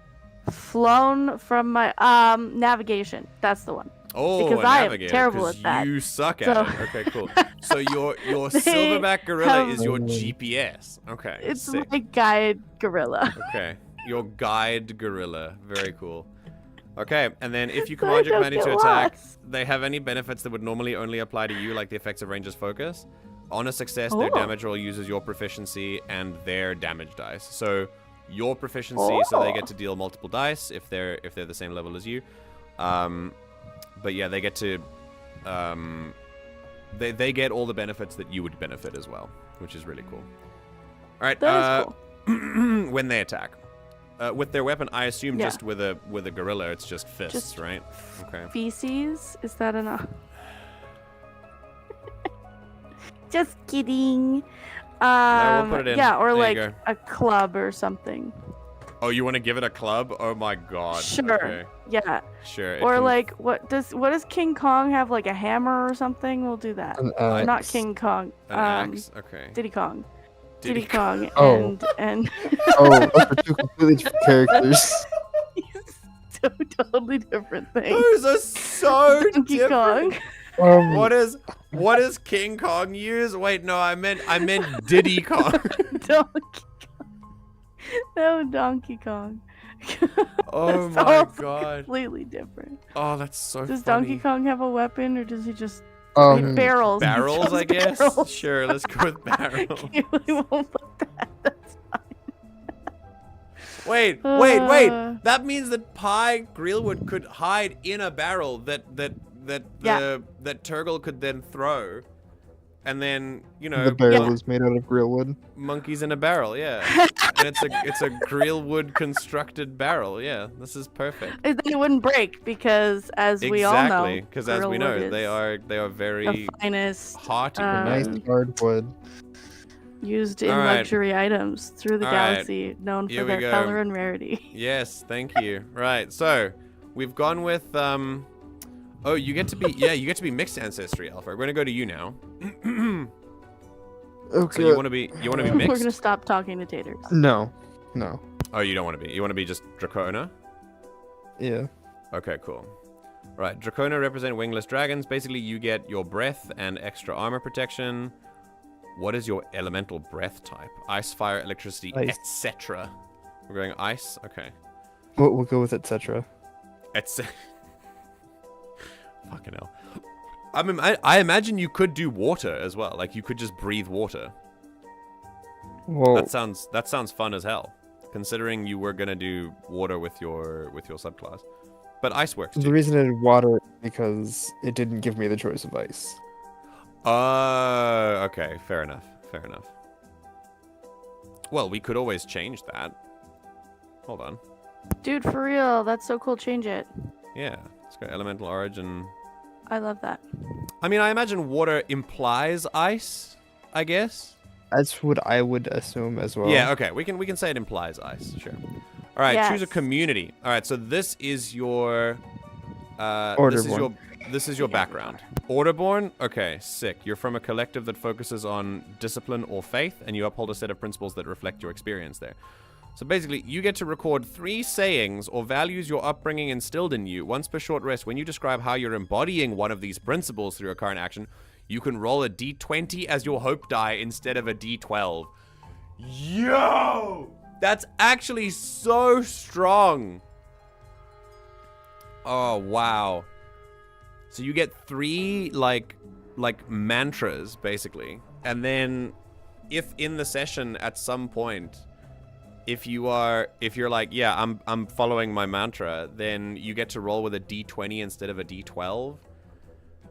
flown from my navigation. That's the one. Oh, because a I am navigator, terrible 'cause at that. You suck So- at it. Okay, cool. So your They silverback gorilla have- is your GPS. Okay. It's sick. my guide gorilla. Okay. Your guide gorilla. Very cool. Okay, and then if you So I command your don't commander to get attack, lost. they have any benefits that would normally only apply to you, like the effects of Ranger's Focus. On a success, their Oh. damage roll uses your proficiency and their damage dice. So your proficiency, so they get to deal multiple dice if they're the same level as you. But yeah, they get to they get all the benefits that you would benefit as well, which is really cool. All right, That is cool. when they attack. With their weapon, I assume Yeah. just with a gorilla, it's just fists, Just right? Okay. Feces? Is that enough? Just kidding. we'll put it in. Yeah, or There you like go. a club or something. Oh, you want to give it a club? Oh my god. Sure. Okay. Yeah. Sure. it Or can- like what does King Kong have, like a hammer or something? We'll do that. An Not axe. King Kong. an axe. Okay. Diddy Kong. Diddy Kong Oh. and Oh, those are two completely different characters. so totally different things. Those are so Donkey different. Kong. What does King Kong use? Wait, no, I meant Diddy Kong. Donkey Kong. No, Donkey Kong. Oh That's my also god. Completely different. Oh, that's so Does funny. Donkey Kong have a weapon, or does he just wait, barrels? He Barrels, chose I guess. barrels. Sure, let's go with barrels. You really won't put that. That's Wait. Uh. That means that Pi Grillwood could hide in a barrel that Turgle could then throw, and then The barrel is made out of grillwood. monkeys in a barrel, yeah. And it's a Grillwood constructed barrel, yeah. This is perfect. Then it wouldn't break because, as we all know, Exactly, because as we know, grillwood they is are very the finest hearty. Nice hardwood. used in All right. luxury items through the All right. galaxy, known Here for we their go. color and rarity. Yes, thank you. Right, so we've gone with oh, you get to be mixed ancestry, Alpha. We're gonna go to you now. Okay. So you wanna be We're mixed? gonna stop talking to taters. No. Oh, you don't wanna be. You wanna be just Dracona? Yeah. Okay, cool. Right, Dracona represent wingless dragons. Basically, you get your breath and extra armor protection. What is your elemental breath type? Ice, fire, electricity, Ice. etc. We're going ice? Okay. We'll go with etc. Fucking hell. I mean, I imagine you could do water as well. Like, you could just breathe water. Well, That sounds fun as hell. Considering you were gonna do water with your subclass. But ice works the too. reason I did water because it didn't give me the choice of ice. Okay, fair enough. Well, we could always change that. Hold on. Dude, for real, that's so cool. Change it. Yeah, let's go elemental origin. I love that. I mean, I imagine water implies ice, I guess. That's what I would assume as well. Yeah, okay. We can say it implies ice, sure. All right, choose a Yes. community. All right, so this is your Orderborn. this is your background. Orderborn? Okay, sick. You're from a collective that focuses on discipline or faith, and you uphold a set of principles that reflect your experience there. So basically, you get to record 3 sayings or values your upbringing instilled in you once per short rest. When you describe how you're embodying one of these principles through your current action, you can roll a d20 as your hope die instead of a d12. Yo! That's actually so strong. Oh, wow. So you get 3 like mantras basically. And then if in the session at some point if you're like, yeah, I'm following my mantra, then you get to roll with a d20 instead of a d12.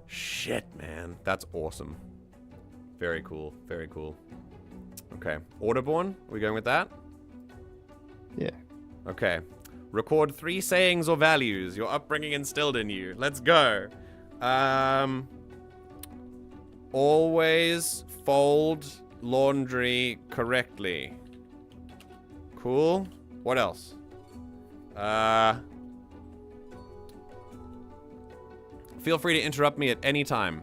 Shit, man. That's awesome. Very cool. Very cool. Okay. Orderborn? Are we going with that? Yeah. Okay. Record 3 sayings or values your upbringing instilled in you. Let's go. Always fold laundry correctly. Cool. What else? Feel free to interrupt me at any time.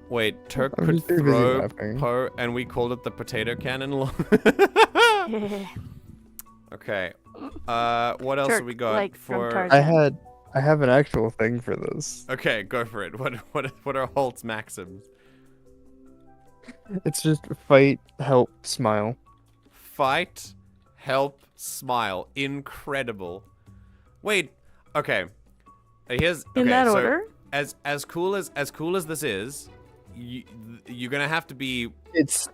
Wait, Turk I'm could just too busy throw laughing. Poe, and we called it the potato cannon. Yeah. Okay. What else have we got like from for? Tarzan. I have an actual thing for this. Okay, go for it. What are Holt's maxims? It's just fight, help, smile. Fight, help, smile. Incredible. Wait. Okay. Here's okay, In that so order? As cool as this is, you're gonna have to be. It's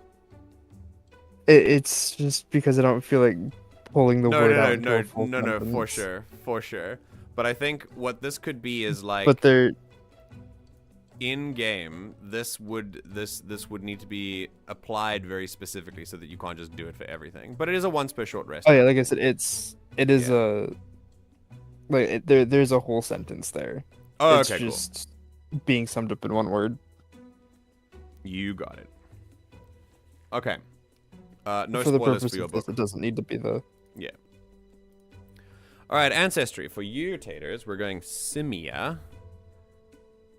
just because I don't feel like pulling the word out. into a full No, for sentence. sure. But I think what this could be is like. But they're in game, this would need to be applied very specifically so that you can't just do it for everything. But it is a once per short rest. oh yeah, like I said, it is a like there's a whole sentence there. Oh, It's okay, just being summed up in one word. cool. You got it. Okay. No for the spoilers purpose for your of this, book. it doesn't need to be the. Yeah. All right, Ancestry. For you, Taters, we're going Simia.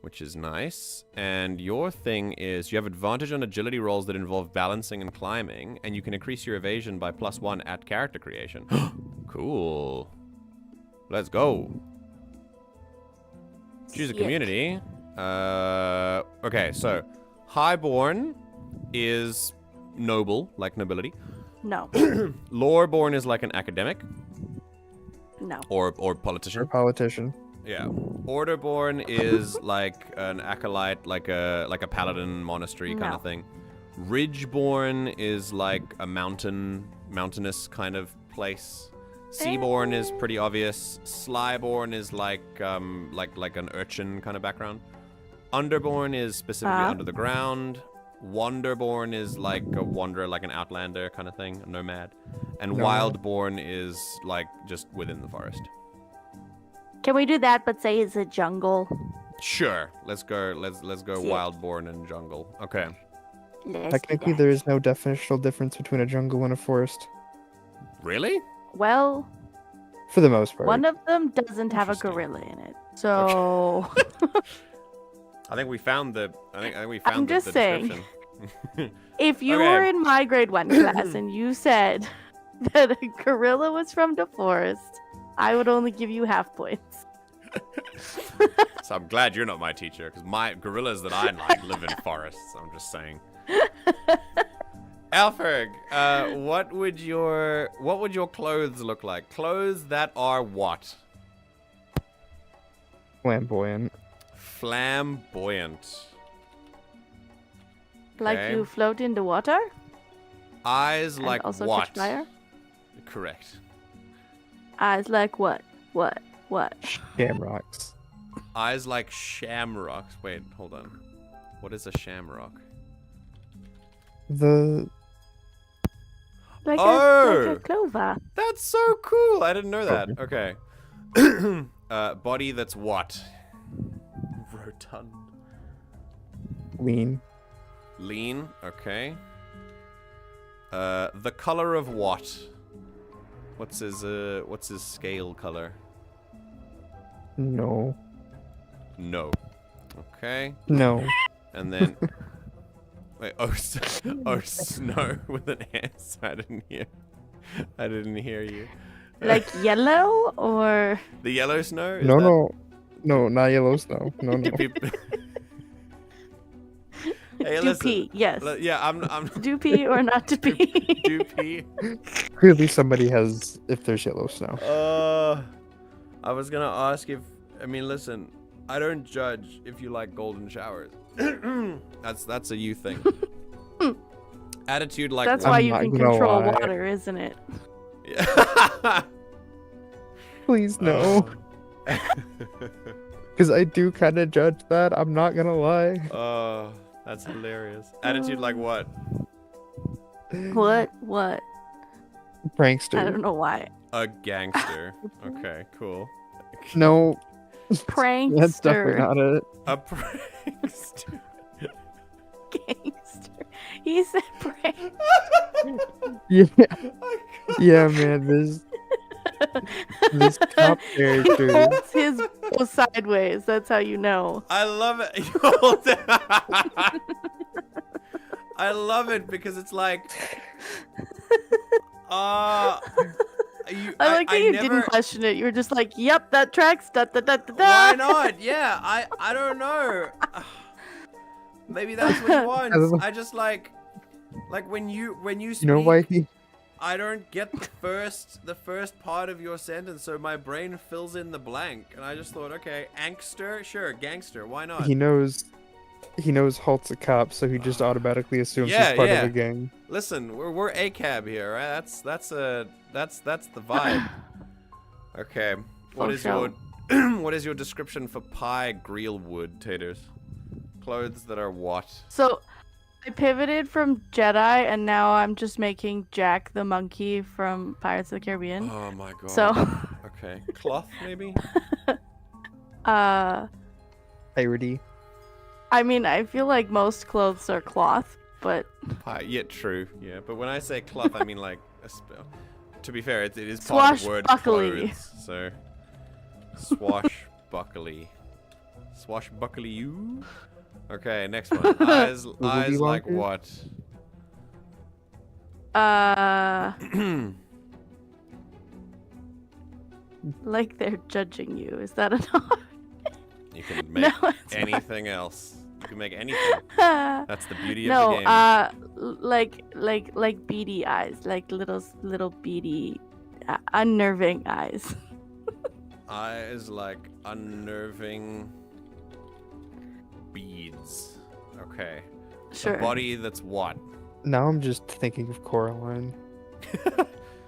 which is nice. And your thing is you have advantage on agility rolls that involve balancing and climbing, and you can increase your evasion by +1 at character creation. Cool. Let's go. Choose a community. Okay, so Highborn is noble, like nobility. No. Loreborn is like an academic. No. Or politician. Or politician. Yeah. Orderborn is like an acolyte, like a paladin monastery kind of thing. Ridgeborn is like a mountainous kind of place. Seaborn is pretty obvious. Slyborn is like an urchin kind of background. Underborn is specifically under the ground. Wanderborn is like a wanderer, like an outlander kind of thing, a nomad. And Wildborn is like just within the forest. Can we do that but say it's a jungle? Sure. Let's go Wildborn and jungle. Okay. Technically, there is no definitional difference between a jungle and a forest. Really? Well, for the most part. One of them doesn't have a gorilla in it. So I think we found the I'm just saying. description. If you were in my grade 1 class and you said that a gorilla was from the forest, I would only give you half points. So I'm glad you're not my teacher, because my gorillas that I like live in forests. I'm just saying. Alpherg, what would your clothes look like? Clothes that are what? Flamboyant. Flamboyant. Like Okay. you float in the water? Eyes And like also what? catch fire? Correct. Eyes like what? What? Shamrocks. Eyes like shamrocks. Wait, hold on. What is a shamrock? The Like Oh! a clover. That's so cool. I didn't know that. Okay. Body that's what? Rotund. lean. Lean. Okay. The color of what? What's his scale color? No. No. Okay. No. And then wait, snow with an S. I didn't hear you. Like yellow or The yellow snow? Is No, that- no, not yellow snow. No, no. Hey, do pee? Yes. Yeah, I'm Do pee or not to pee? do pee. Clearly, somebody has. If there's yellow snow. I was gonna ask if listen, I don't judge if you like golden showers. that's a you thing. Attitude like That's what? why I'm you not can gonna control lie. water, isn't it? Yeah. Please no. Because I do kind of judge that. I'm not gonna lie. Oh, that's hilarious. Attitude like what? What? Prankster. I don't know why. A gangster. Okay, cool. No, Prankster. that's definitely not it. A prankster. Gangster. He said prank. Yeah, I can't- yeah, man. This top He character. holds his bow sideways. That's how you know. I love it. You hold it. I love it because it's like, I like that you didn't question it. You were just like, "Yep, that tracks." Da da da da da. Why not? Yeah, I don't know. Maybe that's what he wants. I just like when you speak. You know why he? I don't get the first part of your sentence, so my brain fills in the blank, and I just thought, okay, angster, sure, gangster, why not? He knows Halt's a cop, so he just automatically assumes Yeah, he's part yeah. of the gang. Listen, we're ACAB here, right? That's the vibe. Okay, what is your what is your description for pie grillwood taters? Clothes that are what? So, I pivoted from Jedi, and now I'm just making Jack the monkey from Pirates of the Caribbean. Oh my god. So, okay, cloth maybe. Irony. I mean, I feel like most clothes are cloth, but Pie, yeah, true, yeah. But when I say cloth, I mean like to be fair, it is part of the word Swashbuckly. clothes. So swashbuckly. Swashbuckly you. Okay, next one. Eyes like what? Like they're judging you. Is that enough? You can make anything else. You can make anything. That's the beauty of the game. Like beady eyes, like little beady, unnerving eyes. Eyes like unnerving beads. Okay. Sure. A body that's what? Now I'm just thinking of Coraline.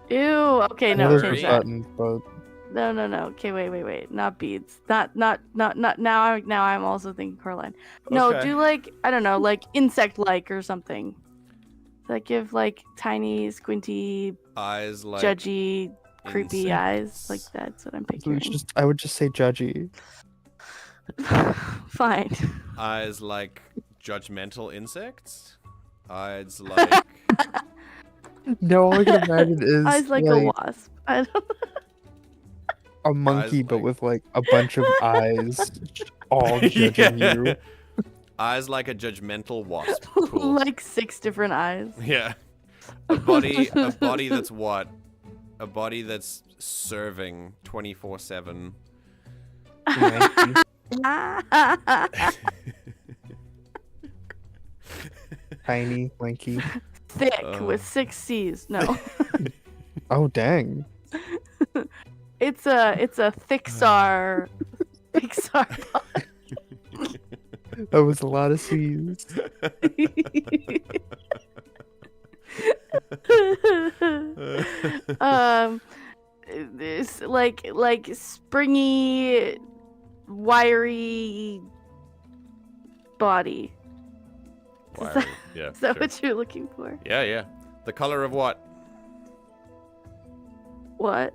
Ew. Okay, no, Those change are that. buttons, but No. Okay, wait. Not beads. Not. Now I'm also thinking Coraline. No, Okay. do like I don't know, like insect-like or something. That give like tiny, squinty, Eyes like judgy, creepy eyes. insects. Like that's what I'm so picturing. I would just say judgy. Fine. Eyes like judgmental insects. Eyes like No, all I can imagine is Eyes like a wasp. I don't. a monkey, but like- with like a bunch of eyes, all judging Yeah. you. Eyes like a judgmental wasp. Cool. Like 6 different eyes. Yeah. A body that's what? A body that's serving 24/7. Lanky. Tiny, lanky. Thick with 6 C's. No. Oh dang! It's a Thicksar Pixar pod. That was a lot of C's. This like springy, wiry body. Wiry. Yeah. Is that sure. what you're looking for? Yeah. The color of what? What?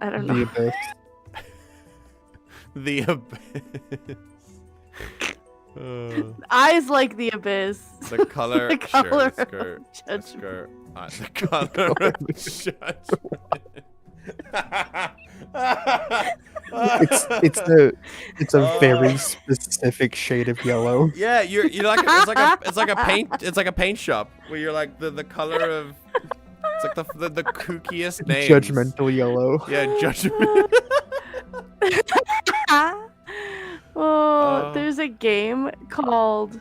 I don't The know. abyss. The abyss. Eyes like the abyss. The color. The color Sure, of skirt. judgment. Skirt. The color of judgment. It's a very specific shade of yellow. Yeah, you're like it's like a paint shop where you're like the color of it's like the kookiest names. Judgmental yellow. Yeah, judgment. There's a game called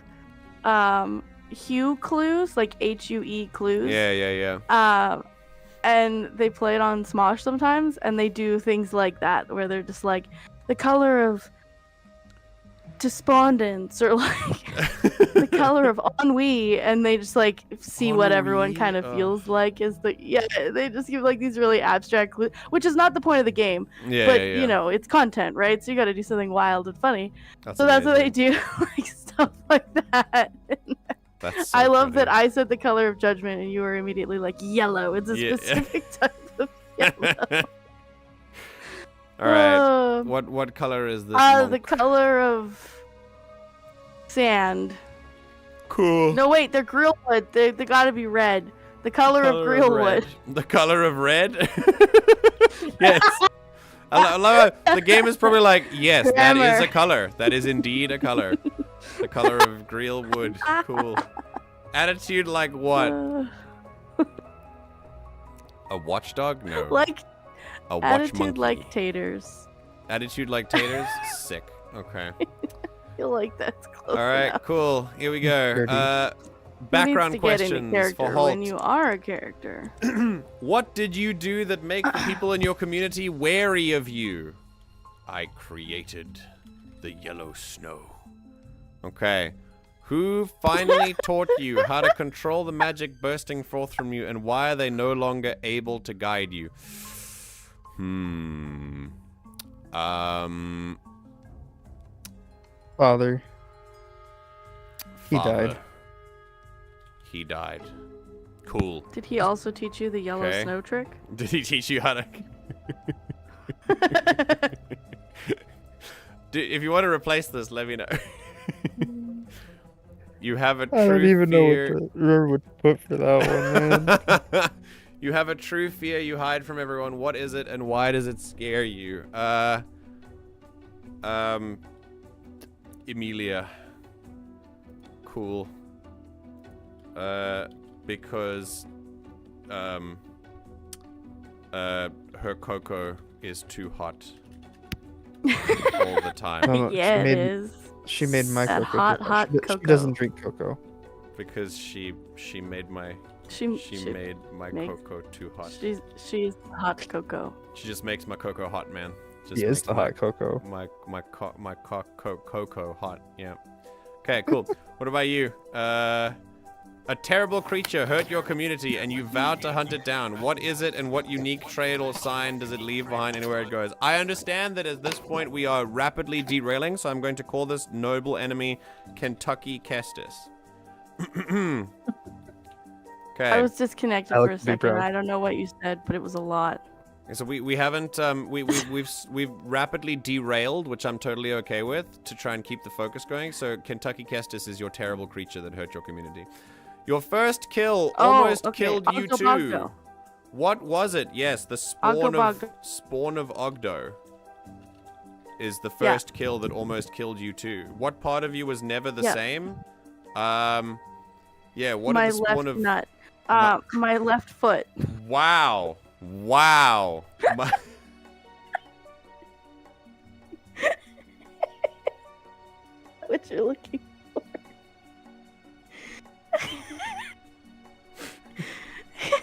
Hue Clues, like HUE Clues. Yeah. And they play it on Smosh sometimes, and they do things like that, where they're just like, the color of despondence, or like the color of ennui, and they just like see what everyone Ennui, kind of feels like is they just give like these really abstract clues, which is not the point of the game, but you know, it's content, right? So you got to do something wild and funny. That's what they do, like stuff like that. That's so I love funny. that I said the color of judgment, and you were immediately like yellow. It's a specific type of yellow. All right. What color is this? The monk? color of sand. Cool. No, wait, they're grillwood. They gotta be red. The color of grillwood. The color of red? Yes. I love it. The game is probably like, yes, that is Grammar. a color. That is indeed a color. The color of grillwood. Cool. Attitude like what? A watchdog? No. Like a watch attitude monkey. like taters. Attitude like taters? Sick. Okay. I feel like that's close All right, enough. cool. Here we go. Who Background needs to get into questions character for Holt. when you are a character. What did you do that make the people in your community wary of you? I created the yellow snow. Okay. Who finally taught you how to control the magic bursting forth from you, and why are they no longer able to guide you? Father. He Father. died. He died. Cool. Did he also teach you the yellow Okay. snow trick? Did he teach you how to... If you want to replace this, let me know. You have a true I don't even fear. remember what to put for that one, man. You have a true fear you hide from everyone. What is it, and why does it scare you? Emilia. Cool. Because her cocoa is too hot all the time. No, Yeah, it is. She made my That cocoa. hot, too. hot She cocoa. doesn't drink cocoa. Because she made my She made my makes- cocoa too hot. She's hot cocoa. She just makes my cocoa hot, man. Just He is makes the my- hot cocoa. My cocoa hot. Yeah. Okay, cool. What about you? A terrible creature hurt your community and you vowed to hunt it down. What is it and what unique trait or sign does it leave behind anywhere it goes? I understand that at this point we are rapidly derailing, so I'm going to call this noble enemy Kentucky Kestis. Okay. I was disconnected I for like a to be second. proud. I don't know what you said, but it was a lot. So we haven't we've rapidly derailed, which I'm totally okay with, to try and keep the focus going. So Kentucky Kestis is your terrible creature that hurt your community. Your first kill almost killed you too. Ogdo. What was it? Yes, the spawn Ogdo. of Ogdo is the first kill that almost killed you too. What part of you was never the same? Yeah, what My is the spawn left of nut. My left foot. Wow. Wow. What you're looking for?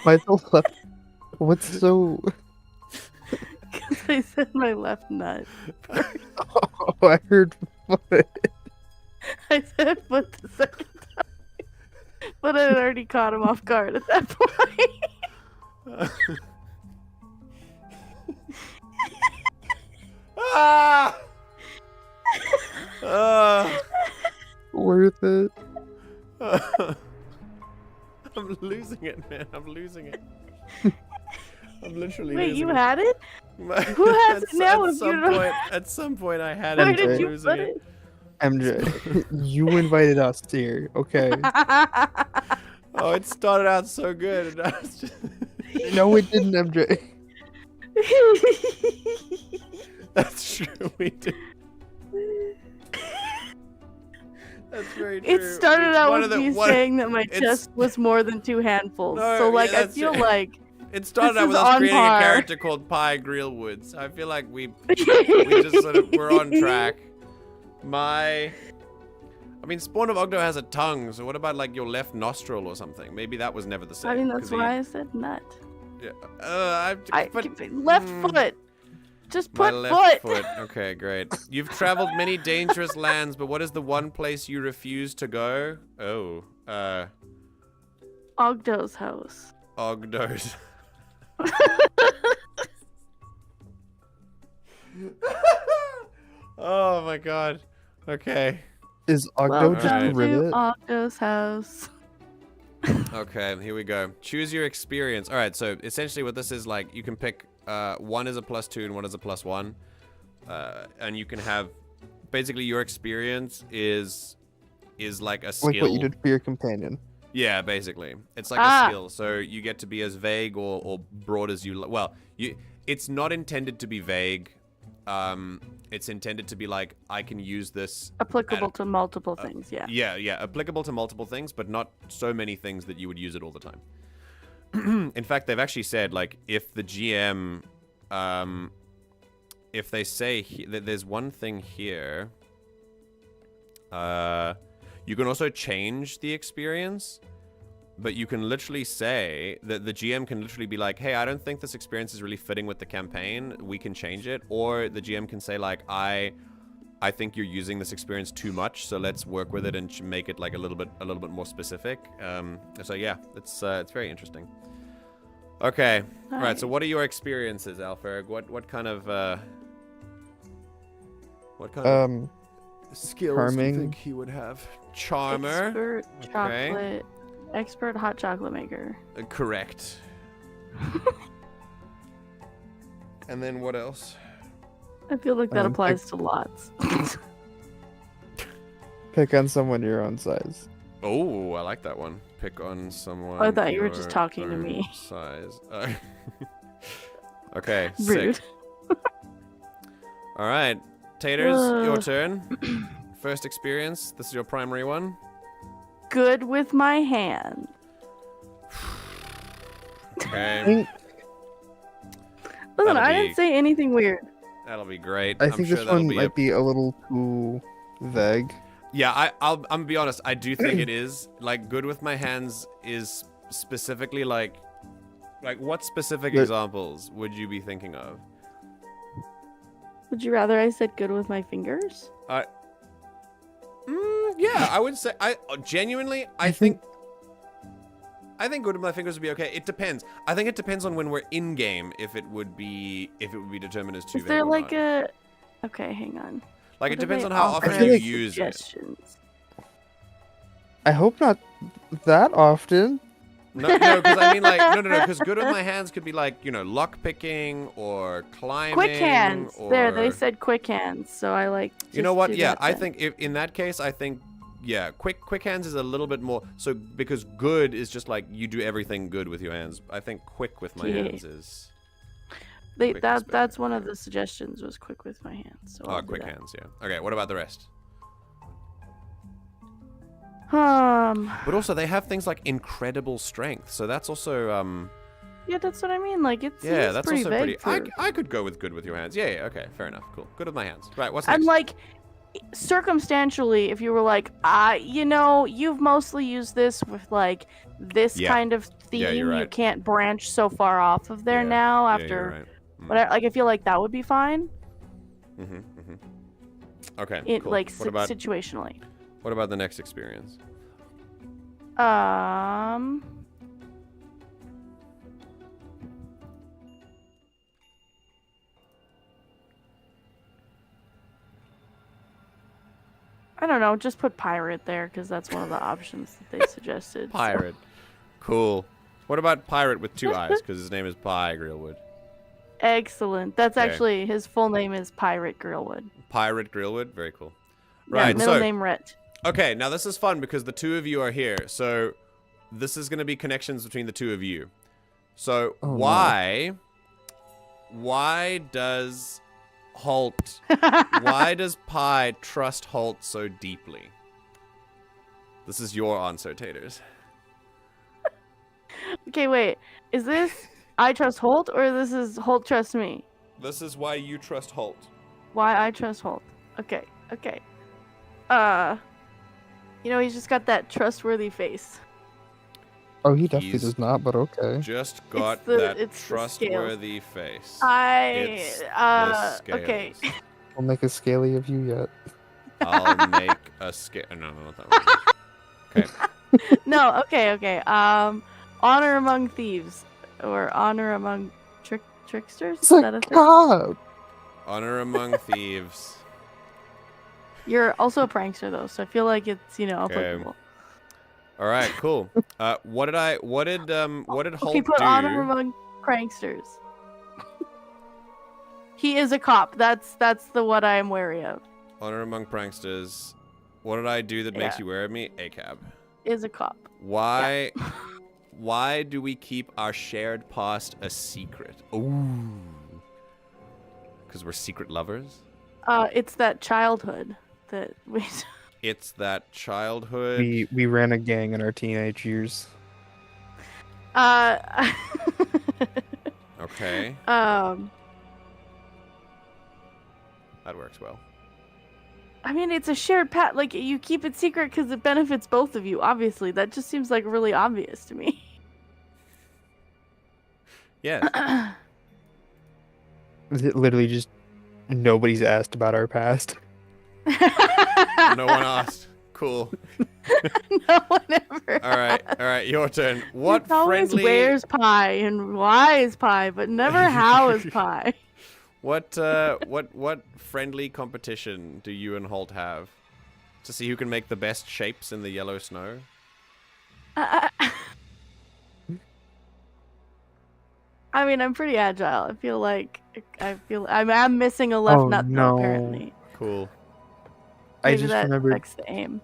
My left. What's so? Because I said my left nut. Oh, I heard foot. I said foot the second time. But I had already caught him off guard at that point. Ah! Worth it. I'm losing it, man. I'm losing it. I'm literally Wait, losing you it. had it? Who has it now if you don't- At some point, I had Where it. did I'm you losing put it. it? MJ, you invited us here, okay? Oh, it started out so good. And I was just... No, it didn't, MJ. That's true. We did. That's very true. It started out One with of the- me one- saying that my it's- chest was more than 2 handfuls. No, So, like, yeah, I that's feel it. like It started This out with is us on creating par. a character called Pie Grillwoods. I feel like we just sort of we're on track. I mean, Spawn of Ogdo has a tongue, so what about like your left nostril or something? Maybe that was never the same. I mean, that's 'cause he- why I said nut. Yeah. Left foot. Just My put left foot. foot. Okay, great. You've traveled many dangerous lands, but what is the one place you refuse to go? Oh, Ogdo's house. Ogdo's. Oh my god. Okay. Is Ogdo Welcome just a Alright. to rivet? Ogdo's house. Okay, here we go. Choose your experience. All right, so essentially what this is like, you can pick one is a +2 and one is a +1. And you can have, basically your experience is like a skill. Like what you did for your companion. Yeah, basically. It's like a skill. So you get to be as vague or broad as you well, it's not intended to be vague. It's intended to be like, I can use this Applicable to multiple things, yeah. yeah, applicable to multiple things, but not so many things that you would use it all the time. In fact, they've actually said, like, if the GM, if they say that there's one thing here, you can also change the experience, but you can literally say that the GM can literally be like, hey, I don't think this experience is really fitting with the campaign. We can change it. Or the GM can say, like, I think you're using this experience too much, so let's work with it and make it like a little bit more specific. So yeah, it's very interesting. Okay, all right. So what are your experiences, Alpherg? What kind of skills do you Charming. think he would have? Charmer. Expert hot chocolate maker. Correct. And then what else? I feel like that applies to lots. Pick on someone your own size. Oh, I like that one. Pick on someone. I thought you were just your talking to own me. Size. Okay. Rude. Sick. All right, Taters, your turn. first experience. This is your primary one. Good with my hand. Okay. Listen, That'll I be- didn't say anything weird. That'll be great. I I'm think sure this that'll one be might be a little too vague. Yeah, I'm gonna be honest. I do think it is. Like, good with my hands is specifically like what specific examples would you be thinking of? Would you rather I said good with my fingers? Yeah, I would say I genuinely I think good with my fingers would be okay. It depends. I think it depends on when we're in game if it would be determined as too Is vague there or like not. Okay, hang on. Like, it What do depends they on how offer often as you like- use it. suggestions? I hope not that often. No, because I mean, like, no, because good with my hands could be like, lock picking or climbing. Quick hands. Or... There, they said quick hands, so I like. You know just what? do Yeah, that I then. think if in that case, yeah, quick hands is a little bit more. So because good is just like you do everything good with your hands. I think quick with my Yeah. hands is. quick is better. That's one of the suggestions was quick with my hands. So I'll do Quick that. hands. Yeah. Okay. What about the rest? Yeah, But also they have things like incredible strength. So that's also that's what I mean. Like it's yeah, that's pretty also vague pretty. for- I could go with good with your hands. Yeah. Okay. Fair enough. Cool. Good with my hands. Right. What's And next? like circumstantially, if you were like, you've mostly used this with like this Yeah. kind of theme, Yeah, you're you right. can't branch so far off of there Yeah. now Yeah, after. you're right. But I feel like that would be fine. Okay. It cool. like what about situationally. the next experience? I don't know. Just put pirate there because that's one of the options that they suggested. so- Pirate. Cool. What about pirate with two eyes? Because his name is Pie Grillwood. Excellent. That's Okay. actually his full name is Pirate Grillwood. Pirate Grillwood. Very cool. Yeah, Right. middle So name Rhett. okay, now this is fun because the two of you are here. So this is going to be connections between the two of you. So Oh, no. why does Holt why does Pie trust Holt so deeply? This is your answer, Taters. Okay, wait. Is this I trust Holt or this is Holt trust me? This is why you trust Holt. Why I trust Holt. Okay. He's just got that trustworthy face. Oh, he definitely He's- does not, but okay. Just got it's that the scales. trustworthy face. I It's the okay. scales. I'll make a scaly of you yet. I'll make a scale. No, not that one. Okay. No, okay. Honor among thieves or honor among tricksters? It's Is that a like, thing? God! Honor among thieves. You're also a prankster though, so I feel like it's, applicable. All right, cool. What did Holt Okay, put do? honor among pranksters. He is a cop. That's the what I am wary of. Honor among pranksters. What did I do that makes Yeah. you aware of me? ACAB. Is a cop. Why? Why do we keep our shared past a secret? Ooh. Because we're secret lovers. It's that childhood that we. It's that childhood. We ran a gang in our teenage years. Okay, Um. that works well. I mean, it's a shared path. Like, you keep it secret because it benefits both of you, obviously. That just seems, like, really obvious to me. Yes. Literally just nobody's asked about our past. No one asked. Cool. No one ever. All right, your turn. What It's always friendly? where's pie and why is pie, but never how is pie. What friendly competition do you and Holt have to see who can make the best shapes in the yellow snow? I mean, I'm pretty agile. I feel I'm missing a left Oh, nut no. though, apparently. Cool. I Maybe just that remembered. affects the aim.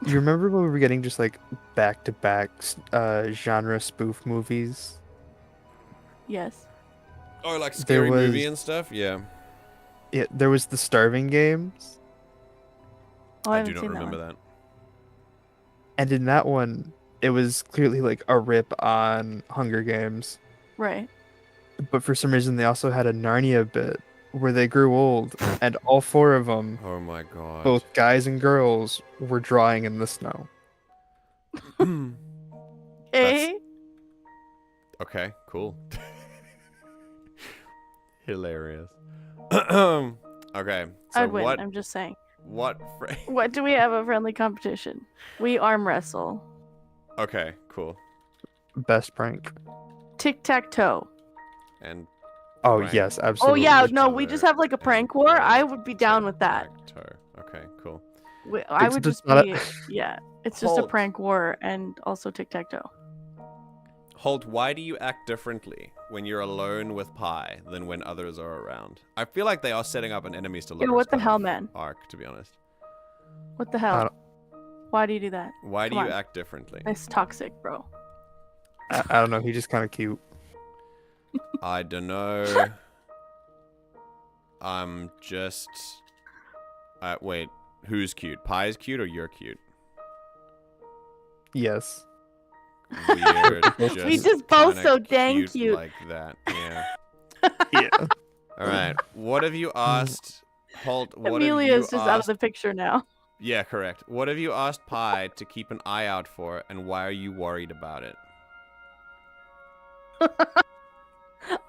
You remember when we were getting just like back-to-back genre spoof movies? Yes. Oh, like scary was- movie and stuff? Yeah. Yeah, there was the Starving Games. Oh, I I do haven't not seen that remember one. that. And in that one, it was clearly like a rip on Hunger Games. Right. But for some reason, they also had a Narnia bit where they grew old, and all four of them, Oh my god. both guys and girls, were drawing in the snow. Hey. Okay, cool. Hilarious. Okay, so I'd win. what? I'm just saying. What? What do we have a friendly competition? We arm wrestle. Okay, cool. Best prank. Tic-tac-toe. And Oh prank. yes, Oh absolutely. yeah, each no, we other just have like a and prank war. go I would be down with that. tic-tac-toe. Okay, cool. I would Except just it's not be, a- yeah. It's just a Halt. prank war and also tic-tac-toe. Holt, why do you act differently when you're alone with Pi than when others are around? I feel like they are setting up an enemies to lovers what the kind hell, of man? arc, to be honest. What the I hell? don't- Why do you do that? Why do Come you on. act differently? It's toxic, bro. I don't know. He's just kind of cute. I don't know. I'm just... wait, who's cute? Pi's cute or you're cute? Yes. Weird. We just both kinda so dang cute. like that, yeah. Yeah. Alright, what have you asked... Holt, what Amelia have is you just out of asked... the picture now. Yeah, correct. What have you asked Pi to keep an eye out for, and why are you worried about it?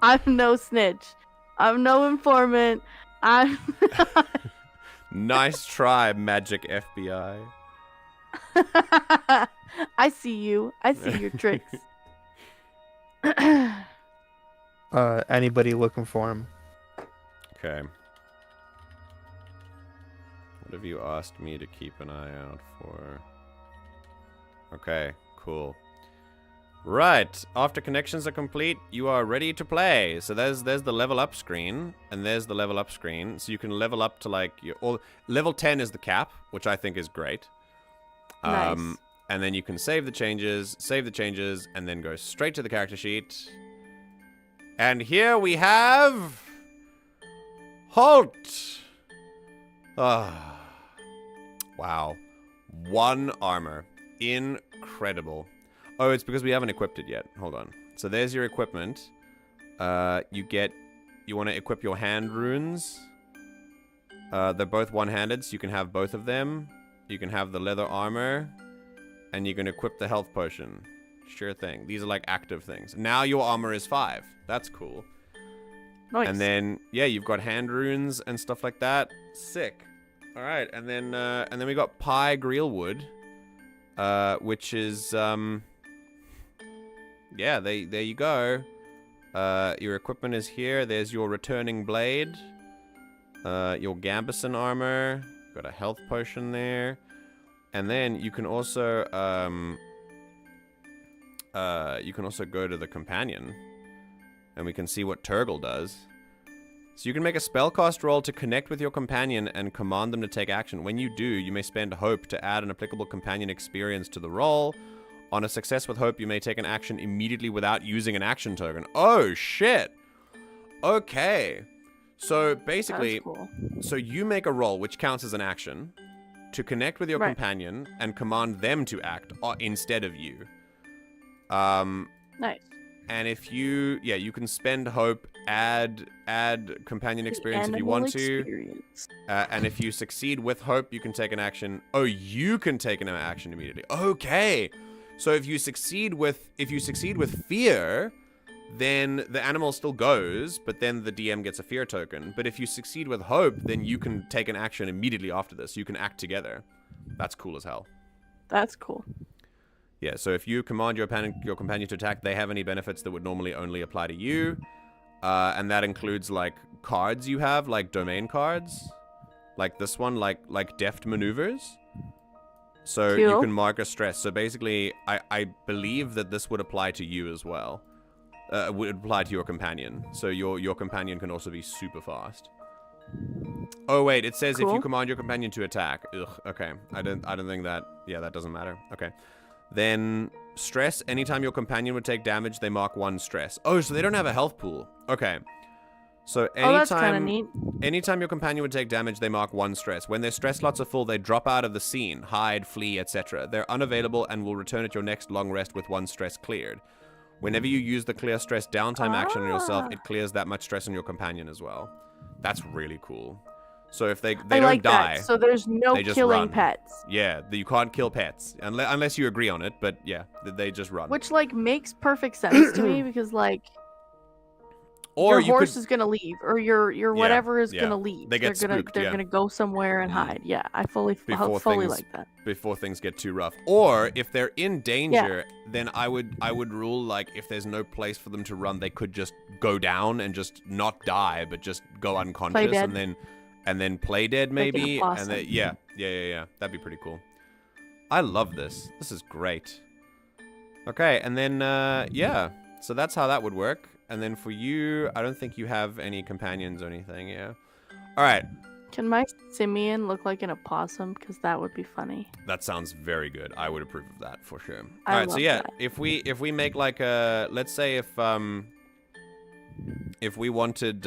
I'm no snitch. I'm no informant. I'm. Nice try, magic FBI. I see you. I see your tricks. Anybody looking for him? Okay. What have you asked me to keep an eye out for? Okay, cool. Right, after connections are complete, you are ready to play. So there's the level up screen, and there's the level up screen. So you can level up to like level 10 is the cap, which I think is great. Nice. And then you can save the changes, and then go straight to the character sheet. And here we have Halt. Ah, wow, 1 armor, incredible. Oh, it's because we haven't equipped it yet. Hold on. So there's your equipment. You want to equip your hand runes. They're both one-handed, so you can have both of them. You can have the leather armor, and you can equip the health potion. Sure thing. These are like active things. Now your armor is 5. That's cool. Nice. And then, yeah, you've got hand runes and stuff like that. Sick. All right, and then we got Pi Greelwood, which is yeah, there you go. Your equipment is here. There's your returning blade, your Gambison armor. Got a health potion there, and then you can also go to the companion, and we can see what Turgle does. So you can make a spellcast roll to connect with your companion and command them to take action. When you do, you may spend hope to add an applicable companion experience to the roll. On a success with hope, you may take an action immediately without using an action token. Oh, shit! Okay. So basically, That's cool. so you make a roll, which counts as an action, to connect with your Right. companion and command them to act instead of you. Nice. And if you can spend hope, add companion experience if you want to. Experience. And if you succeed with hope, you can take an action. Oh, you can take an action immediately. Okay. So if you succeed with fear, then the animal still goes, but then the DM gets a fear token. But if you succeed with hope, then you can take an action immediately after this. You can act together. That's cool as hell. That's cool. Yeah, so if you command your companion to attack, they have any benefits that would normally only apply to you. And that includes, like, cards you have, like domain cards. Like this one, like deft maneuvers. So you Cool. can mark a stress. So basically, I believe that this would apply to you as well. Would apply to your companion. So your companion can also be super fast. Oh wait, it says if you Cool. command your companion to attack. Ugh, okay. I don't think that, yeah, that doesn't matter. Okay. Then stress, anytime your companion would take damage, they mark 1 stress. Oh, so they don't have a health pool. Okay. So Oh, that's kind of anytime, neat. anytime your companion would take damage, they mark 1 stress. When their stress slots are full, they drop out of the scene, hide, flee, etc. They're unavailable and will return at your next long rest with 1 stress cleared. Whenever you use the clear stress downtime action on yourself, it clears that much stress on your companion as well. That's really cool. So if they don't like die, that. So there's no they just killing run. pets. Yeah, you can't kill pets unless you agree on it. But yeah, they just run. Which like makes perfect sense to me because like or your horse is gonna leave, or your whatever is yeah. gonna leave. They get they're spooked, gonna go somewhere and hide. Yeah, I fully like that. Before things get too rough. Or if they're in danger, then I would rule like if there's no place for them to run, they could just go down and just not die, but just go unconscious and then play dead maybe. And then, yeah. That'd be pretty cool. I love this. This is great. Okay, and then yeah. So that's how that would work. And then for you, I don't think you have any companions or anything, yeah. Alright. Can my simian look like an opossum? Because that would be funny. That sounds very good. I would approve of that for sure. I Alright, so yeah, love if we make like a, let's say if we wanted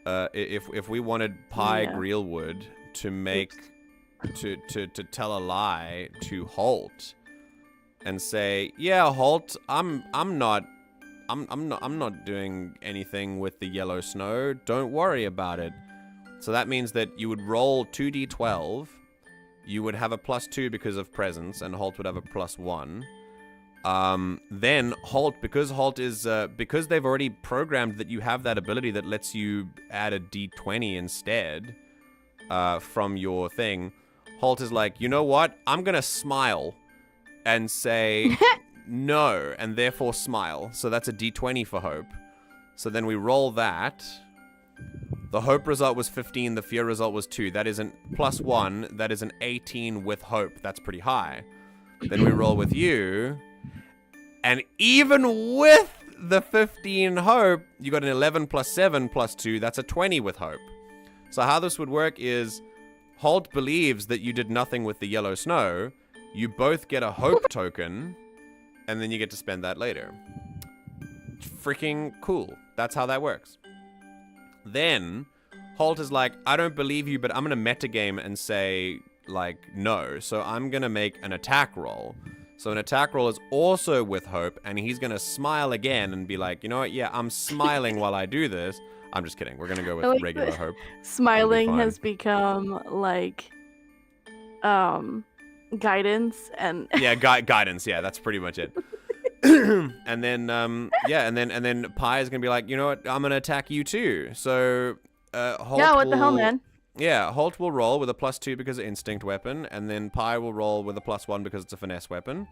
if we wanted Pie Greelwood to make to tell a lie to Holt and say, yeah, Holt, I'm not doing anything with the yellow snow. Don't worry about it. So that means that you would roll 2d12. You would have a +2 because of presence, and Holt would have a +1. Then Holt, because Holt is because they've already programmed that you have that ability that lets you add a d20 instead from your thing. Holt is like, you know what? I'm gonna smile and say no, and therefore smile. So that's a d20 for hope. So then we roll that. The hope result was 15. The fear result was 2. That is an +1. That is an 18 with hope. That's pretty high. Then we roll with you. And even with the 15 hope, you got an 11 + 7 + 2. That's a 20 with hope. So how this would work is Holt believes that you did nothing with the yellow snow. You both get a hope token, and then you get to spend that later. Freaking cool. That's how that works. Then Holt is like, I don't believe you, but I'm going to metagame and say, like, no. So I'm going to make an attack roll. So an attack roll is also with hope, and he's going to smile again and be like, you know what? Yeah, I'm smiling while I do this. I'm just kidding. We're going to go with regular hope. Smiling has become, like, guidance and... Yeah, guidance. Yeah, that's pretty much it. And then, yeah, and then Pi is going to be like, you know what? I'm going to attack you too. So, Holt what the hell, man? Yeah, Holt will roll with a +2 because it's instinct weapon, and then Pi will roll with a +1 because it's a finesse weapon,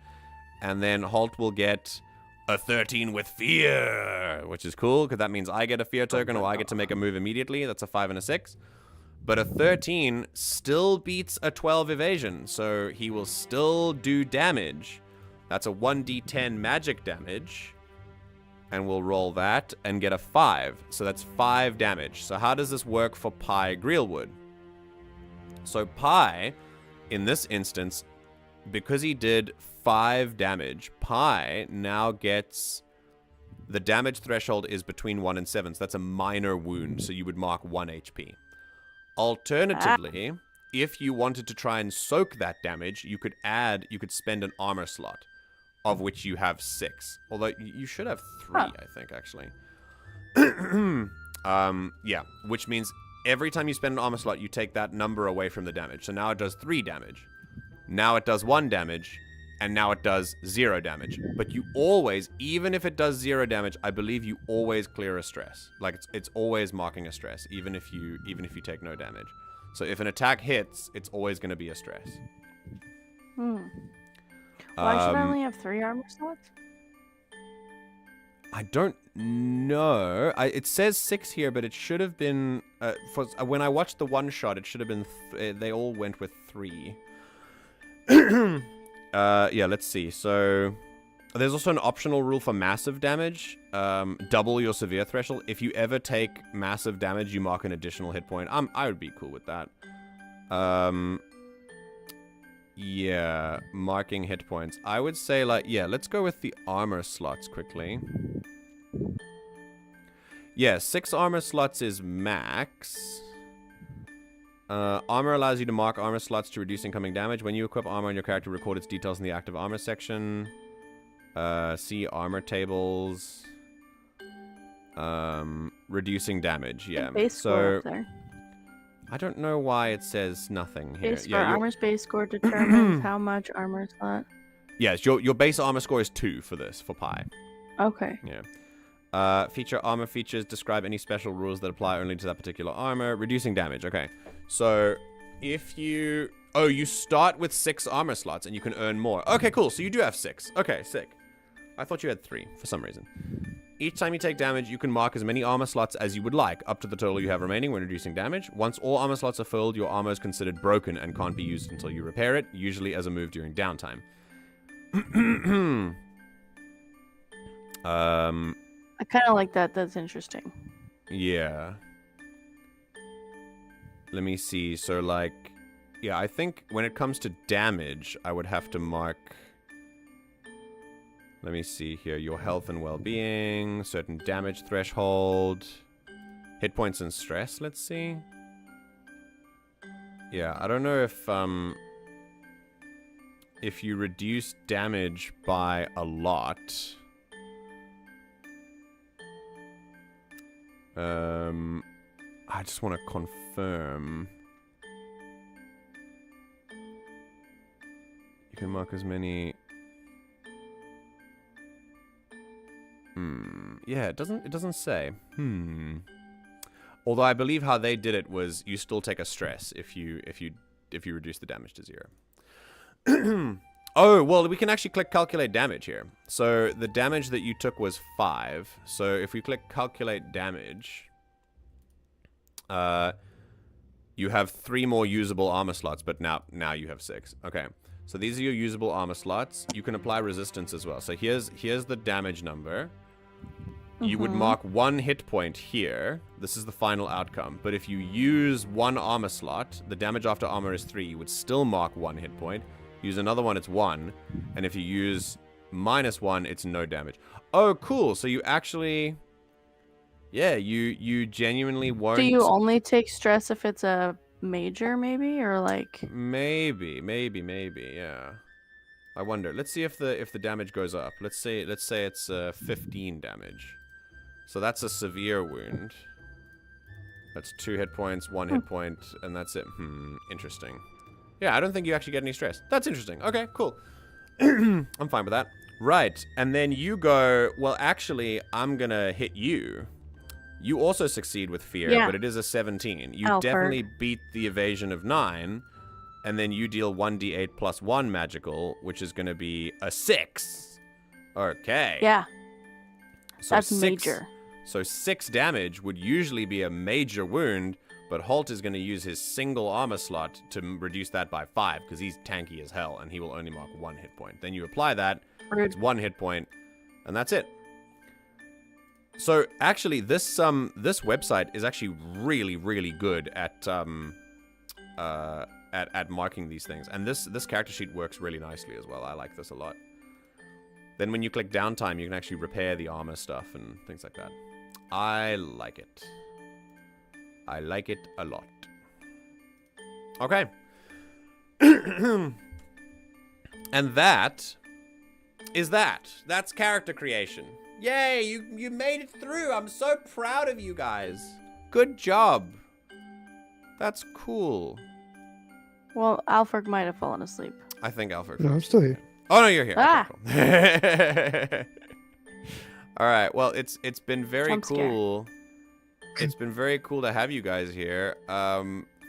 and then Holt will get a 13 with fear, which is cool because that means I get a fear token or I get to make a move immediately. That's a 5 and a 6. But a 13 still beats a 12 evasion, so he will still do damage. That's a 1d10 magic damage. And we'll roll that and get a 5. So that's 5 damage. So how does this work for Pi Greelwood? So Pi, in this instance, because he did 5 damage, Pi now gets... The damage threshold is between 1 and 7. So that's a minor wound. So you would mark 1 HP. Alternatively, if you wanted to try and soak that damage, you could spend an armor slot, of which you have 6. Although you should have 3, I think, actually. Yeah, which means every time you spend an armor slot, you take that number away from the damage. So now it does 3 damage. Now it does 1 damage. And now it does 0 damage. But you always, even if it does 0 damage, I believe you always clear a stress. Like it's always marking a stress, even if you take no damage. So if an attack hits, it's always going to be a stress. Why should I only have 3 armor slots? I don't know. It says 6 here, but it should have been... when I watched the one shot, it should have been... they all went with 3. Yeah, let's see. So there's also an optional rule for massive damage. Double your severe threshold. If you ever take massive damage, you mark an additional hit point. I would be cool with that. Yeah, marking hit points. I would say, like, yeah, let's go with the armor slots quickly. Yeah, 6 armor slots is max. Armor allows you to mark armor slots to reduce incoming damage. When you equip armor on your character, record its details in the active armor section. See armor tables. Reducing damage, yeah. Base score up there. I don't know why it says nothing here. Base score, armor's base score determines how much armor slot. Yes, your base armor score is 2 for this, for Pi. Okay. Yeah. Feature armor features describe any special rules that apply only to that particular armor. Reducing damage, okay. So, if you... Oh, you start with 6 armor slots and you can earn more. Okay, cool. So you do have 6. Okay, sick. I thought you had 3 for some reason. Each time you take damage, you can mark as many armor slots as you would like, up to the total you have remaining when reducing damage. Once all armor slots are filled, your armor is considered broken and can't be used until you repair it, usually as a move during downtime. I kind of like that. That's interesting. Yeah. Let me see. So, like, yeah, I think when it comes to damage, I would have to mark... Let me see here. Your health and well-being, certain damage threshold, hit points and stress, let's see. Yeah, I don't know if you reduce damage by a lot. I just want to confirm. You can mark as many... Yeah, it doesn't say. Although I believe how they did it was you still take a stress if you reduce the damage to 0. Oh, well, we can actually click calculate damage here. So the damage that you took was 5. So if we click calculate damage, you have 3 more usable armor slots, but now you have 6. Okay. So these are your usable armor slots. You can apply resistance as well. So here's the damage number. You would mark 1 hit point here. This is the final outcome. But if you use 1 armor slot, the damage after armor is 3. You would still mark 1 hit point. Use another one, it's 1. And if you use -1, it's no damage. Oh, cool. So you actually... Yeah, you genuinely won't... Do you only take stress if it's a major, maybe? Or like... Maybe, yeah. I wonder. Let's see if the damage goes up. Let's say it's 15 damage. So that's a severe wound. That's 2 hit points, 1 hit point, and that's it. Interesting. Yeah, I don't think you actually get any stress. That's interesting. Okay, cool. I'm fine with that. Right, and then you go, well, actually, I'm gonna hit you. You also succeed with fear, but it is a 17. You definitely beat the evasion of 9, and then you deal 1d8 plus 1 magical, which is gonna be a 6. Okay. Yeah. So that's 6, major. So 6 damage would usually be a major wound, but Holt is going to use his single armor slot to reduce that by 5, because he's tanky as hell, and he will only mark 1 hit point. Then you apply that, it's 1 hit point, and that's it. So actually, this website is actually really, really good at marking these things, and this character sheet works really nicely as well. I like this a lot. Then when you click downtime, you can actually repair the armor stuff and things like that. I like it. I like it a lot. Okay. And that is that. That's character creation. Yay, you made it through. I'm so proud of you guys. Good job. That's cool. Well, Alpherg might have fallen asleep. I think Alpherg. No, I'm still here. Oh no, you're here. Ah. Okay, cool. All right. Well, it's been very cool. It's been very cool to have you guys here.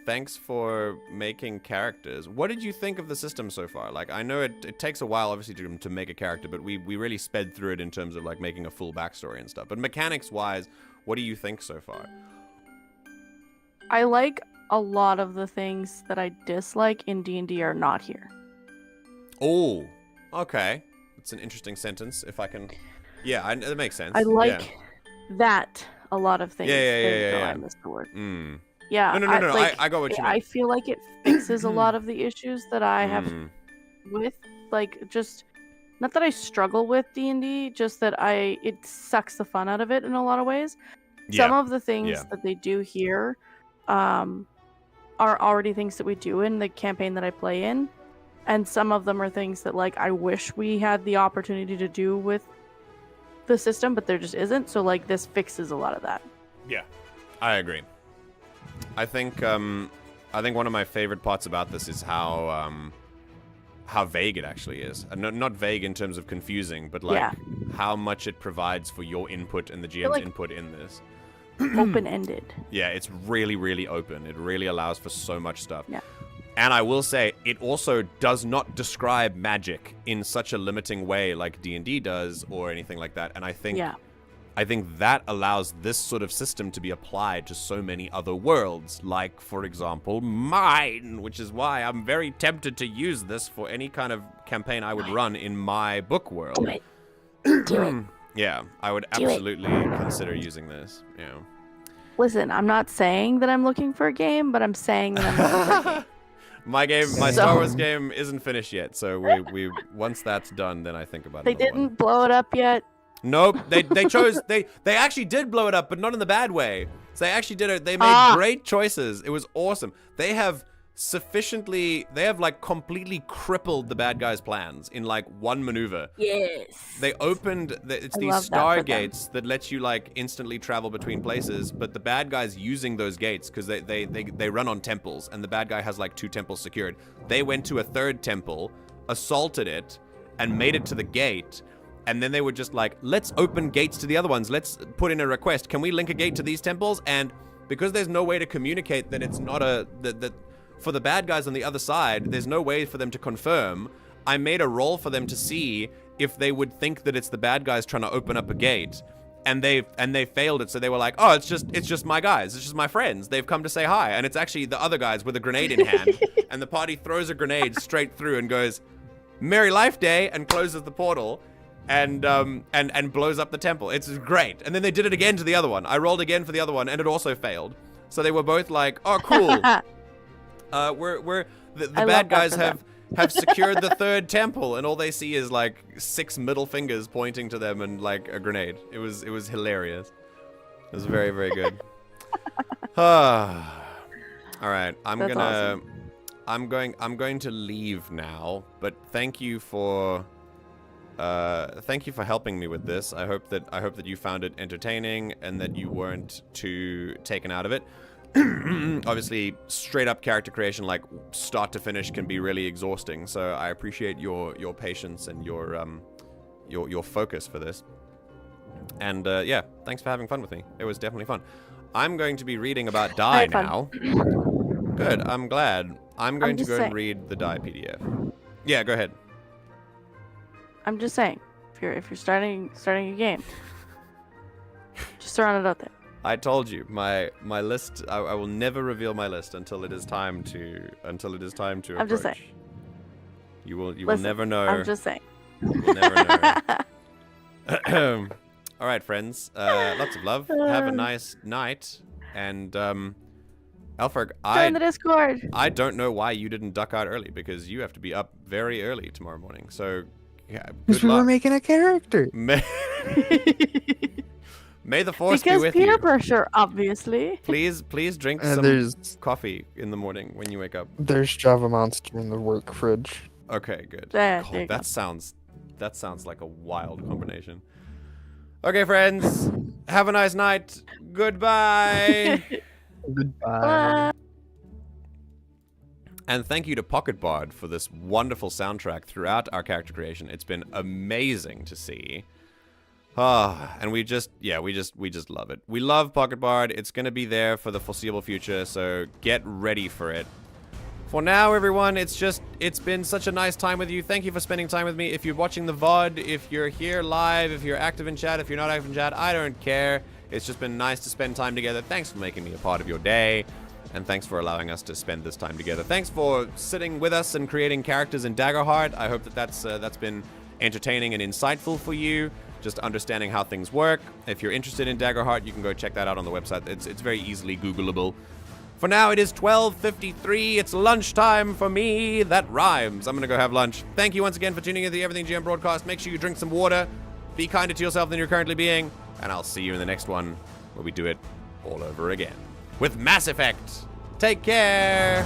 Thanks for making characters. What did you think of the system so far? Like, I know it takes a while, obviously, to make a character, but we really sped through it in terms of like making a full backstory and stuff. But mechanics-wise, what do you think so far? I like a lot of the things that I dislike in D&D are not here. Oh, okay. That's an interesting sentence. If I can, yeah, that makes sense. I like that a lot of things. Yeah. I missed the word. Mm. Yeah. No. I got what you mean. I feel like it fixes a lot of the issues that I have with, like, just not that I struggle with D&D, just that it sucks the fun out of it in a lot of ways. Some of the things Yeah. that they do here are already things that we do in the campaign that I play in. And some of them are things that, like, I wish we had the opportunity to do with the system, but there just isn't. So, like, this fixes a lot of that. Yeah, I agree. I think one of my favorite parts about this is how vague it actually is. Not vague in terms of confusing, but like how much it provides for your input and the GM's input in this. Open-ended. Yeah, it's really, really open. It really allows for so much stuff. Yeah. And I will say, it also does not describe magic in such a limiting way like D&D does or anything like that. And I think that allows this sort of system to be applied to so many other worlds, like, for example, mine, which is why I'm very tempted to use this for any kind of campaign I would run in my book world. Do it. Yeah, I would absolutely consider using this. Yeah. Listen, I'm not saying that I'm looking for a game, but I'm saying that I'm looking for a game. My Star Wars game isn't finished yet, so we once that's done, then I think about it. They didn't blow it up yet. Nope, they chose they actually did blow it up, but not in the bad way. So they actually did it. They made great choices. It was awesome. They have like completely crippled the bad guys' plans in like one maneuver. Yes. They opened it's these stargates that let you like instantly travel between places, but the bad guys using those gates because they run on temples, and the bad guy has like 2 temples secured. They went to a 3rd temple, assaulted it, and made it to the gate. And then they were just like, let's open gates to the other ones. Let's put in a request. Can we link a gate to these temples? And because there's no way to communicate that it's not that for the bad guys on the other side, there's no way for them to confirm. I made a roll for them to see if they would think that it's the bad guys trying to open up a gate. And they failed it, so they were like, oh, it's just my guys. It's just my friends. They've come to say hi. And it's actually the other guys with a grenade in hand. And the party throws a grenade straight through and goes, Merry Life Day, and closes the portal. And blows up the temple. It's great. And then they did it again to the other one. I rolled again for the other one, and it also failed. So they were both like, "Oh, cool. The bad guys have secured the 3rd temple," and all they see is like 6 middle fingers pointing to them and like a grenade. It was hilarious. It was very, very good. All right, I'm going to leave now. But thank you for helping me with this. I hope that you found it entertaining and that you weren't too taken out of it. Obviously, straight up character creation, like start to finish, can be really exhausting. So I appreciate your patience and your focus for this. And yeah, thanks for having fun with me. It was definitely fun. I'm going to be reading about Die now. Good. I'm glad. I'm going to go and read the Die PDF. Yeah, go ahead. I'm just saying, if you're starting a game, just throwing it out there. I told you my list. I will never reveal my list until it is time to approach. I'm just saying. You will never know. I'm just saying. You will never know. All right, friends. Lots of love. Have a nice night. And Alpherg, join the Discord. I don't know why you didn't duck out early, because you have to be up very early tomorrow morning. So yeah, because we were making a character. May the force be with you. Because peer pressure, obviously. Please drink some coffee in the morning when you wake up. There's Java Monster in the work fridge. Okay, good. God, that sounds like a wild combination. Okay, friends. Have a nice night. Goodbye. Goodbye. And thank you to Pocket Bard for this wonderful soundtrack throughout our character creation. It's been amazing to see. And we just love it. We love Pocket Bard. It's going to be there for the foreseeable future, so get ready for it. For now, everyone, it's been such a nice time with you. Thank you for spending time with me. If you're watching the VOD, if you're here live, if you're active in chat, if you're not active in chat, I don't care. It's just been nice to spend time together. Thanks for making me a part of your day, and thanks for allowing us to spend this time together. Thanks for sitting with us and creating characters in Daggerheart. I hope that's been entertaining and insightful for you. Just understanding how things work. If you're interested in Daggerheart, you can go check that out on the website. It's very easily Googleable. For now, it is 12:53. It's lunchtime for me. That rhymes. I'm going to go have lunch. Thank you once again for tuning in to the Everything GM broadcast. Make sure you drink some water. Be kinder to yourself than you're currently being. And I'll see you in the next one. where we do it all over again with Mass Effect. Take care!